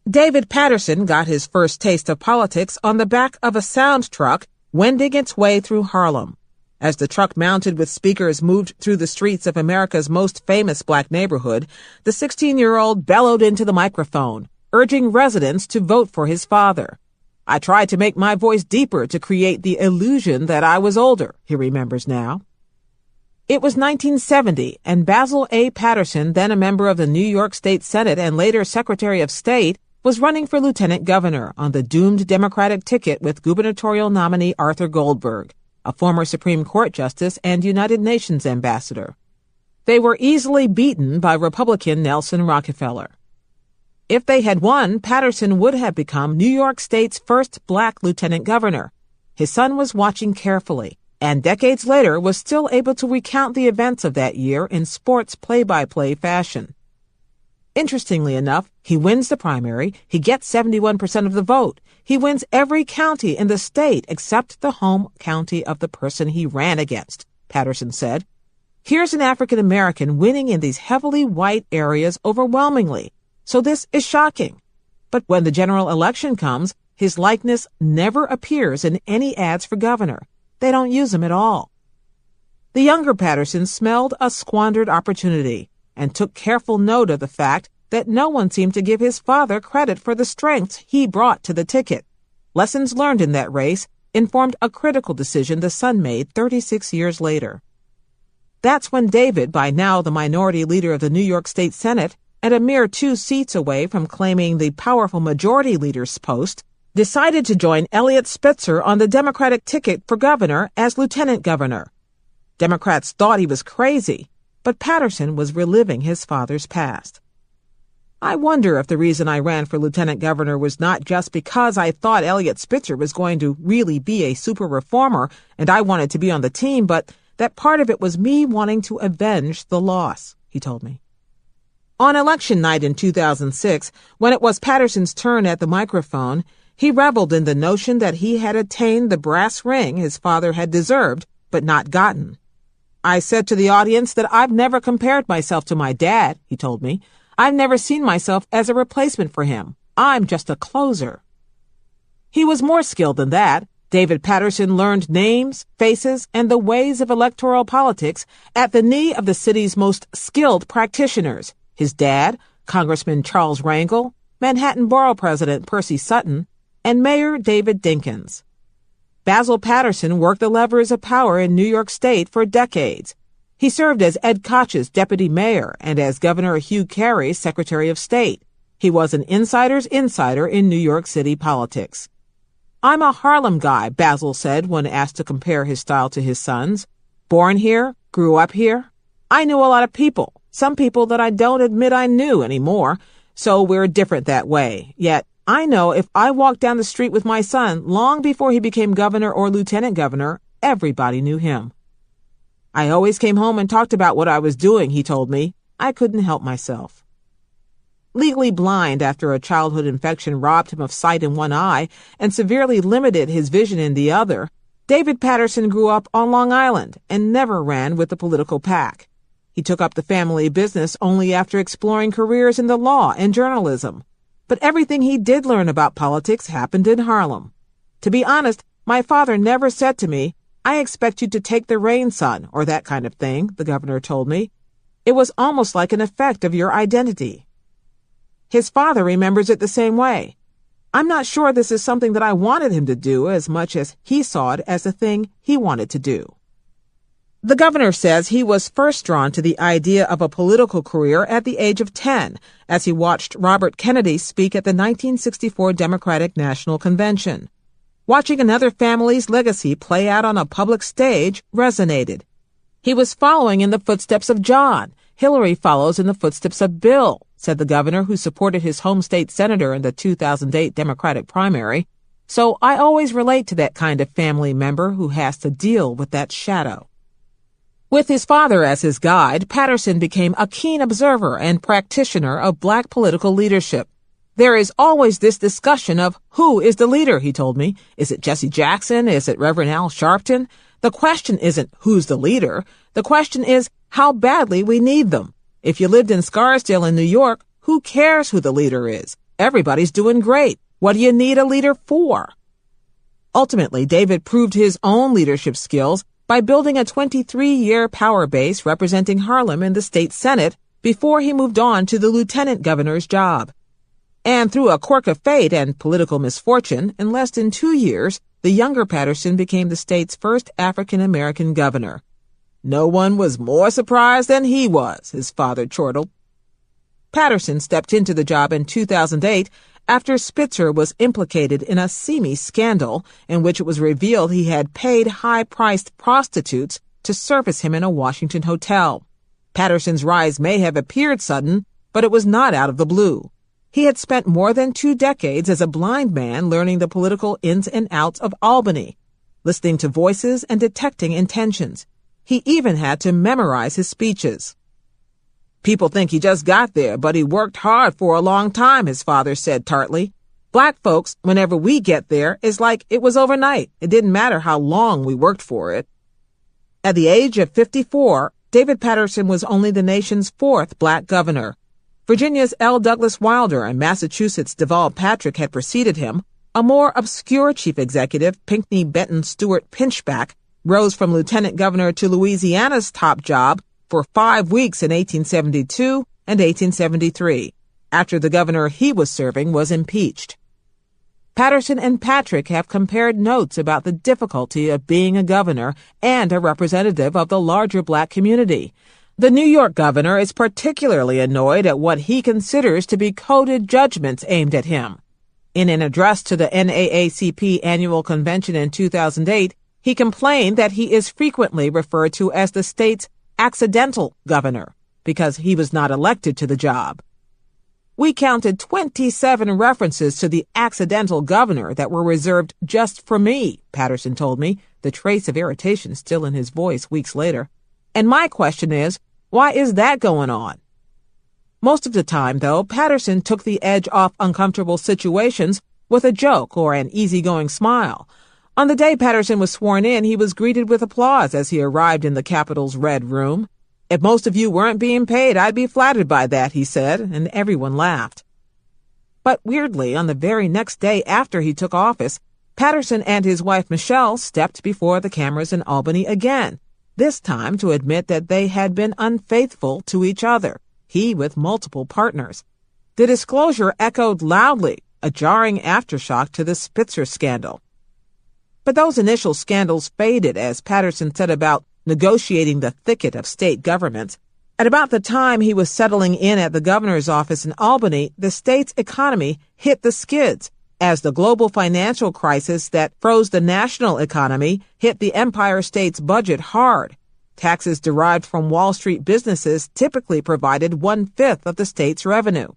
David Patterson got his first taste of politics on the back of a sound truck wending its way through Harlem. As the truck mounted with speakers moved through the streets of America's most famous black neighborhood, the 16-year-old bellowed into the microphone, urging residents to vote for his father. "I tried to make my voice deeper to create the illusion that I was older," he remembers now. It was 1970, and Basil A. Patterson, then a member of the New York State Senate and later Secretary of State, was running for lieutenant governor on the doomed Democratic ticket with gubernatorial nominee Arthur Goldberg, a former Supreme Court justice and United Nations ambassador. They were easily beaten by Republican Nelson Rockefeller. If they had won, Patterson would have become New York State's first black lieutenant governor. His son was watching carefully, and decades later was still able to recount the events of that year in sports play-by-play fashion. Interestingly enough, he wins the primary, he gets 71% of the vote. He wins every county in the state except the home county of the person he ran against, Patterson said. Here's an African American winning in these heavily white areas overwhelmingly, so this is shocking. But when the general election comes, his likeness never appears in any ads for governor. They don't use him at all. The younger Patterson smelled a squandered opportunity and took careful note of the fact that no one seemed to give his father credit for the strengths he brought to the ticket. Lessons learned in that race informed a critical decision the son made 36 years later. That's when David, by now the minority leader of the New York State Senate and a mere 2 seats away from claiming the powerful majority leader's post, decided to join Eliot Spitzer on the Democratic ticket for governor as lieutenant governor. Democrats thought he was crazy, but Patterson was reliving his father's past. I wonder if the reason I ran for lieutenant governor was not just because I thought Eliot Spitzer was going to really be a super reformer and I wanted to be on the team, but that part of it was me wanting to avenge the loss, he told me. On election night in 2006, when it was Patterson's turn at the microphone, he reveled in the notion that he had attained the brass ring his father had deserved but not gotten. I said to the audience that I've never compared myself to my dad, he told me. I've never seen myself as a replacement for him. I'm just a closer. He was more skilled than that. David Patterson learned names, faces, and the ways of electoral politics at the knee of the city's most skilled practitioners, his dad, Congressman Charles Rangel, Manhattan Borough President Percy Sutton, and Mayor David Dinkins. Basil Patterson worked the levers of power in New York State for decades. He served as Ed Koch's deputy mayor and as Governor Hugh Carey's Secretary of State. He was an insider's insider in New York City politics. I'm a Harlem guy, Basil said when asked to compare his style to his son's. Born here, Grew up here. I knew a lot of people, some people that I don't admit I knew anymore, so we're different that way. Yet, I know if I walked down the street with my son long before he became governor or lieutenant governor, everybody knew him. I always came home and talked about what I was doing, he told me. I couldn't help myself. Legally blind after a childhood infection robbed him of sight in one eye and severely limited his vision in the other, David Patterson grew up on Long Island and never ran with the political pack. He took up the family business only after exploring careers in the law and journalism. But everything he did learn about politics happened in Harlem. To be honest, my father never said to me, "I expect you to take the reins, son," or that kind of thing, the governor told me. It was almost like an effect of your identity. His father remembers it the same way. I'm not sure this is something that I wanted him to do as much as he saw it as a thing he wanted to do. The governor says he was first drawn to the idea of a political career at the age of 10, as he watched Robert Kennedy speak at the 1964 Democratic National Convention. Watching another family's legacy play out on a public stage resonated. He was following in the footsteps of John. Hillary follows in the footsteps of Bill, said the governor, who supported his home state senator in the 2008 Democratic primary. So I always relate to that kind of family member who has to deal with that shadow. With his father as his guide, Patterson became a keen observer and practitioner of black political leadership. There is always this discussion of who is the leader, he told me. Is it Jesse Jackson? Is it Reverend Al Sharpton? The question isn't who's the leader. The question is how badly we need them. If you lived in Scarsdale in New York, who cares who the leader is? Everybody's doing great. What do you need a leader for? Ultimately, David proved his own leadership skills by building a 23-year power base representing Harlem in the state Senate before he moved on to the lieutenant governor's job. And through a quirk of fate and political misfortune, in less than 2 years, the younger Patterson became the state's first African-American governor. No one was more surprised than he was, his father chortled. Patterson stepped into the job in 2008 after Spitzer was implicated in a seamy scandal in which it was revealed he had paid high-priced prostitutes to service him in a Washington hotel. Patterson's rise may have appeared sudden, but it was not out of the blue. He had spent more than 2 decades as a blind man learning the political ins and outs of Albany, listening to voices and detecting intentions. He even had to memorize his speeches. People think he just got there, but he worked hard for a long time, his father said tartly. Black folks, whenever we get there, it's like it was overnight. It didn't matter how long we worked for it. At the age of 54, David Patterson was only the nation's 4th black governor. Virginia's L. Douglas Wilder and Massachusetts' Deval Patrick had preceded him. A more obscure chief executive, Pinckney Benton Stewart Pinchback, rose from lieutenant governor to Louisiana's top job for 5 weeks in 1872 and 1873, after the governor he was serving was impeached. Patterson and Patrick have compared notes about the difficulty of being a governor and a representative of the larger black community. The New York governor is particularly annoyed at what he considers to be coded judgments aimed at him. In an address to the NAACP annual convention in 2008, he complained that he is frequently referred to as the state's accidental governor because he was not elected to the job. We counted 27 references to the accidental governor that were reserved just for me, Patterson told me, the trace of irritation still in his voice weeks later. And my question is, why is that going on? Most of the time, though, Patterson took the edge off uncomfortable situations with a joke or an easygoing smile. On the day Patterson was sworn in, he was greeted with applause as he arrived in the Capitol's Red Room. If most of you weren't being paid, I'd be flattered by that, he said, and everyone laughed. But weirdly, on the very next day after he took office, Patterson and his wife Michelle stepped before the cameras in Albany again, this time to admit that they had been unfaithful to each other, he with multiple partners. The disclosure echoed loudly, a jarring aftershock to the Spitzer scandal. But those initial scandals faded as Patterson set about negotiating the thicket of state governments. At about the time he was settling in at the governor's office in Albany, the state's economy hit the skids as the global financial crisis that froze the national economy hit the Empire State's budget hard. taxes derived from Wall Street businesses typically provided 1/5 of the state's revenue.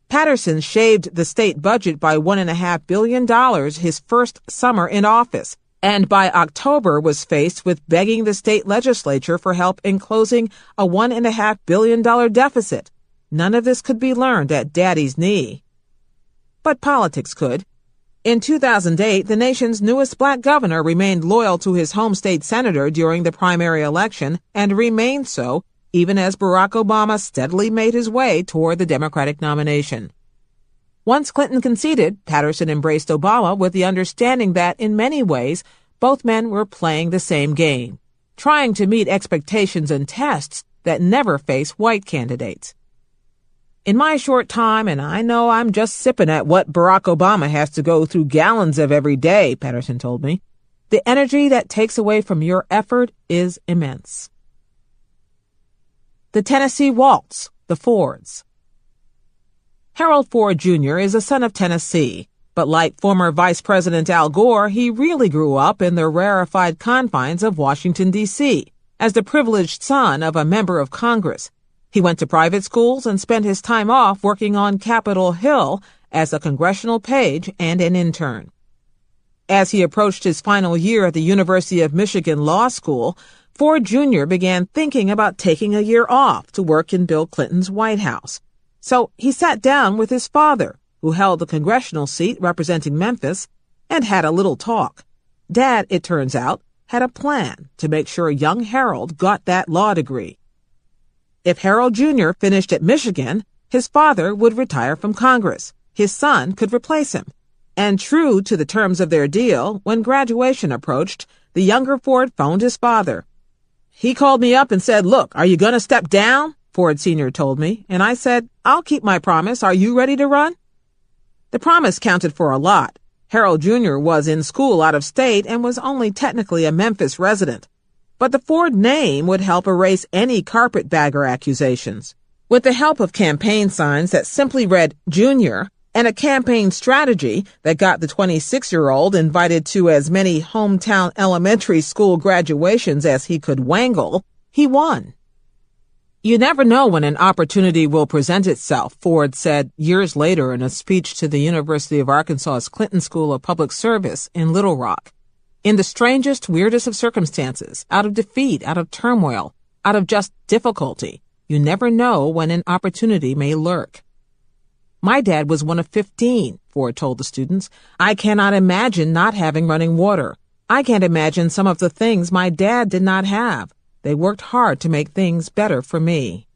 Patterson shaved the state budget by $1.5 billion his first summer in office, and by October was faced with begging the state legislature for help in closing a $1.5 billion deficit. None of this could be learned at Daddy's knee. But politics could. In 2008, the nation's newest black governor remained loyal to his home state senator during the primary election and remained so even as Barack Obama steadily made his way toward the Democratic nomination. Once Clinton conceded, Patterson embraced Obama with the understanding that, in many ways, both men were playing the same game, trying to meet expectations and tests that never face white candidates. In my short time, and I know I'm just sipping at what Barack Obama has to go through gallons of every day, Patterson told me, the energy that takes away from your effort is immense. The Tennessee Waltz, the Fords. Harold Ford Jr. is a son of Tennessee, but like former Vice President Al Gore, he really grew up in the rarefied confines of Washington, D.C., as the privileged son of a member of Congress. He went to private schools and spent his time off working on Capitol Hill as a congressional page and an intern. As he approached his final year at the University of Michigan Law School, Ford Jr. began thinking about taking a year off to work in Bill Clinton's White House. So he sat down with his father, who held the congressional seat representing Memphis, and had a little talk. Dad, it turns out, had a plan to make sure young Harold got that law degree. If Harold Jr. finished at Michigan, his father would retire from Congress. His son could replace him. And true to the terms of their deal, when graduation approached, the younger Ford phoned his father. He called me up and said, "Look, are you going to step down?" Ford Sr. told me, and I said, "I'll keep my promise. Are you ready to run?" The promise counted for a lot. Harold Jr. was in school out of state and was only technically a Memphis resident. But the Ford name would help erase any carpetbagger accusations. With the help of campaign signs that simply read Junior and a campaign strategy that got the 26-year-old invited to as many hometown elementary school graduations as he could wangle, he won. You never know when an opportunity will present itself, Ford said years later in a speech to the University of Arkansas's Clinton School of Public Service in Little Rock. In the strangest, weirdest of circumstances, out of defeat, out of turmoil, out of just difficulty, you never know when an opportunity may lurk. My dad was one of 15, Ford told the students. I cannot imagine not having running water. I can't imagine some of the things my dad did not have. They worked hard to make things better for me.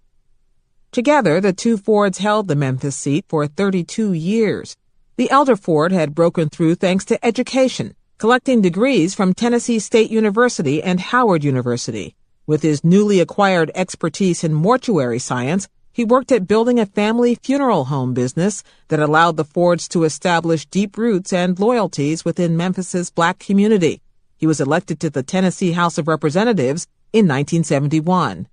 Together, the two Fords held the Memphis seat for 32 years. The elder Ford had broken through thanks to education, collecting degrees from Tennessee State University and Howard University. With his newly acquired expertise in mortuary science, he worked at building a family funeral home business that allowed the Fords to establish deep roots and loyalties within Memphis's black community. He was elected to the Tennessee House of Representatives in 1971.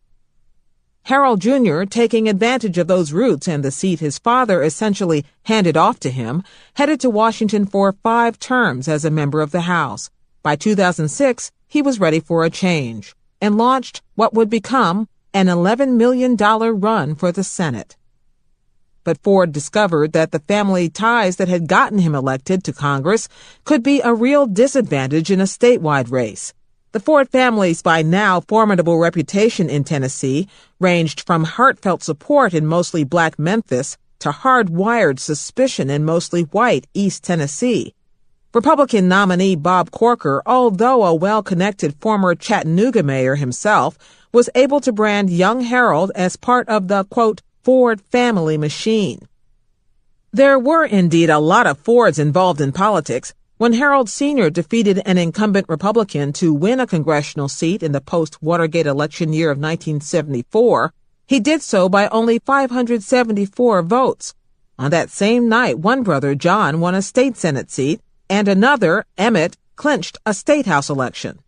Harold Jr., taking advantage of those roots and the seat his father essentially handed off to him, headed to Washington for 5 terms as a member of the House. By 2006, he was ready for a change and launched what would become an $11 million run for the Senate. But Ford discovered that the family ties that had gotten him elected to Congress could be a real disadvantage in a statewide race. The Ford family's by now formidable reputation in Tennessee ranged from heartfelt support in mostly black Memphis to hardwired suspicion in mostly white East Tennessee. Republican nominee Bob Corker, although a well-connected former Chattanooga mayor himself, was able to brand young Harold as part of the, quote, Ford family machine. There were indeed a lot of Fords involved in politics. When Harold Sr. defeated an incumbent Republican to win a congressional seat in the post-Watergate election year of 1974, he did so by only 574 votes. On that same night, one brother, John, won a state Senate seat, and another, Emmett, clinched a state house election.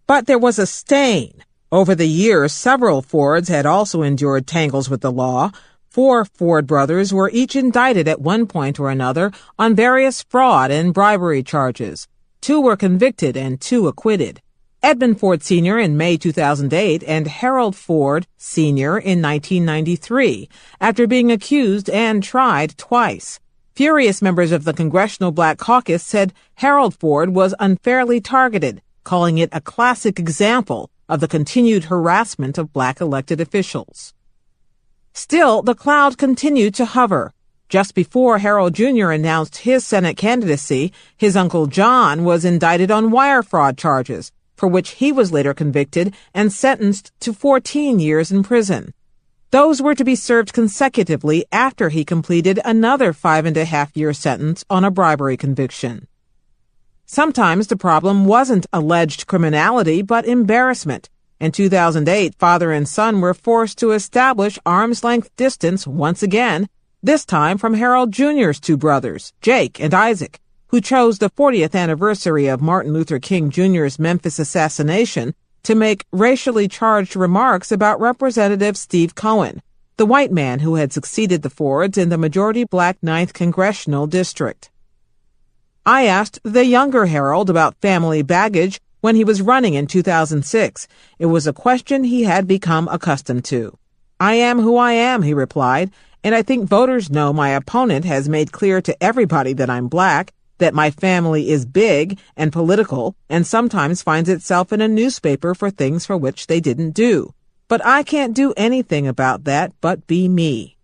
But there was a stain. Over the years, several Fords had also endured tangles with the law. 4 Ford brothers were each indicted at one point or another on various fraud and bribery charges. 2 were convicted and 2 acquitted. Edmund Ford Sr. in May 2008 and Harold Ford Sr. in 1993, after being accused and tried twice. Furious members of the Congressional Black Caucus said Harold Ford was unfairly targeted, calling it a classic example of the continued harassment of black elected officials. Still, the cloud continued to hover. Just before Harold Jr. announced his Senate candidacy, his uncle John was indicted on wire fraud charges, for which he was later convicted and sentenced to 14 years in prison. Those were to be served consecutively after he completed another 5.5-year sentence on a bribery conviction. Sometimes the problem wasn't alleged criminality, but embarrassment. In 2008, father and son were forced to establish arm's-length distance once again, this time from Harold Jr.'s two brothers, Jake and Isaac, who chose the 40th anniversary of Martin Luther King Jr.'s Memphis assassination to make racially charged remarks about Representative Steve Cohen, the white man who had succeeded the Fords in the majority-black 9th Congressional District. I asked the younger Harold about family baggage when he was running in 2006. It was a question he had become accustomed to. "I am who I am," he replied, "and I think voters know my opponent has made clear to everybody that I'm black, that my family is big and political and sometimes finds itself in a newspaper for things for which they didn't do. But I can't do anything about that but be me."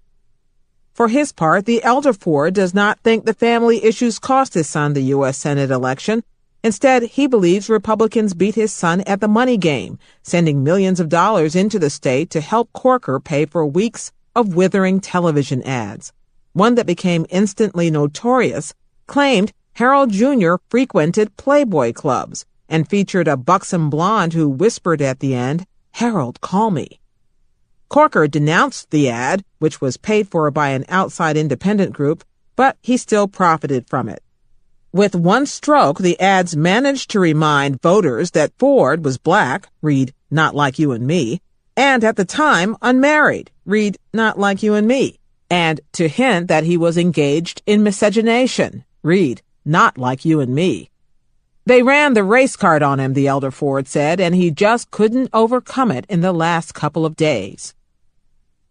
For his part, the elder Ford does not think the family issues cost his son the U.S. Senate election. Instead, he believes Republicans beat his son at the money game, sending millions of dollars into the state to help Corker pay for weeks of withering television ads. One that became instantly notorious claimed Harold Jr. frequented Playboy clubs and featured a buxom blonde who whispered at the end, "Harold, call me." Corker denounced the ad, which was paid for by an outside independent group, but he still profited from it. With one stroke, the ads managed to remind voters that Ford was black, read, "not like you and me," and at the time unmarried, read, "not like you and me," and to hint that he was engaged in miscegenation, read, "not like you and me." They ran the race card on him, the elder Ford said, and he just couldn't overcome it in the last couple of days.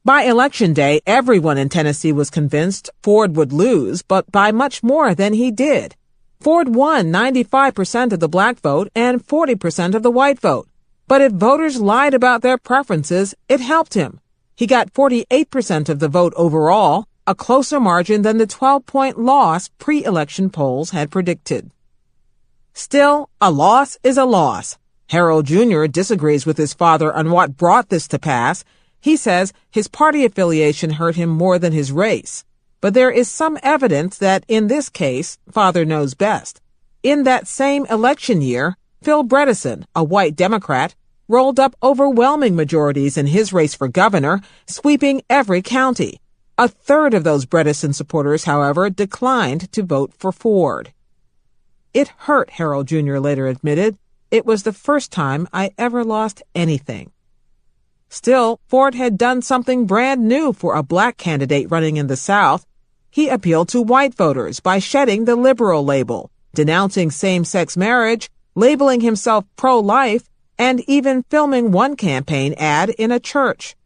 By Election Day, everyone in Tennessee was convinced Ford would lose, but by much more than he did. Ford won 95% of the black vote and 40% of the white vote. But if voters lied about their preferences, it helped him. He got 48% of the vote overall, a closer margin than the 12-point loss pre-election polls had predicted. Still, a loss is a loss. Harold Jr. disagrees with his father on what brought this to pass. He says his party affiliation hurt him more than his race. But there is some evidence that, in this case, father knows best. In that same election year, Phil Bredesen, a white Democrat, rolled up overwhelming majorities in his race for governor, sweeping every county. A third of those Bredesen supporters, however, declined to vote for Ford. "It hurt," Harold Jr. later admitted. "It was the first time I ever lost anything." Still, Ford had done something brand new for a black candidate running in the South. He appealed to white voters by shedding the liberal label, denouncing same-sex marriage, labeling himself pro-life, and even filming one campaign ad in a church.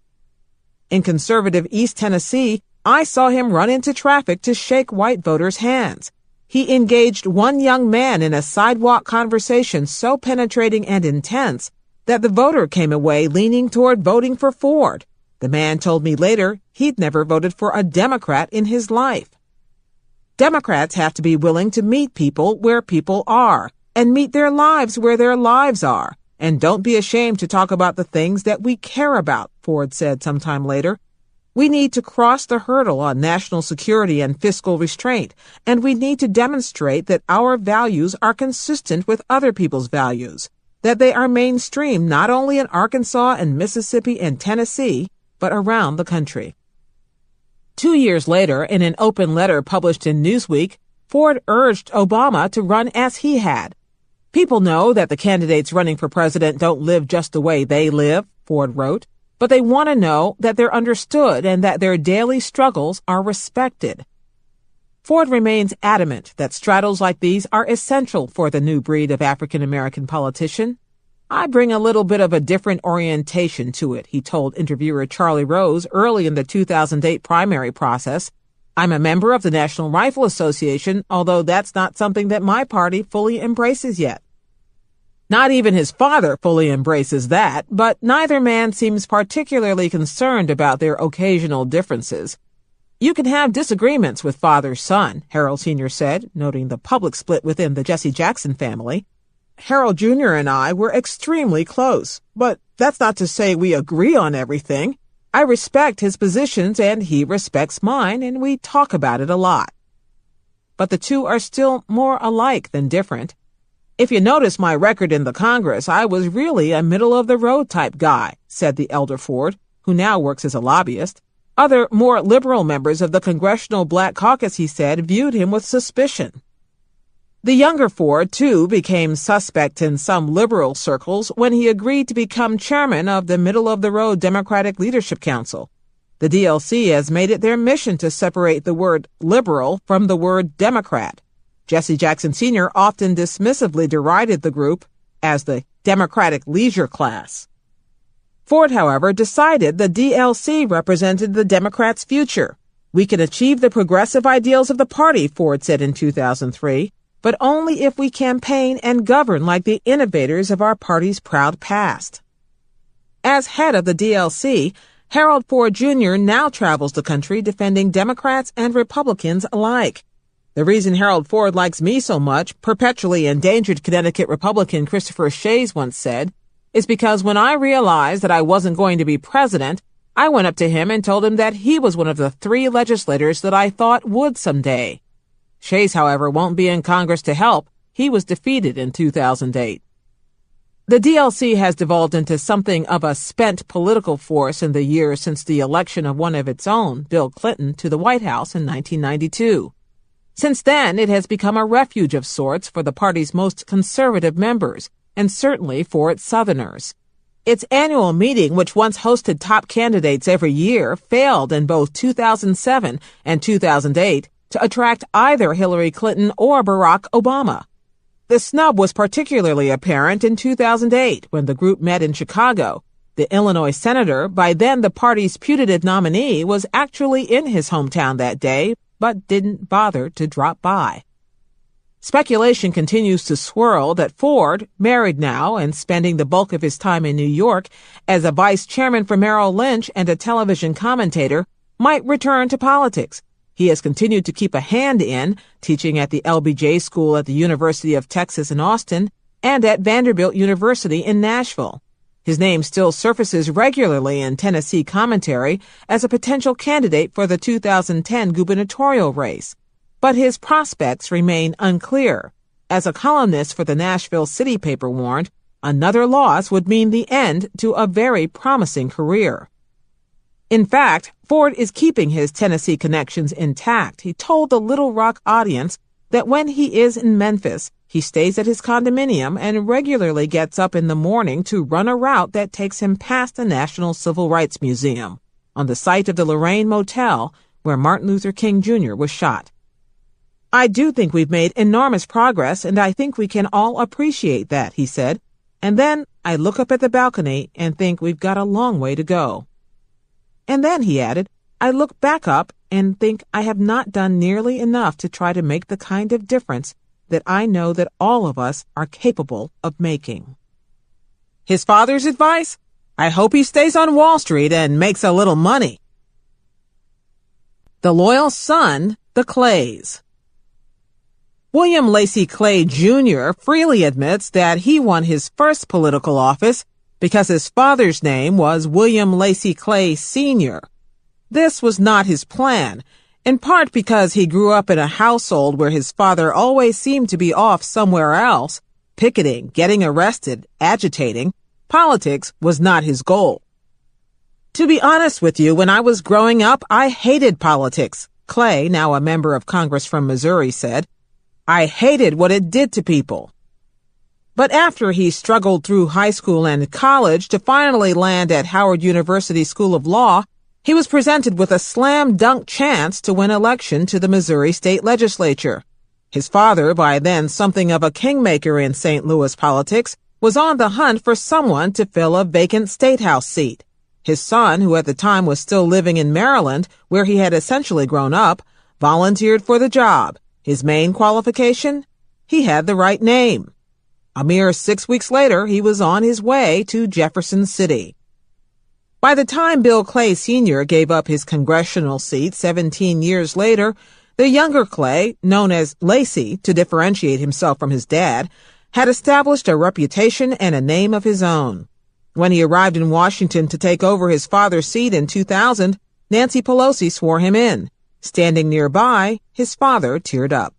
In conservative East Tennessee, I saw him run into traffic to shake white voters' hands. He engaged one young man in a sidewalk conversation so penetrating and intense that the voter came away leaning toward voting for Ford. The man told me later he'd never voted for a Democrat in his life. Democrats have to be willing to meet people where people are and meet their lives where their lives are. And don't be ashamed to talk about the things that we care about, Ford said sometime later. We need to cross the hurdle on national security and fiscal restraint, and we need to demonstrate that our values are consistent with other people's values, that they are mainstream not only in Arkansas and Mississippi and Tennessee, but around the country. 2 years later, in an open letter published in Newsweek, Ford urged Obama to run as he had. People know that the candidates running for president don't live just the way they live, Ford wrote, but they want to know that they're understood and that their daily struggles are respected. Ford remains adamant that straddles like these are essential for the new breed of African American politician. I bring a little bit of a different orientation to it, he told interviewer Charlie Rose early in the 2008 primary process. I'm a member of the National Rifle Association, although that's not something that my party fully embraces yet. Not even his father fully embraces that, but neither man seems particularly concerned about their occasional differences. You can have disagreements with father-son, Harold Sr. said, noting the public split within the Jesse Jackson family. Harold Jr. and I were extremely close, but that's not to say we agree on everything. I respect his positions and he respects mine, and we talk about it a lot. But the two are still more alike than different. If you notice my record in the Congress, I was really a middle-of-the-road type guy, said the elder Ford, who now works as a lobbyist. Other, more liberal members of the Congressional Black Caucus, he said, viewed him with suspicion. The younger Ford, too, became suspect in some liberal circles when he agreed to become chairman of the middle-of-the-road Democratic Leadership Council. The DLC has made it their mission to separate the word liberal from the word Democrat. Jesse Jackson Sr. often dismissively derided the group as the Democratic leisure class. Ford, however, decided the DLC represented the Democrats' future. We can achieve the progressive ideals of the party, Ford said in 2003, but only if we campaign and govern like the innovators of our party's proud past. As head of the DLC, Harold Ford Jr. now travels the country defending Democrats and Republicans alike. The reason Harold Ford likes me so much, perpetually endangered Connecticut Republican Christopher Shays once said, is because when I realized that I wasn't going to be president, I went up to him and told him that he was one of the 3 legislators that I thought would someday. Shays, however, won't be in Congress to help. He was defeated in 2008. The DLC has devolved into something of a spent political force in the years since the election of one of its own, Bill Clinton, to the White House in 1992. Since then, it has become a refuge of sorts for the party's most conservative members, and certainly for its Southerners. Its annual meeting, which once hosted top candidates every year, failed in both 2007 and 2008 to attract either Hillary Clinton or Barack Obama. The snub was particularly apparent in 2008 when the group met in Chicago. The Illinois senator, by then the party's putative nominee, was actually in his hometown that day, but didn't bother to drop by. Speculation continues to swirl that Ford, married now and spending the bulk of his time in New York as a vice chairman for Merrill Lynch and a television commentator, might return to politics. He has continued to keep a hand in, teaching at the LBJ School at the University of Texas in Austin and at Vanderbilt University in Nashville. His name still surfaces regularly in Tennessee commentary as a potential candidate for the 2010 gubernatorial race. But his prospects remain unclear. As a columnist for the Nashville City paper warned, another loss would mean the end to a very promising career. In fact, Ford is keeping his Tennessee connections intact. He told the Little Rock audience that when he is in Memphis, he stays at his condominium and regularly gets up in the morning to run a route that takes him past the National Civil Rights Museum, on the site of the Lorraine Motel where Martin Luther King Jr. was shot. I do think we've made enormous progress, and I think we can all appreciate that, he said. And then I look up at the balcony and think we've got a long way to go. And then, he added, I look back up and think I have not done nearly enough to try to make the kind of difference that I know that all of us are capable of making. His father's advice? I hope he stays on Wall Street and makes a little money. The loyal son, the Clays. William Lacey Clay Jr. freely admits that he won his first political office because his father's name was William Lacey Clay Sr. This was not his plan, in part because he grew up in a household where his father always seemed to be off somewhere else, picketing, getting arrested, agitating. Politics was not his goal. To be honest with you, when I was growing up, I hated politics, Clay, now a member of Congress from Missouri, said. I hated what it did to people. But after he struggled through high school and college to finally land at Howard University School of Law, he was presented with a slam-dunk chance to win election to the Missouri State Legislature. His father, by then something of a kingmaker in St. Louis politics, was on the hunt for someone to fill a vacant statehouse seat. His son, who at the time was still living in Maryland, where he had essentially grown up, volunteered for the job. His main qualification? He had the right name. A mere 6 weeks later, he was on his way to Jefferson City. By the time Bill Clay Sr. gave up his congressional seat 17 years later, the younger Clay, known as Lacey to differentiate himself from his dad, had established a reputation and a name of his own. When he arrived in Washington to take over his father's seat in 2000, Nancy Pelosi swore him in. Standing nearby, his father teared up.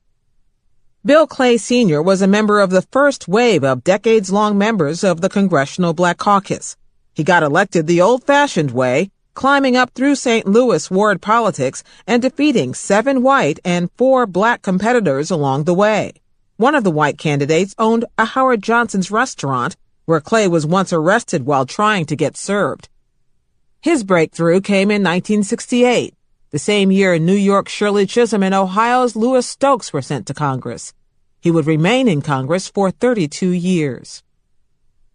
Bill Clay Sr. was a member of the first wave of decades-long members of the Congressional Black Caucus. He got elected the old-fashioned way, climbing up through St. Louis ward politics and defeating 7 white and 4 black competitors along the way. One of the white candidates owned a Howard Johnson's restaurant, where Clay was once arrested while trying to get served. His breakthrough came in 1968, the same year New York's Shirley Chisholm and Ohio's Louis Stokes were sent to Congress. He would remain in Congress for 32 years.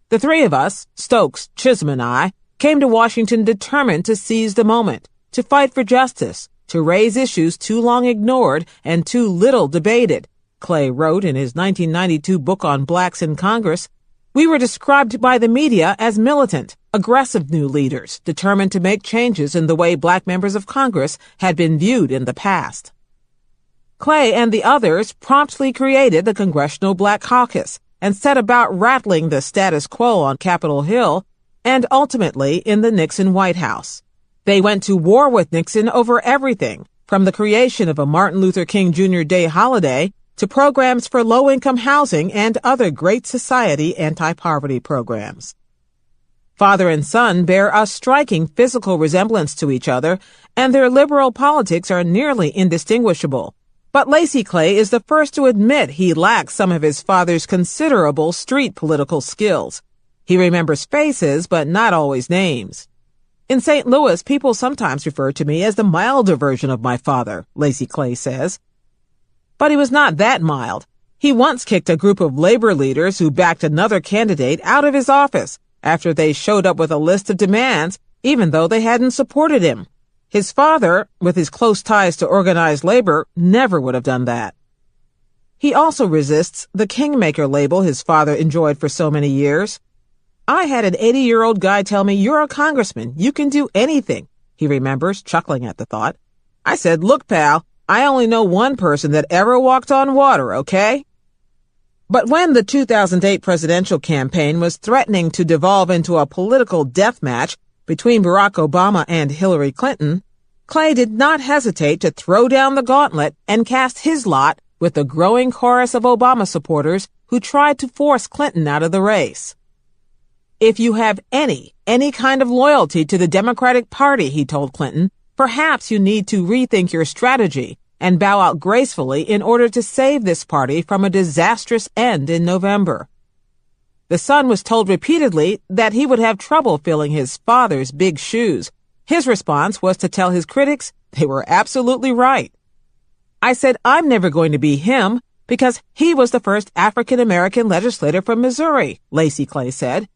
The three of us, Stokes, Chisholm, and I, came to Washington determined to seize the moment, to fight for justice, to raise issues too long ignored and too little debated, Clay wrote in his 1992 book on blacks in Congress. We were described by the media as militant, aggressive new leaders, determined to make changes in the way black members of Congress had been viewed in the past. Clay and the others promptly created the Congressional Black Caucus and set about rattling the status quo on Capitol Hill and ultimately in the Nixon White House. They went to war with Nixon over everything, from the creation of a Martin Luther King Jr. Day holiday to programs for low-income housing and other Great Society anti-poverty programs. Father and son bear a striking physical resemblance to each other, and their liberal politics are nearly indistinguishable. But Lacey Clay is the first to admit he lacks some of his father's considerable street political skills. He remembers faces, but not always names. In St. Louis, people sometimes refer to me as the milder version of my father, Lacey Clay says. But he was not that mild. He once kicked a group of labor leaders who backed another candidate out of his office after they showed up with a list of demands, even though they hadn't supported him. His father, with his close ties to organized labor, never would have done that. He also resists the kingmaker label his father enjoyed for so many years. I had an 80-year-old guy tell me, "You're a congressman. You can do anything," he remembers, chuckling at the thought. I said, "Look, pal, I only know one person that ever walked on water, okay?" But when the 2008 presidential campaign was threatening to devolve into a political death match between Barack Obama and Hillary Clinton, Clay did not hesitate to throw down the gauntlet and cast his lot with the growing chorus of Obama supporters who tried to force Clinton out of the race. If you have any kind of loyalty to the Democratic Party, he told Clinton, perhaps you need to rethink your strategy and bow out gracefully in order to save this party from a disastrous end in November. The son was told repeatedly that he would have trouble filling his father's big shoes. His response was to tell his critics they were absolutely right. I said, I'm never going to be him because he was the first African-American legislator from Missouri, Lacey Clay said.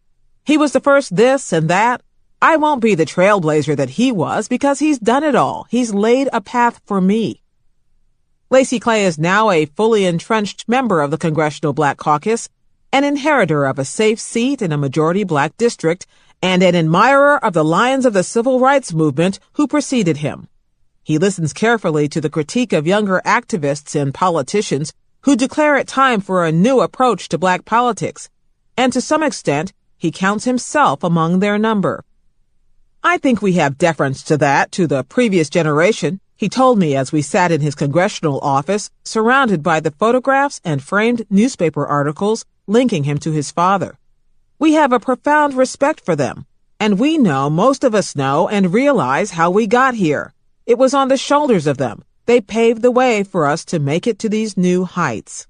He was the first this and that. I won't be the trailblazer that he was because he's done it all. He's laid a path for me. Lacey Clay is now a fully entrenched member of the Congressional Black Caucus, an inheritor of a safe seat in a majority black district, and an admirer of the lions of the civil rights movement who preceded him. He listens carefully to the critique of younger activists and politicians who declare it time for a new approach to black politics, and to some extent, he counts himself among their number. I think we have deference to that, to the previous generation, he told me as we sat in his congressional office, surrounded by the photographs and framed newspaper articles linking him to his father. We have a profound respect for them, and we know, most of us know and realize how we got here. It was on the shoulders of them. They paved the way for us to make it to these new heights.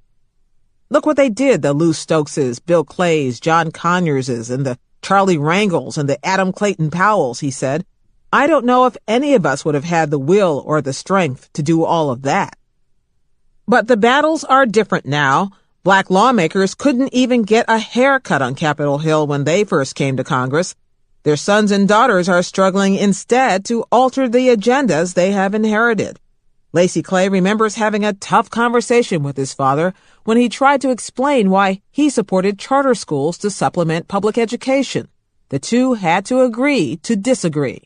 Look what they did, the Lou Stokeses, Bill Clays, John Conyerses, and the Charlie Rangels and the Adam Clayton Powells, he said. I don't know if any of us would have had the will or the strength to do all of that. But the battles are different now. Black lawmakers couldn't even get a haircut on Capitol Hill when they first came to Congress. Their sons and daughters are struggling instead to alter the agendas they have inherited. Lacey Clay remembers having a tough conversation with his father when he tried to explain why he supported charter schools to supplement public education. The two had to agree to disagree.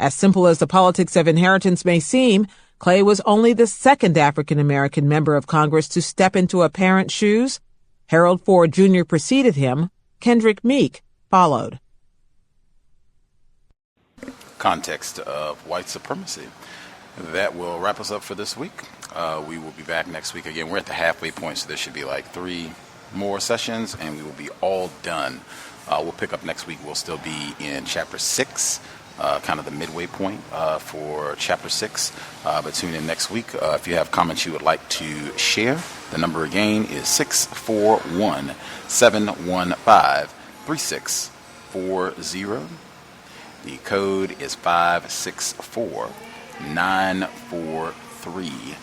As simple as the politics of inheritance may seem, Clay was only the second African-American member of Congress to step into a parent's shoes. Harold Ford Jr. preceded him. Kendrick Meek followed. Context of White Supremacy. That will wrap us up for this week. We will be back next week. Again, we're at the halfway point, so there should be like 3 more sessions, and we will be all done. We'll pick up next week. We'll still be in Chapter 6. Kind of the midway point for Chapter 6. But tune in next week. If you have comments you would like to share, the number again is 641-715-3640. The code is 564-943#.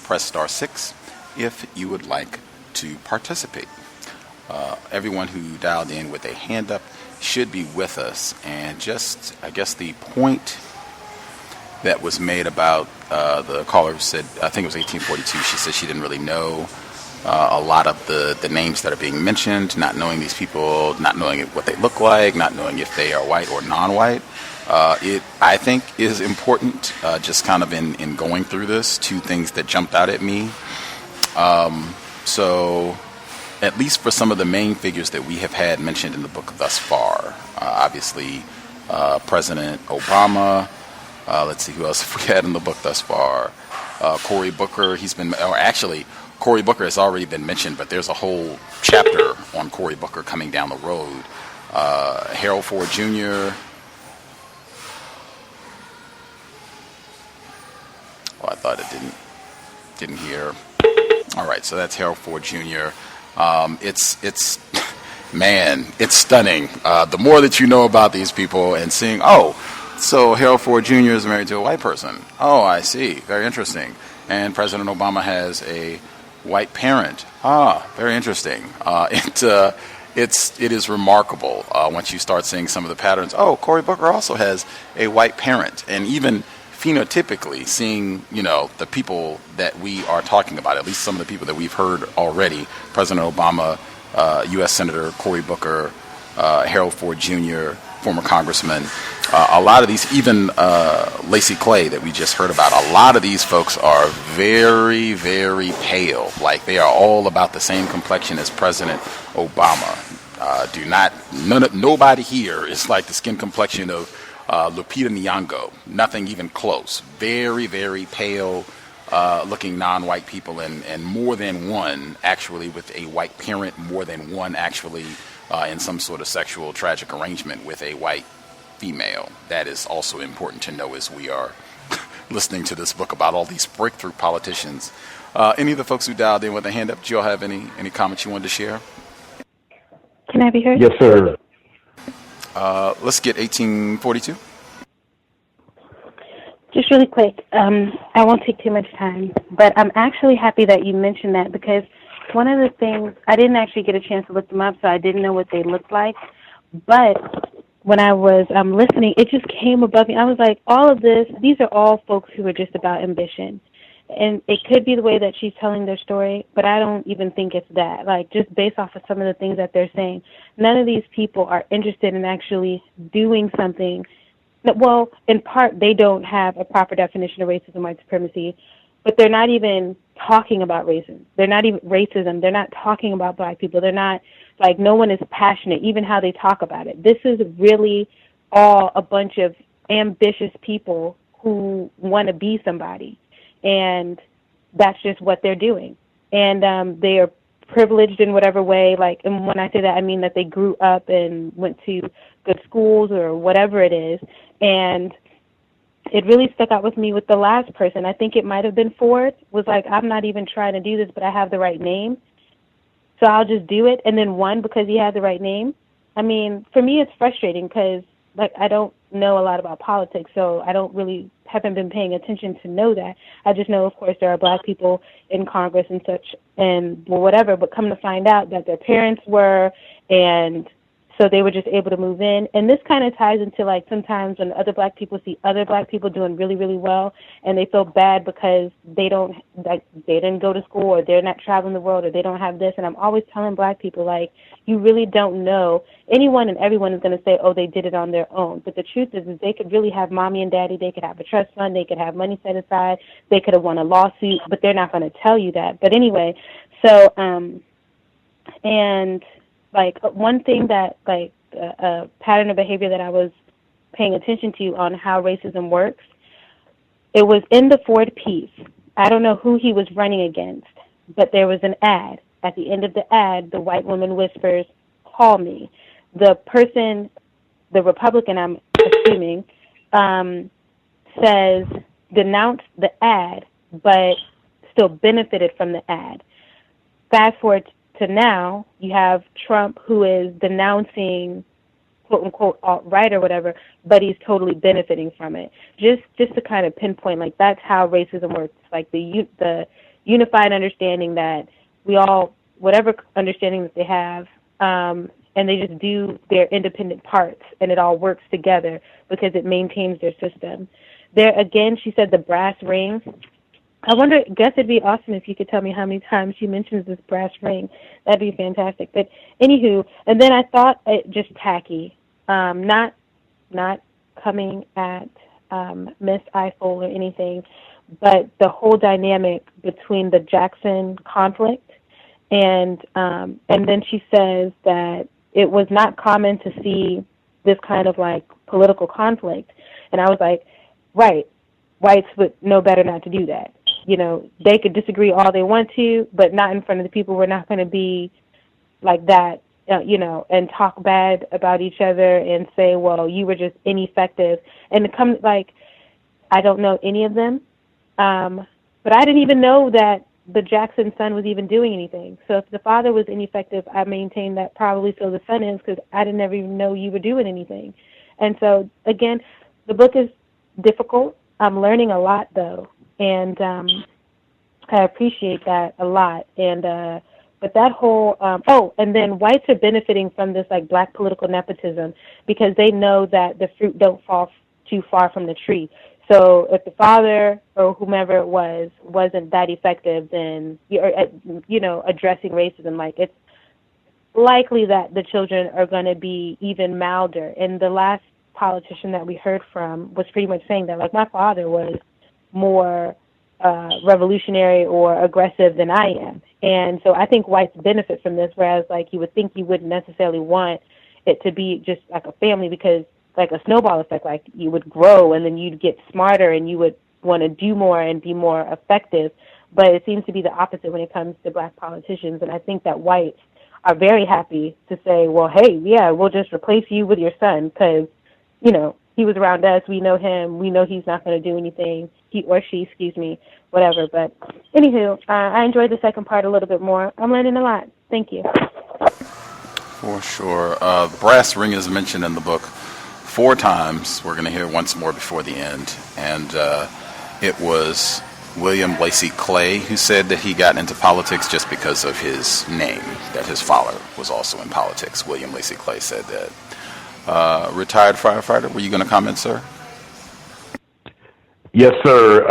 Press *6 if you would like to participate. Everyone who dialed in with a hand up should be with us. And just, I guess, the point that was made about the caller said, I think it was 1842, she said she didn't really know a lot of the names that are being mentioned, not knowing these people, not knowing what they look like, not knowing if they are white or non-white. It, I think, is important, just kind of in going through this, 2 things that jumped out at me. So at least for some of the main figures that we have had mentioned in the book thus far. Obviously, President Obama. Let's see who else we had in the book thus far. Cory Booker. Cory Booker has already been mentioned, but there's a whole chapter on Cory Booker coming down the road. Harold Ford Jr. Oh, I thought it didn't hear. All right, so that's Harold Ford Jr. It's man, it's stunning. The more that you know about these people and seeing, so Harold Ford Jr. is married to a white person. Oh, I see. Very interesting. And President Obama has a white parent. Very interesting. It is remarkable once you start seeing some of the patterns. Oh, Cory Booker also has a white parent, and even phenotypically seeing, the people that we are talking about, at least some of the people that we've heard already, President Obama, U.S. Senator Cory Booker, Harold Ford Jr., former congressman, a lot of these, even Lacey Clay that we just heard about, a lot of these folks are very, very pale. Like they are all about the same complexion as President Obama. Nobody here is like the skin complexion of Lupita Nyong'o, nothing even close. Very, very pale looking non-white people, and more than one actually with a white parent, more than one actually in some sort of sexual tragic arrangement with a white female. That is also important to know as we are listening to this book about all these breakthrough politicians. Any of the folks who dialed in with a hand up, do you all have any comments you wanted to share? Can I be heard? Yes, sir. Let's get 1842. Just really quick, I won't take too much time, but I'm actually happy that you mentioned that, because one of the things, I didn't actually get a chance to look them up, so I didn't know what they looked like, but when I was listening, it just came above me. I was like, all of this, these are all folks who are just about ambition. And it could be the way that she's telling their story, but I don't even think it's that. Like, just based off of some of the things that they're saying, none of these people are interested in actually doing something. Well, in part, they don't have a proper definition of racism, white supremacy, but they're not even talking about racism. They're not even racism. They're not talking about black people. They're not, like, no one is passionate, even how they talk about it. This is really all a bunch of ambitious people who want to be somebody. And that's just what they're doing. And they are privileged in whatever way. Like, and when I say that, I mean that they grew up and went to good schools or whatever it is. And it really stuck out with me with the last person. I think it might have been Ford, was like, I'm not even trying to do this, but I have the right name, so I'll just do it. And then won because he had the right name. I mean, for me, it's frustrating because I don't know a lot about politics, so I haven't been paying attention to know that. I just know, of course, there are black people in Congress and such, and whatever, but come to find out that their parents were, and so they were just able to move in. And this kind of ties into, like, sometimes when other black people see other black people doing really, really well, and they feel bad because they didn't go to school, or they're not traveling the world, or they don't have this. And I'm always telling black people, like, you really don't know. Anyone and everyone is going to say, oh, they did it on their own. But the truth is they could really have mommy and daddy. They could have a trust fund. They could have money set aside. They could have won a lawsuit, but they're not going to tell you that. But anyway, so, and like one thing that, like, a pattern of behavior that I was paying attention to on how racism works, it was in the Ford piece. I don't know who he was running against, but there was an ad. At the end of the ad, the white woman whispers, "Call me." The person, the Republican, I'm assuming, says, denounced the ad, but still benefited from the ad. Fast forward to now, you have Trump, who is denouncing, quote unquote, alt-right or whatever, but he's totally benefiting from it. Just to kind of pinpoint, like, that's how racism works. Like the unified understanding that we all, whatever understanding that they have, and they just do their independent parts, and it all works together because it maintains their system. There again, she said the brass ring. I wonder, Gus, it'd be awesome if you could tell me how many times she mentions this brass ring. That'd be fantastic. But anywho, and then I thought it just tacky, not coming at Miss Ifill or anything, but the whole dynamic between the Jackson conflict, and then she says that it was not common to see this kind of, like, political conflict. And I was like, right, whites would know better not to do that. You know, they could disagree all they want to, but not in front of the people. We're not going to be like that, and talk bad about each other and say, well, you were just ineffective. And it comes, like, I don't know any of them, but I didn't even know that the Jackson son was even doing anything. So if the father was ineffective, I maintain that probably so the son is, because I didn't ever even know you were doing anything. And so, again, the book is difficult. I'm learning a lot, though, and I appreciate that a lot. And but that whole and then whites are benefiting from this, like, black political nepotism, because they know that the fruit don't fall too far from the tree. So if the father or whomever it wasn't that effective, then addressing racism, like, it's likely that the children are going to be even milder. And the last politician that we heard from was pretty much saying that, like, my father was more revolutionary or aggressive than I am. And so I think whites benefit from this, whereas, like, you would think you wouldn't necessarily want it to be just like a family, because, like, a snowball effect, like, you would grow and then you'd get smarter and you would want to do more and be more effective. But it seems to be the opposite when it comes to black politicians. And I think that whites are very happy to say, well, hey, yeah, we'll just replace you with your son because, he was around us. We know him. We know he's not going to do anything. He or she, whatever. But anywho, I enjoyed the second part a little bit more. I'm learning a lot. Thank you. For sure. Brass ring is mentioned in the book 4 times. We're going to hear it once more before the end. And it was William Lacey Clay who said that he got into politics just because of his name, that his father was also in politics. William Lacey Clay said that. Retired firefighter, were you going to comment, sir? Yes, sir.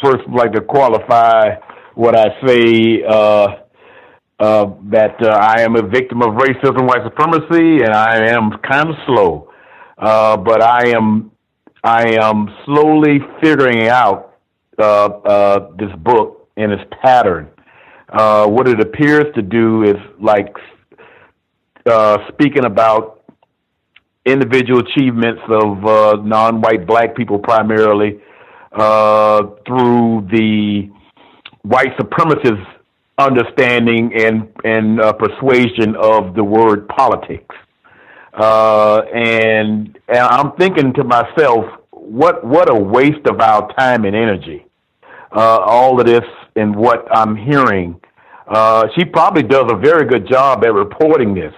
First, I'd like to qualify what I say, that I am a victim of racism, white supremacy, and I am kind of slow. But I am slowly figuring out this book and its pattern. What it appears to do is, like, speaking about individual achievements of non-white black people primarily through the white supremacist understanding and persuasion of the word politics. And I'm thinking to myself, what a waste of our time and energy. All of this and what I'm hearing. She probably does a very good job at reporting this,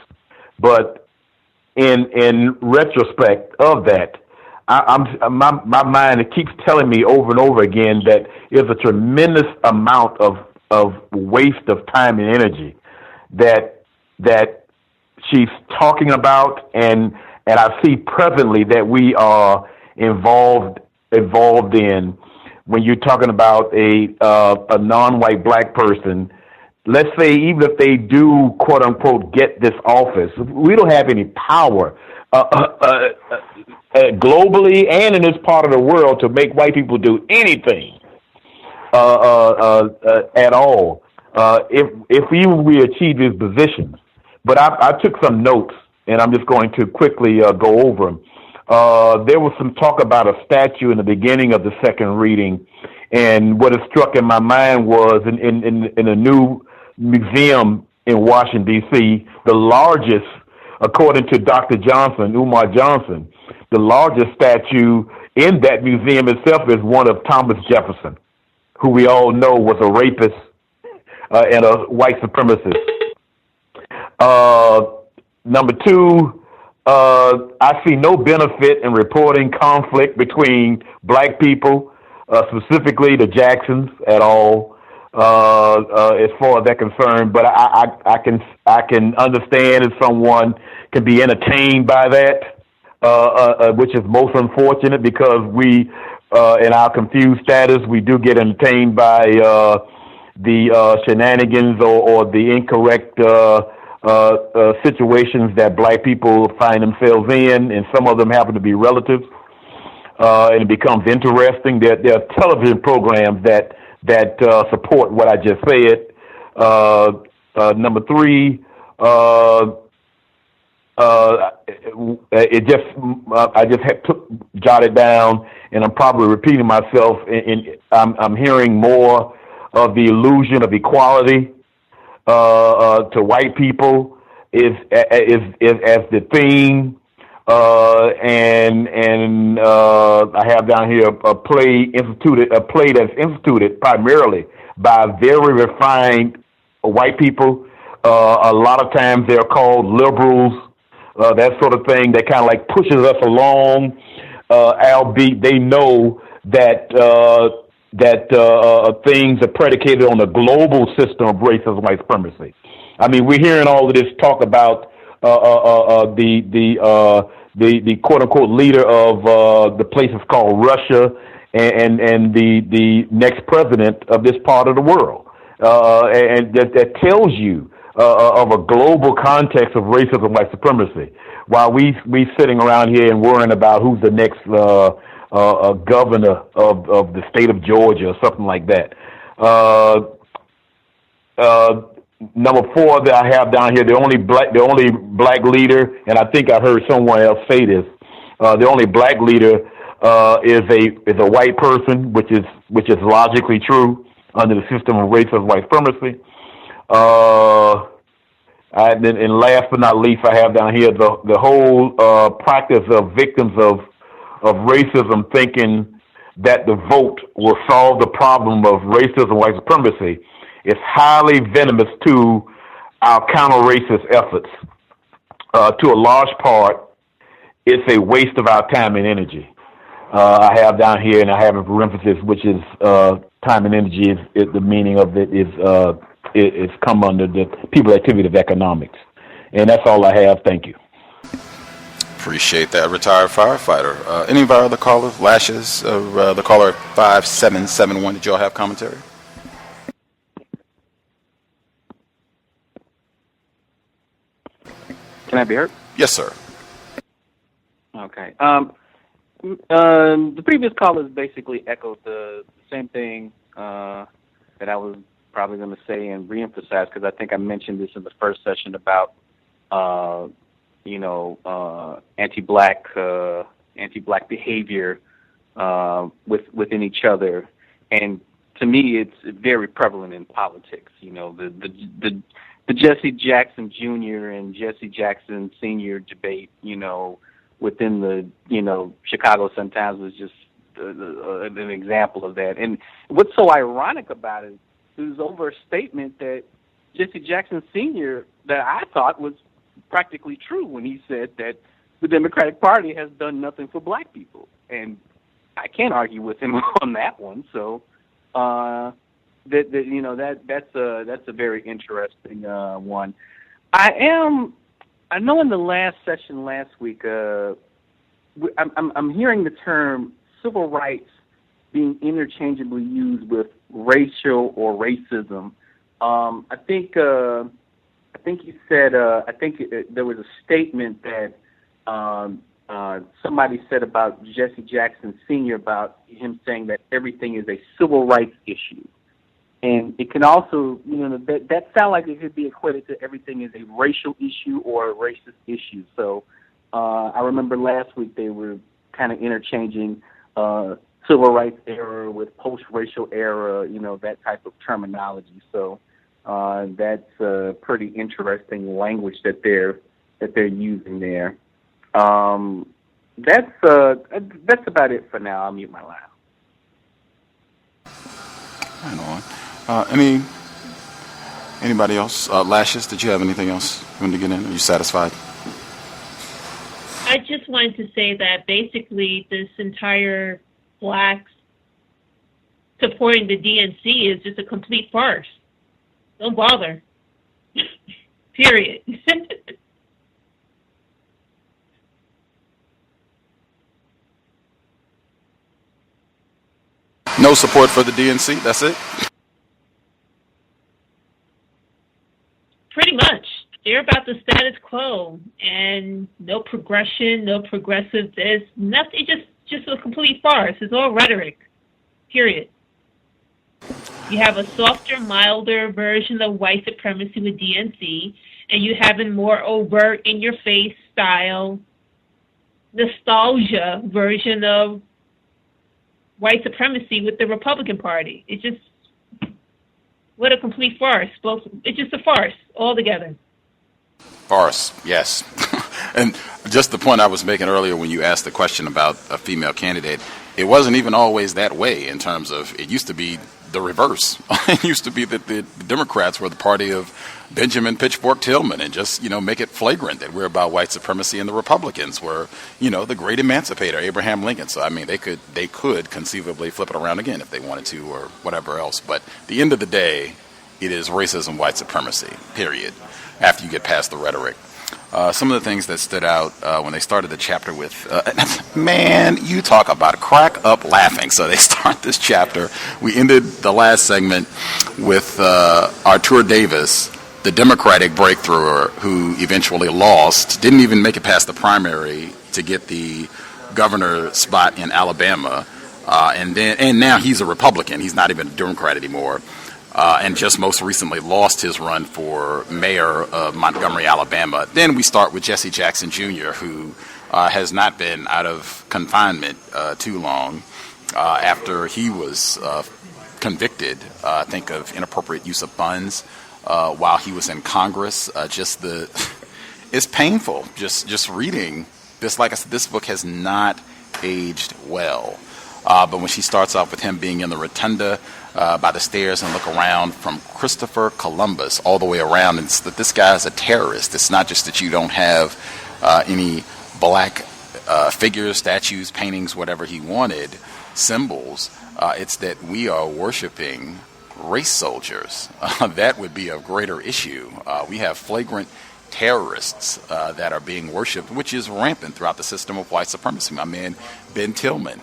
but in retrospect of that, my mind, it keeps telling me over and over again that there's a tremendous amount of waste of time and energy that she's talking about, and I see presently that we are involved in. When you're talking about a non-white black person, let's say even if they do quote unquote get this office, we don't have any power globally and in this part of the world to make white people do anything at all. If even we achieve these positions. But I took some notes, and I'm just going to quickly go over them. There was some talk about a statue in the beginning of the second reading, and what it struck in my mind was in a new museum in Washington, D.C., the largest, according to Dr. Umar Johnson, the largest statue in that museum itself is one of Thomas Jefferson, who we all know was a rapist and a white supremacist. Number two, I see no benefit in reporting conflict between black people, specifically the Jacksons, at all, as far as they're concerned. But I can understand if someone can be entertained by that, which is most unfortunate because we, in our confused status, we do get entertained by the shenanigans or the incorrect situations that black people find themselves in, and some of them happen to be relatives, and it becomes interesting. There are television programs that support what I just said. Number three, I just jotted down, and I'm probably repeating myself. I'm hearing more of the illusion of equality to white people is as the theme, and I have down here a play that's instituted primarily by very refined white people. A lot of times they're called liberals, that sort of thing. That kind of like pushes us along, albeit they know that things are predicated on a global system of racism and white supremacy. I mean, we're hearing all of this talk about the quote unquote leader of the place is called Russia, and the next president of this part of the world, and that tells you of a global context of racism and white supremacy. While we sitting around here and worrying about who's the next governor of the state of Georgia or something like that. Number four that I have down here, the only black leader, and I think I heard someone else say this. The only black leader is a white person, which is logically true under the system of racism and white supremacy. And last but not least, I have down here the whole practice of victims of racism thinking that the vote will solve the problem of racism and white supremacy is highly venomous to our counter-racist efforts. To a large part, it's a waste of our time and energy. I have down here, and I have a parenthesis, which is time and energy is the meaning of it is come under the people activity of economics. And that's all I have. Thank you. Appreciate that, retired firefighter. Any of our other callers, Lashes, the caller 5771, did y'all have commentary? Can I be heard? Yes, sir. Okay. The previous callers basically echoed the same thing that I was probably going to say and reemphasize, because I think I mentioned this in the first session about anti-black behavior within each other, and to me, it's very prevalent in politics. You know, the Jesse Jackson Jr. and Jesse Jackson Sr. debate, within the, Chicago Sun-Times was just an example of that. And what's so ironic about it is over a statement that Jesse Jackson Sr. that I thought was practically true when he said that the Democratic Party has done nothing for black people. And I can't argue with him on that one. So, that's a very interesting one. I know in the last session last week, I'm hearing the term civil rights being interchangeably used with racial or racism. I think you said there was a statement that somebody said about Jesse Jackson Sr. about him saying that everything is a civil rights issue. And it can also, that sound like it could be equated to everything is a racial issue or a racist issue. So I remember last week they were kind of interchanging civil rights era with post-racial era, that type of terminology. So that's pretty interesting language that they're using there. That's about it for now. I'll mute my line. Right on. Anybody else? Lashes, did you have anything else you wanted to get in? Are you satisfied? I just wanted to say that basically this entire blacks supporting the DNC is just a complete farce. Don't bother. Period. No support for the DNC, that's it? Pretty much. They're about the status quo and no progression, no progressive this, nothing, just a complete farce. It's all rhetoric. Period. You have a softer, milder version of white supremacy with DNC, and you have a more overt, in-your-face style, nostalgia version of white supremacy with the Republican Party. It's just, what a complete farce. It's just a farce altogether. Farce, yes. And just the point I was making earlier when you asked the question about a female candidate, it wasn't even always that way in terms of, it used to be the reverse. It used to be that the Democrats were the party of Benjamin Pitchfork Tillman and just, make it flagrant that we're about white supremacy, and the Republicans were, the great emancipator, Abraham Lincoln. So, they could conceivably flip it around again if they wanted to or whatever else. But at the end of the day, it is racism, white supremacy, period, after you get past the rhetoric. Some of the things that stood out when they started the chapter with, man, you talk about crack up laughing. So they start this chapter. We ended the last segment with Artur Davis, the Democratic breakthrough who eventually lost, didn't even make it past the primary to get the governor spot in Alabama. And now he's a Republican. He's not even a Democrat anymore. And just most recently lost his run for mayor of Montgomery, Alabama. Then we start with Jesse Jackson Jr., who has not been out of confinement too long after he was convicted, I think, of inappropriate use of funds while he was in Congress. It's painful just reading this. Like I said, this book has not aged well. But when she starts off with him being in the rotunda by the stairs and look around from Christopher Columbus all the way around, and it's that this guy's a terrorist. It's not just that you don't have any black figures, statues, paintings, whatever he wanted, symbols. It's that we are worshiping race soldiers. That would be a greater issue. We have flagrant terrorists that are being worshipped, which is rampant throughout the system of white supremacy. My man Ben Tillman,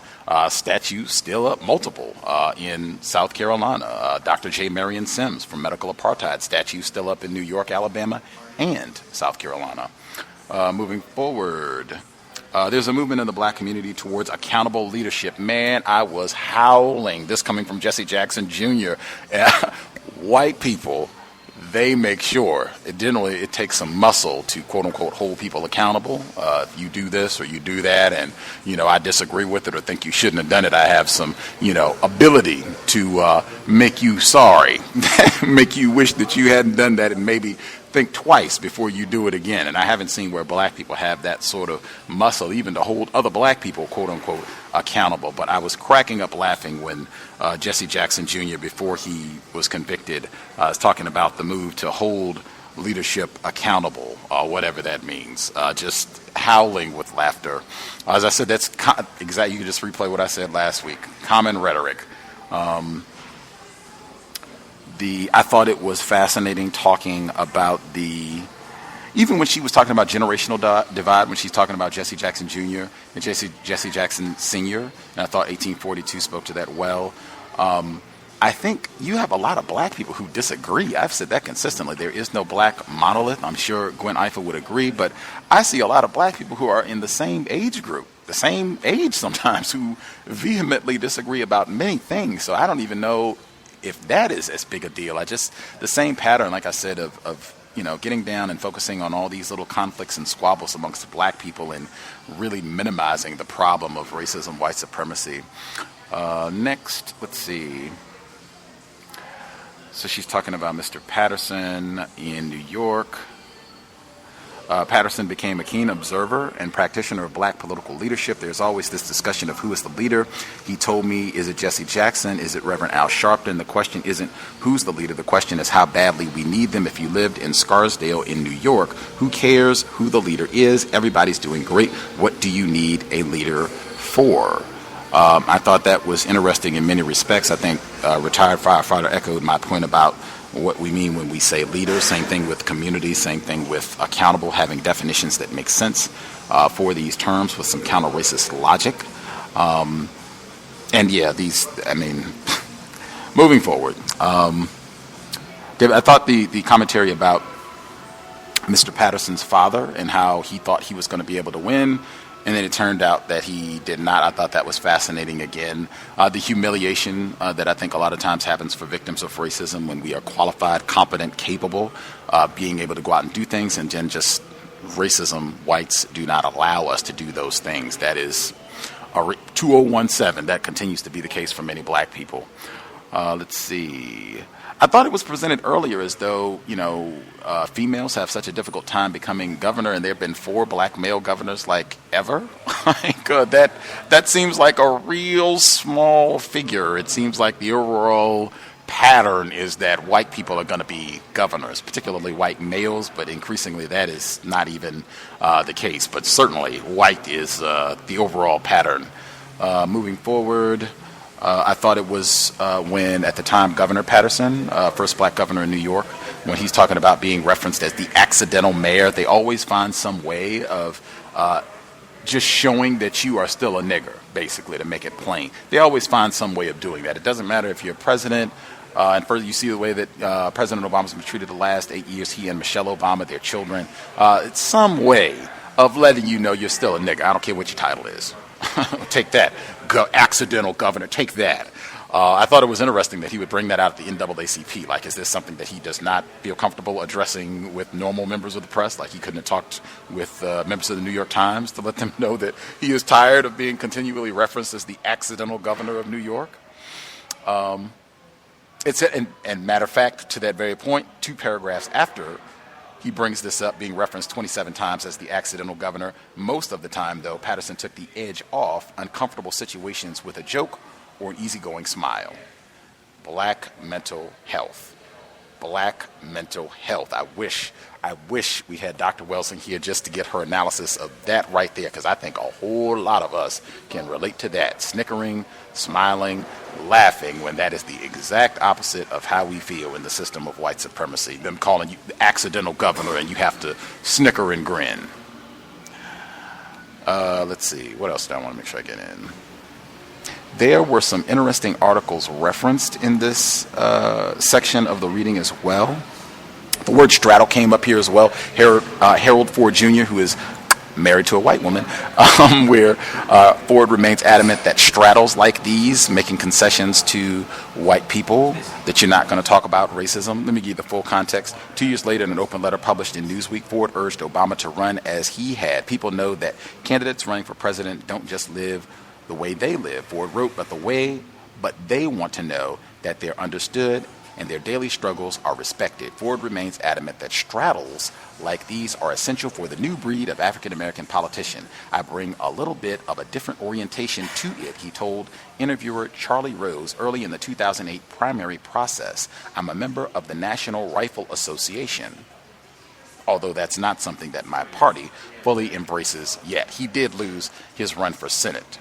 statues still up, multiple in South Carolina. Dr. J. Marion Sims from Medical Apartheid, statues still up in New York, Alabama, and South Carolina. Moving forward, there's a movement in the black community towards accountable leadership. Man, I was howling. This coming from Jesse Jackson Jr. White people, they make sure, it takes some muscle to quote-unquote hold people accountable. You do this or you do that, and, I disagree with it or think you shouldn't have done it. I have some, ability to make you sorry, make you wish that you hadn't done that, and maybe think twice before you do it again. And I haven't seen where black people have that sort of muscle even to hold other black people, quote-unquote, accountable. But I was cracking up laughing when Jesse Jackson Jr., before he was convicted, was talking about the move to hold leadership accountable, whatever that means. Just howling with laughter. As I said, that's exactly, you can just replay what I said last week. Common rhetoric. I thought it was fascinating talking about even when she was talking about generational divide, when she's talking about Jesse Jackson Jr. and Jesse Jackson Sr., and I thought 1842 spoke to that well. I think you have a lot of black people who disagree. I've said that consistently. There is no black monolith. I'm sure Gwen Ifill would agree, but I see a lot of black people who are in the same age group, the same age sometimes, who vehemently disagree about many things. So I don't even know if that is as big a deal. The same pattern, like I said, of getting down and focusing on all these little conflicts and squabbles amongst black people and really minimizing the problem of racism, white supremacy. Next, let's see. So she's talking about Mr. Patterson in New York. Patterson became a keen observer and practitioner of black political leadership. There's always this discussion of who is the leader. He told me, is it Jesse Jackson? Is it Reverend Al Sharpton? The question isn't who's the leader. The question is how badly we need them. If you lived in Scarsdale in New York, who cares who the leader is? Everybody's doing great. What do you need a leader for? I thought that was interesting in many respects. I think retired firefighter echoed my point about what we mean when we say leader. Same thing with community, same thing with accountable, having definitions that make sense for these terms with some counter-racist logic. Moving forward. I thought the commentary about Mr. Patterson's father and how he thought he was going to be able to win, and then it turned out that he did not. I thought that was fascinating again. The humiliation that I think a lot of times happens for victims of racism when we are qualified, competent, capable, being able to go out and do things, and then just racism, whites do not allow us to do those things. That is 2017. That continues to be the case for many black people. Let's see. I thought it was presented earlier as though, females have such a difficult time becoming governor, and there have been 4 black male governors ever. That seems like a real small figure. It seems like the overall pattern is that white people are going to be governors, particularly white males, but increasingly that is not even the case. But certainly white is the overall pattern. Moving forward. I thought it was when, at the time, Governor Patterson, first black governor in New York, when he's talking about being referenced as the accidental mayor, they always find some way of just showing that you are still a nigger, basically, to make it plain. They always find some way of doing that. It doesn't matter if you're president, and further, you see the way that President Obama's been treated the last 8 years, he and Michelle Obama, their children. It's some way of letting you know you're still a nigger. I don't care what your title is. Take that. Accidental governor. Take that. I thought it was interesting that he would bring that out at the NAACP. Is this something that he does not feel comfortable addressing with normal members of the press? He couldn't have talked with members of the New York Times to let them know that he is tired of being continually referenced as the accidental governor of New York? And matter of fact, to that very point, 2 paragraphs after he brings this up, being referenced 27 times as the accidental governor. Most of the time, though, Patterson took the edge off uncomfortable situations with a joke or an easygoing smile. Black mental health. Black mental health. I wish we had Dr. Wilson here just to get her analysis of that right there, because I think a whole lot of us can relate to that. Snickering, smiling, laughing, when that is the exact opposite of how we feel in the system of white supremacy. Them calling you the accidental governor and you have to snicker and grin. Let's see. What else do I want to make sure I get in? There were some interesting articles referenced in this section of the reading as well. The word straddle came up here as well. Harold Ford Jr., who is married to a white woman, where Ford remains adamant that straddles like these, making concessions to white people, that you're not going to talk about racism. Let me give you the full context. 2 years later, in an open letter published in Newsweek, Ford urged Obama to run as he had. People know that candidates running for president don't just live the way they live, Ford wrote, but they want to know that they're understood and their daily struggles are respected. Ford remains adamant that straddles like these are essential for the new breed of African-American politician. I bring a little bit of a different orientation to it, he told interviewer Charlie Rose early in the 2008 primary process. I'm a member of the National Rifle Association. although that's not something that my party fully embraces yet. He did lose his run for Senate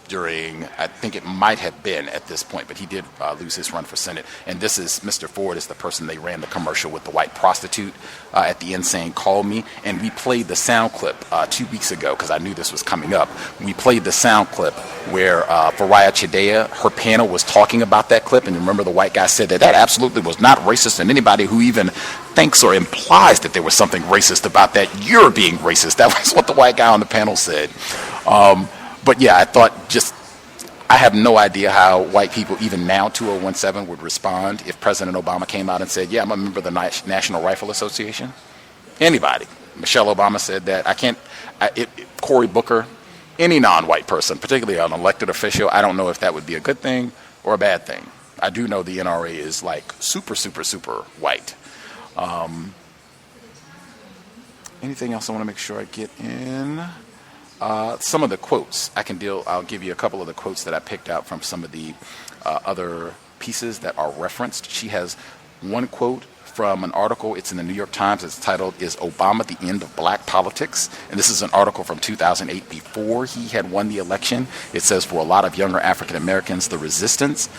during, I think it might have been at this point, but he did lose his run for Senate. And this is, Mr. Ford is the person they ran the commercial with, the white prostitute at the end saying, "Call me." And we played the sound clip 2 weeks ago because I knew this was coming up. We played the sound clip where Faraya Chidea, her panel was talking about that clip. And remember, the white guy said that absolutely was not racist, and anybody who even thinks or implies that there was something racist about that, you're being racist. That was what the white guy on the panel said. But yeah, I thought I have no idea how white people, even now, 2017, would respond if President Obama came out and said, "Yeah, I'm a member of the National Rifle Association." Anybody. Michelle Obama said that. Cory Booker, any non-white person, particularly an elected official, I don't know if that would be a good thing or a bad thing. I do know the NRA is like super, super, super white. Anything else I want to make sure I get in? Some of the quotes I'll give you a couple of the quotes that I picked out from some of the other pieces that are referenced. She has one quote from an article. It's in the New York Times. It's titled, "Is Obama the End of Black Politics?" And this is an article from 2008 before he had won the election. It says, "For a lot of younger African Americans, the resistance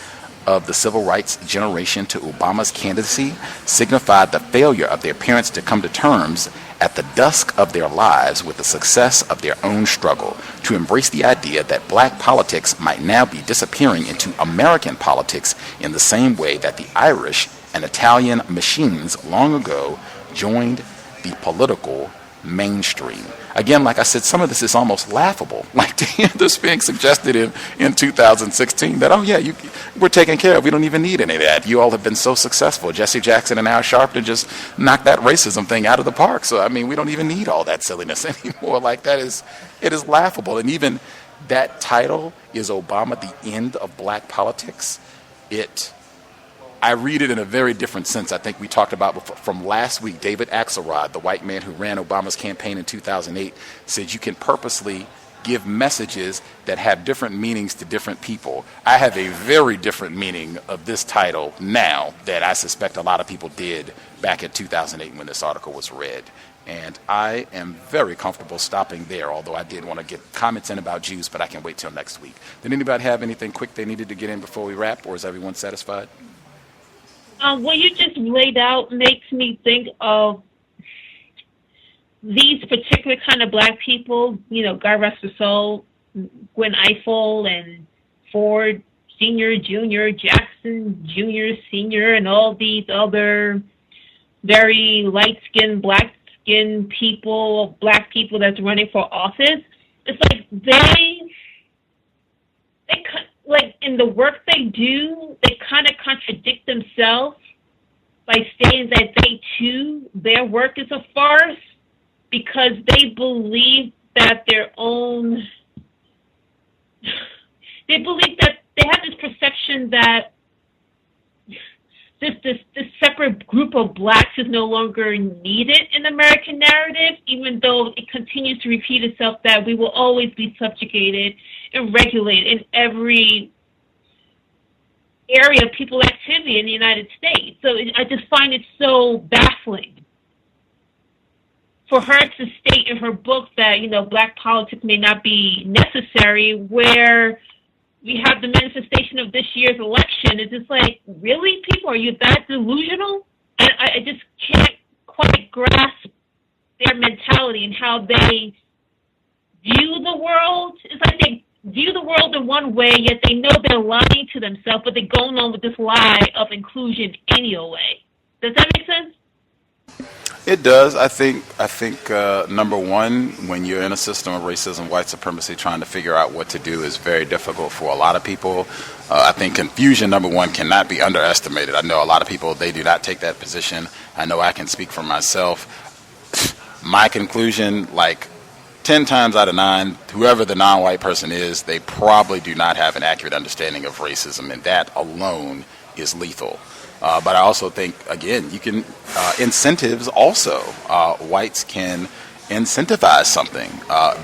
of the civil rights generation to Obama's candidacy signified the failure of their parents to come to terms at the dusk of their lives with the success of their own struggle, to embrace the idea that black politics might now be disappearing into American politics in the same way that the Irish and Italian machines long ago joined the political mainstream." Again, like I said, some of this is almost laughable. Like this being suggested in 2016 that, oh yeah, we're taken care of. We don't even need any of that. You all have been so successful. Jesse Jackson and Al Sharpton just knocked that racism thing out of the park. So, I mean, we don't even need all that silliness anymore. Like it is laughable. And even that title, "Is Obama the End of Black Politics?" I read it in a very different sense. I think we talked about from last week, David Axelrod, the white man who ran Obama's campaign in 2008, said you can purposely give messages that have different meanings to different people. I have a very different meaning of this title now that I suspect a lot of people did back in 2008 when this article was read. And I am very comfortable stopping there, although I did want to get comments in about Jews, but I can wait till next week. Did anybody have anything quick they needed to get in before we wrap, or is everyone satisfied? What you just laid out makes me think of these particular kind of black people, God rest her soul, Gwen Ifill and Ford Sr., Jr., Jackson Jr., Sr., and all these other very light-skinned, black-skinned people, black people that's running for office. It's like like in the work they do, they kind of contradict themselves by saying that their work is a farce because they believe that they believe that they have this perception that this separate group of blacks is no longer needed in the American narrative, even though it continues to repeat itself that we will always be subjugated and regulated in every area of people activity in the United States. So I just find it so baffling for her to state in her book that, black politics may not be necessary, where we have the manifestation of this year's election. It's just like, really, people, are you that delusional? And I just can't quite grasp their mentality and how they view the world. It's like they view the world in one way, yet they know they're lying to themselves, but they're going on with this lie of inclusion anyway. Does that make sense? It does. I think number one, when you're in a system of racism, white supremacy, trying to figure out what to do is very difficult for a lot of people. I think confusion, number one, cannot be underestimated. I know a lot of people, they do not take that position. I know I can speak for myself. My conclusion, 10 times out of 9, whoever the non-white person is, they probably do not have an accurate understanding of racism, and that alone is lethal. But I also think, again, you can incentives also. Whites can incentivize something.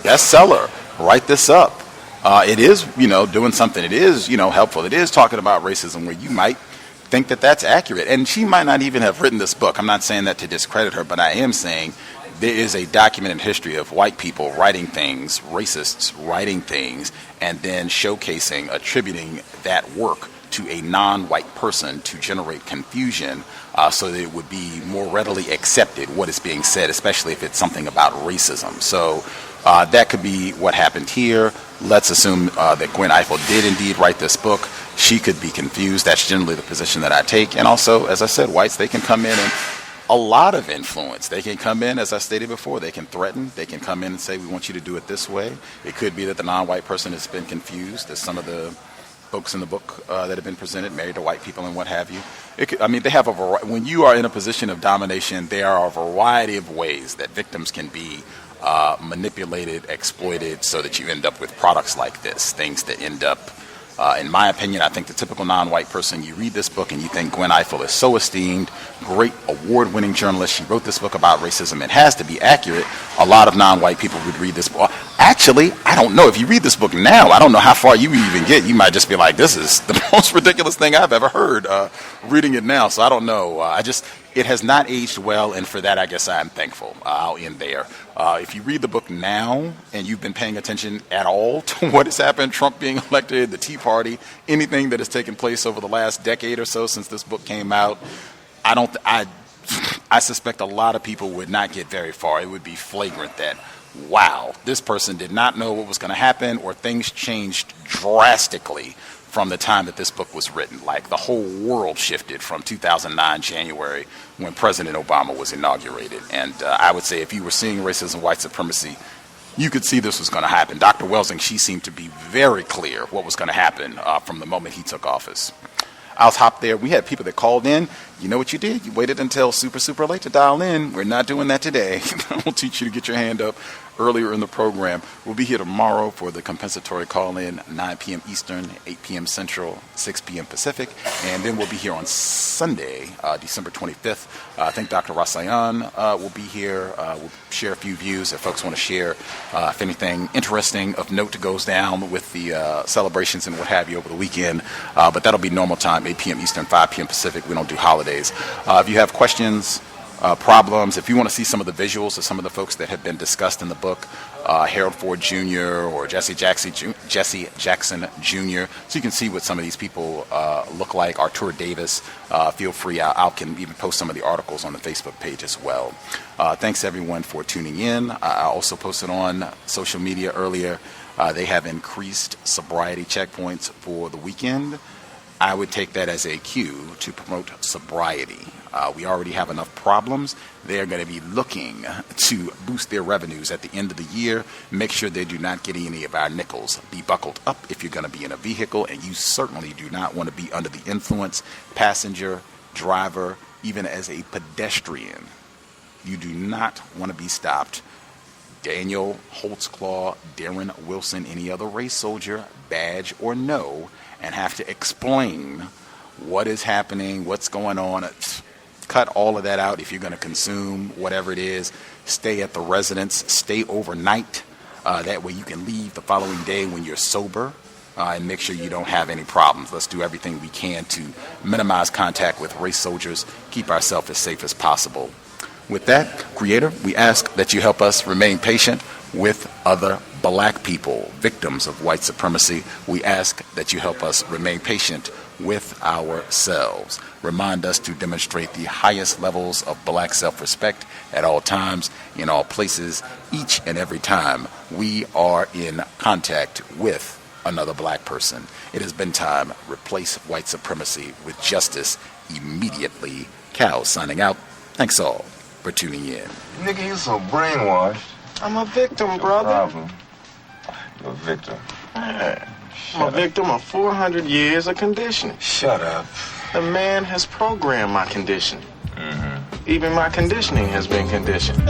Bestseller, write this up. It is, doing something. It is, helpful. It is talking about racism where you might think that that's accurate. And she might not even have written this book. I'm not saying that to discredit her, but I am saying there is a documented history of white people writing things, racists writing things, and then showcasing, attributing that work to a non-white person to generate confusion so that it would be more readily accepted what is being said, especially if it's something about racism. So that could be what happened here. Let's assume that Gwen Ifill did indeed write this book. She could be confused. That's generally the position that I take. And also, as I said, whites, they can come in and a lot of influence. They can come in, as I stated before, they can threaten. They can come in and say, we want you to do it this way. It could be that the non-white person has been confused, as some of the folks in the book that have been presented, married to white people and what have you. They have a variety. When you are in a position of domination, there are a variety of ways that victims can be manipulated, exploited, so that you end up with products like this, things that end up, in my opinion, I think the typical non-white person, you read this book and you think Gwen Ifill is so esteemed, great award-winning journalist. She wrote this book about racism. It has to be accurate. A lot of non-white people would read this book. Actually, I don't know. If you read this book now, I don't know how far you even get. You might just be like, this is the most ridiculous thing I've ever heard reading it now. So I don't know. It has not aged well, and for that, I guess I'm thankful. I'll end there. If you read the book now and you've been paying attention at all to what has happened, Trump being elected, the Tea Party, anything that has taken place over the last decade or so since this book came out, I suspect a lot of people would not get very far. It would be flagrant that, wow, this person did not know what was going to happen, or things changed drastically from the time that this book was written. Like, the whole world shifted from 2009 January when President Obama was inaugurated. And I would say if you were seeing racism, white supremacy, you could see this was going to happen. Dr. Welsing, she seemed to be very clear what was going to happen from the moment he took office. I'll hop there. We had people that called in. You know what you did? You waited until super late to dial in. We're not doing that today. We'll teach you to get your hand up earlier in the program. We'll be here tomorrow for the compensatory call-in, 9 p.m. Eastern, 8 p.m. Central, 6 p.m. Pacific. And then we'll be here on Sunday, December 25th. I think Dr. Rasayan will be here. We'll share a few views if folks want to share if anything interesting of note goes down with the celebrations and what have you over the weekend. But that'll be normal time, 8 p.m. Eastern, 5 p.m. Pacific. We don't do holidays. If you have questions, problems, if you want to see some of the visuals of some of the folks that have been discussed in the book, Harold Ford Jr. or Jesse Jackson Jr., so you can see what some of these people look like, Artur Davis, feel free. I can even post some of the articles on the Facebook page as well. Thanks everyone for tuning in. I also posted on social media earlier, they have increased sobriety checkpoints for the weekend. I would take that as a cue to promote sobriety. We already have enough problems. They're going to be looking to boost their revenues at the end of the year. Make sure they do not get any of our nickels. Be buckled up if you're going to be in a vehicle, and you certainly do not want to be under the influence, passenger, driver, even as a pedestrian. You do not want to be stopped. Daniel Holtzclaw, Darren Wilson, any other race soldier, badge or no, and have to explain what is happening, what's going on. Cut all of that out. If you're going to consume whatever it is, stay at the residence, stay overnight. That way you can leave the following day when you're sober, and make sure you don't have any problems. Let's do everything we can to minimize contact with race soldiers, keep ourselves as safe as possible. With that, Creator, we ask that you help us remain patient with other black people, victims of white supremacy. We ask that you help us remain patient with ourselves. Remind us to demonstrate the highest levels of black self-respect at all times, in all places, each and every time we are in contact with another black person. It has been time. Replace white supremacy with justice immediately. Cal signing out. Thanks all for tuning in. Nigga, you so brainwashed. I'm a victim, brother. Problem. You're a victim. I'm a victim of 400 years of conditioning. Shut up. The man has programmed my conditioning. Mm-hmm. Even my conditioning has been conditioned.